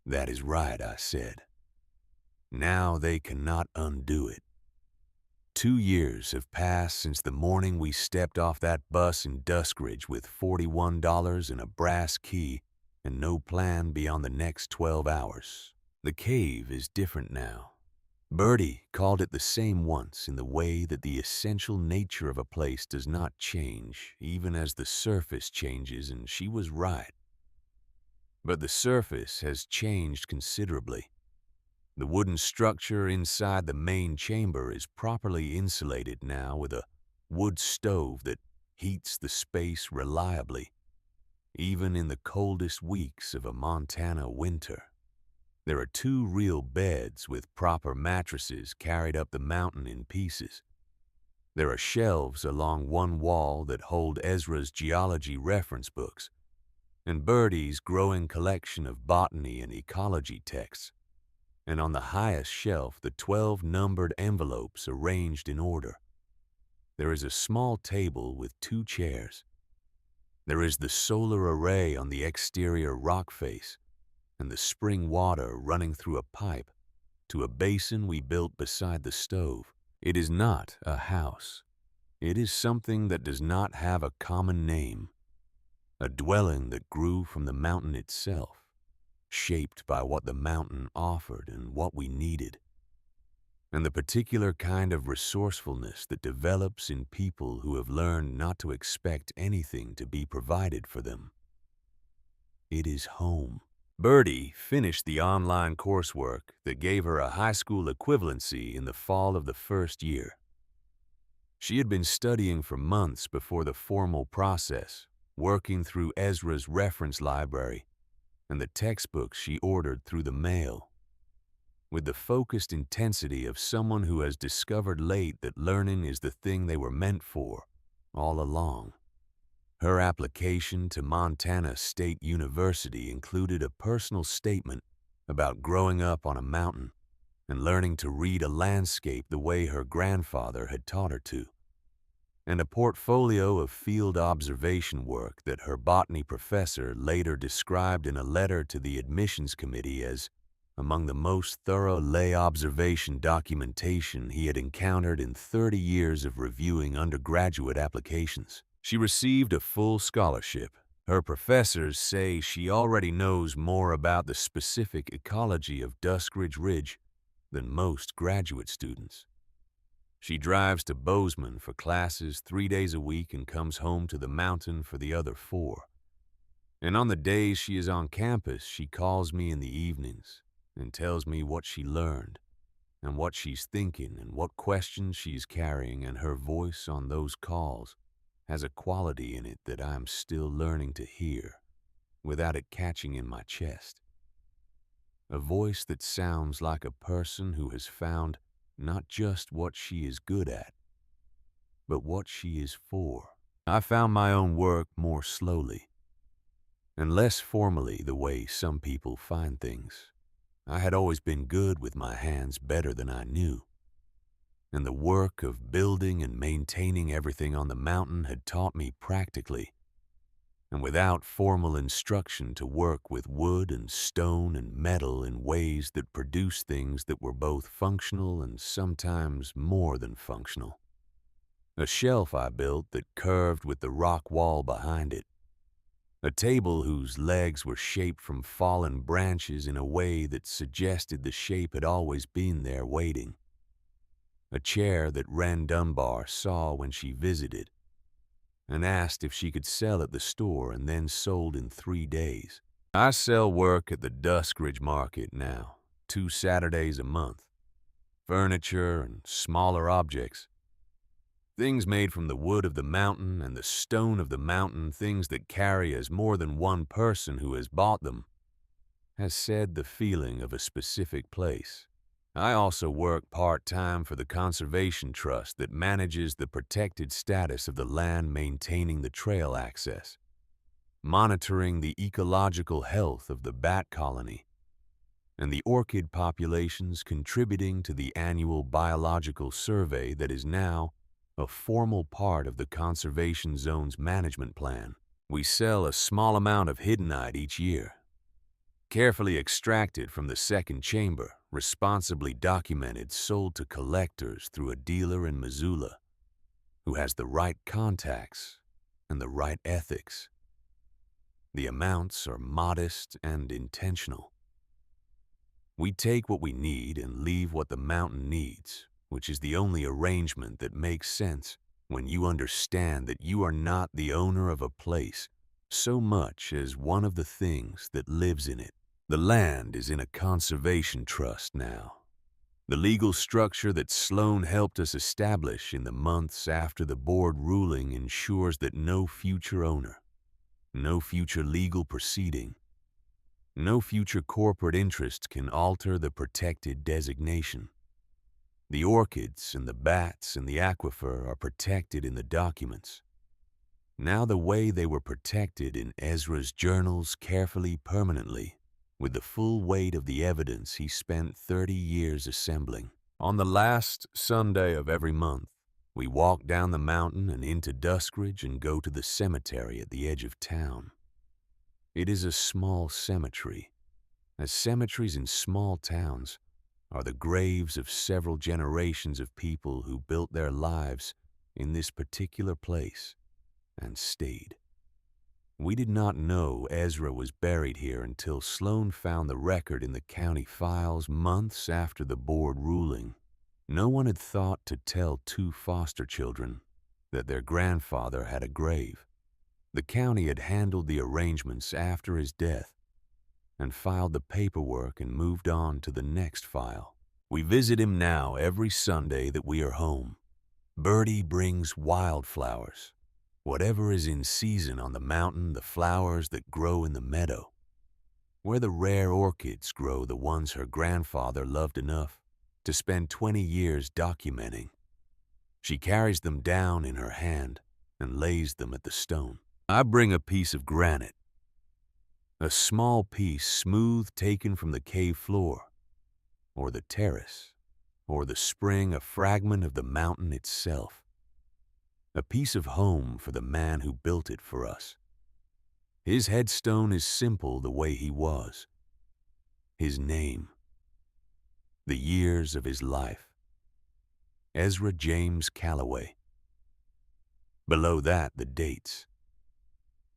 "That is right," I said. "Now they cannot undo it." 2 years have passed since the morning we stepped off that bus in Duskridge with $41 and a brass key and no plan beyond the next 12 hours. The cave is different now. Birdie called it the same once, in the way that the essential nature of a place does not change, even as the surface changes, and she was right. But the surface has changed considerably. The wooden structure inside the main chamber is properly insulated now with a wood stove that heats the space reliably, even in the coldest weeks of a Montana winter. There are 2 real beds with proper mattresses carried up the mountain in pieces. There are shelves along one wall that hold Ezra's geology reference books, and Birdie's growing collection of botany and ecology texts. And on the highest shelf, the 12 numbered envelopes arranged in order. There is a small table with 2 chairs. There is the solar array on the exterior rock face, and the spring water running through a pipe to a basin we built beside the stove. It is not a house. It is something that does not have a common name, a dwelling that grew from the mountain itself, shaped by what the mountain offered and what we needed, and the particular kind of resourcefulness that develops in people who have learned not to expect anything to be provided for them. It is home. Birdie finished the online coursework that gave her a high school equivalency in the fall of the first year. She had been studying for months before the formal process, working through Ezra's reference library and the textbooks she ordered through the mail, with the focused intensity of someone who has discovered late that learning is the thing they were meant for all along. Her application to Montana State University included a personal statement about growing up on a mountain and learning to read a landscape the way her grandfather had taught her to, and a portfolio of field observation work that her botany professor later described in a letter to the admissions committee as among the most thorough lay observation documentation he had encountered in 30 years of reviewing undergraduate applications. She received a full scholarship. Her professors say she already knows more about the specific ecology of Duskridge Ridge than most graduate students. She drives to Bozeman for classes 3 days a week and comes home to the mountain for the other 4. And on the days she is on campus, she calls me in the evenings and tells me what she learned and what she's thinking and what questions she's carrying, and her voice on those calls has a quality in it that I'm still learning to hear without it catching in my chest. A voice that sounds like a person who has found not just what she is good at, but what she is for. I found my own work more slowly and less formally, the way some people find things. I had always been good with my hands, better than I knew, and the work of building and maintaining everything on the mountain had taught me practically and without formal instruction to work with wood and stone and metal in ways that produced things that were both functional and sometimes more than functional. A shelf I built that curved with the rock wall behind it. A table whose legs were shaped from fallen branches in a way that suggested the shape had always been there waiting. A chair that Wren Dunbar saw when she visited and asked if she could sell at the store and then sold in 3 days. I sell work at the Duskridge Market now, 2 Saturdays a month. Furniture and smaller objects. Things made from the wood of the mountain and the stone of the mountain, things that carry as more than one person who has bought them has said the feeling of a specific place. I also work part-time for the Conservation Trust that manages the protected status of the land maintaining the trail access, monitoring the ecological health of the bat colony, and the orchid populations contributing to the annual biological survey that is now a formal part of the Conservation Zone's management plan. We sell a small amount of hiddenite each year, carefully extracted from the second chamber, responsibly documented, sold to collectors through a dealer in Missoula who has the right contacts and the right ethics. The amounts are modest and intentional. We take what we need and leave what the mountain needs, which is the only arrangement that makes sense when you understand that you are not the owner of a place so much as one of the things that lives in it. The land is in a conservation trust now, the legal structure that Sloan helped us establish in the months after the board ruling ensures that no future owner, no future legal proceeding, no future corporate interest can alter the protected designation. The orchids and the bats and the aquifer are protected in the documents. Now the way they were protected in Ezra's journals, carefully, permanently, with the full weight of the evidence he spent 30 years assembling. On the last Sunday of every month, we walk down the mountain and into Duskridge and go to the cemetery at the edge of town. It is a small cemetery, as cemeteries in small towns are the graves of several generations of people who built their lives in this particular place and stayed. We did not know Ezra was buried here until Sloan found the record in the county files months after the board ruling. No one had thought to tell 2 foster children that their grandfather had a grave. The county had handled the arrangements after his death and filed the paperwork and moved on to the next file. We visit him now every Sunday that we are home. Birdie brings wildflowers, whatever is in season on the mountain, the flowers that grow in the meadow, where the rare orchids grow, the ones her grandfather loved enough to spend 20 years documenting. She carries them down in her hand and lays them at the stone. I bring a piece of granite, a small piece smooth taken from the cave floor, or the terrace, or the spring, a fragment of the mountain itself. A piece of home for the man who built it for us. His headstone is simple the way he was. His name, the years of his life. Ezra James Calloway. Below that, the dates.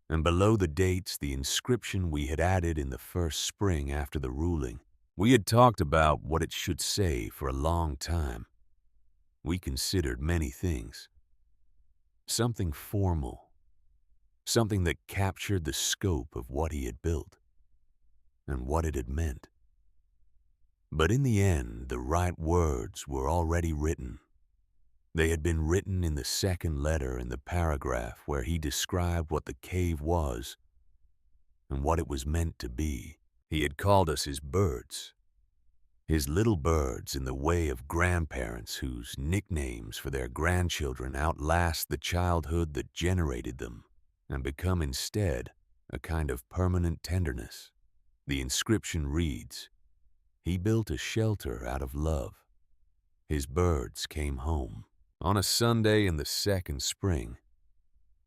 And below the dates, the inscription we had added in the first spring after the ruling. We had talked about what it should say for a long time. We considered many things. Something formal, something that captured the scope of what he had built and what it had meant. But in the end, the right words were already written. They had been written in the second letter in the paragraph where he described what the cave was and what it was meant to be. He had called us his birds, his little birds in the way of grandparents whose nicknames for their grandchildren outlast the childhood that generated them and become instead a kind of permanent tenderness. The inscription reads, "He built a shelter out of love. His birds came home." On a Sunday in the second spring,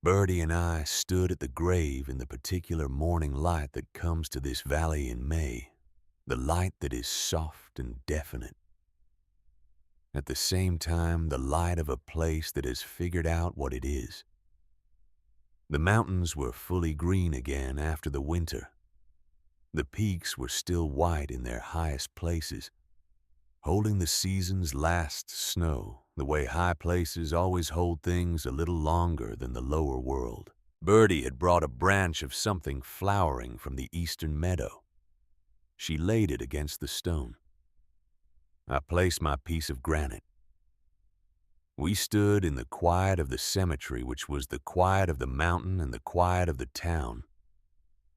Bertie and I stood at the grave in the particular morning light that comes to this valley in May, the light that is soft and definite. At the same time, the light of a place that has figured out what it is. The mountains were fully green again after the winter. The peaks were still white in their highest places, holding the season's last snow, the way high places always hold things a little longer than the lower world. Bertie had brought a branch of something flowering from the eastern meadow. She laid it against the stone. I placed my piece of granite. We stood in the quiet of the cemetery, which was the quiet of the mountain and the quiet of the town,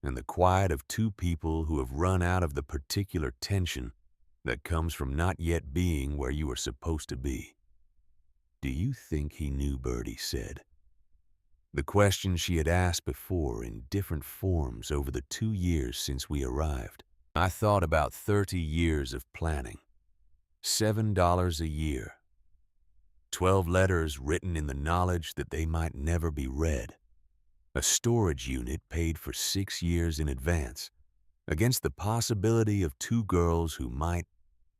and the quiet of two people who have run out of the particular tension that comes from not yet being where you are supposed to be. "Do you think he knew?" Bertie said. The question she had asked before in different forms over the 2 years since we arrived. I thought about 30 years of planning. $7 a year. 12 letters written in the knowledge that they might never be read. A storage unit paid for 6 years in advance, against the possibility of 2 girls who might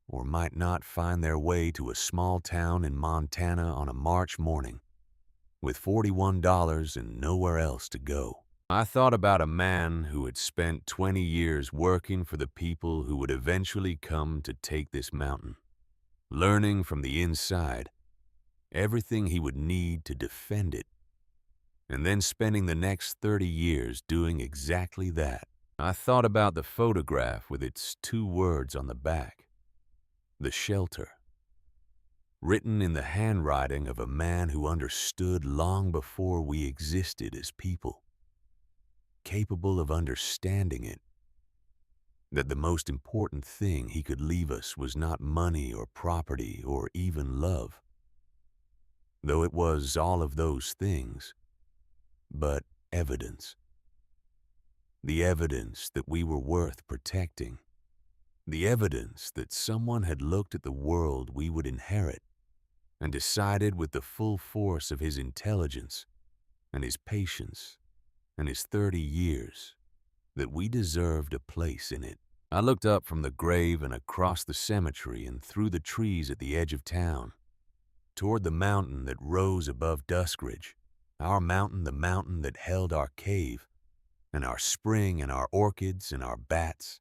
or might not find their way to a small town in Montana on a March morning, with $41 and nowhere else to go. I thought about a man who had spent 20 years working for the people who would eventually come to take this mountain, learning from the inside everything he would need to defend it, and then spending the next 30 years doing exactly that. I thought about the photograph with its 2 words on the back, "The Shelter," written in the handwriting of a man who understood long before we existed as people, capable of understanding it, that the most important thing he could leave us was not money or property or even love, though it was all of those things, but evidence. The evidence that we were worth protecting. The evidence that someone had looked at the world we would inherit and decided with the full force of his intelligence and his patience and his 30 years that we deserved a place in it. I looked up from the grave and across the cemetery and through the trees at the edge of town, toward the mountain that rose above Duskridge, our mountain, the mountain that held our cave, and our spring and our orchids and our bats,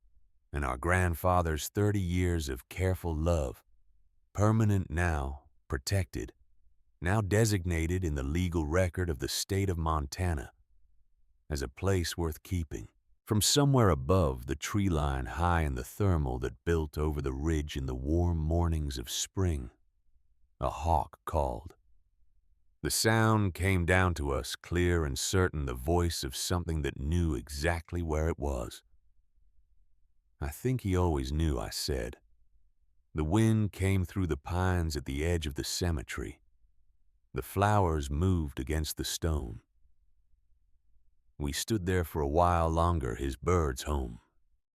and our grandfather's 30 years of careful love, permanent now, protected, now designated in the legal record of the state of Montana as a place worth keeping. From somewhere above the tree line high in the thermal that built over the ridge in the warm mornings of spring, a hawk called. The sound came down to us clear and certain, the voice of something that knew exactly where it was. "I think he always knew," I said. The wind came through the pines at the edge of the cemetery. The flowers moved against the stone. We stood there for a while longer, his birds home.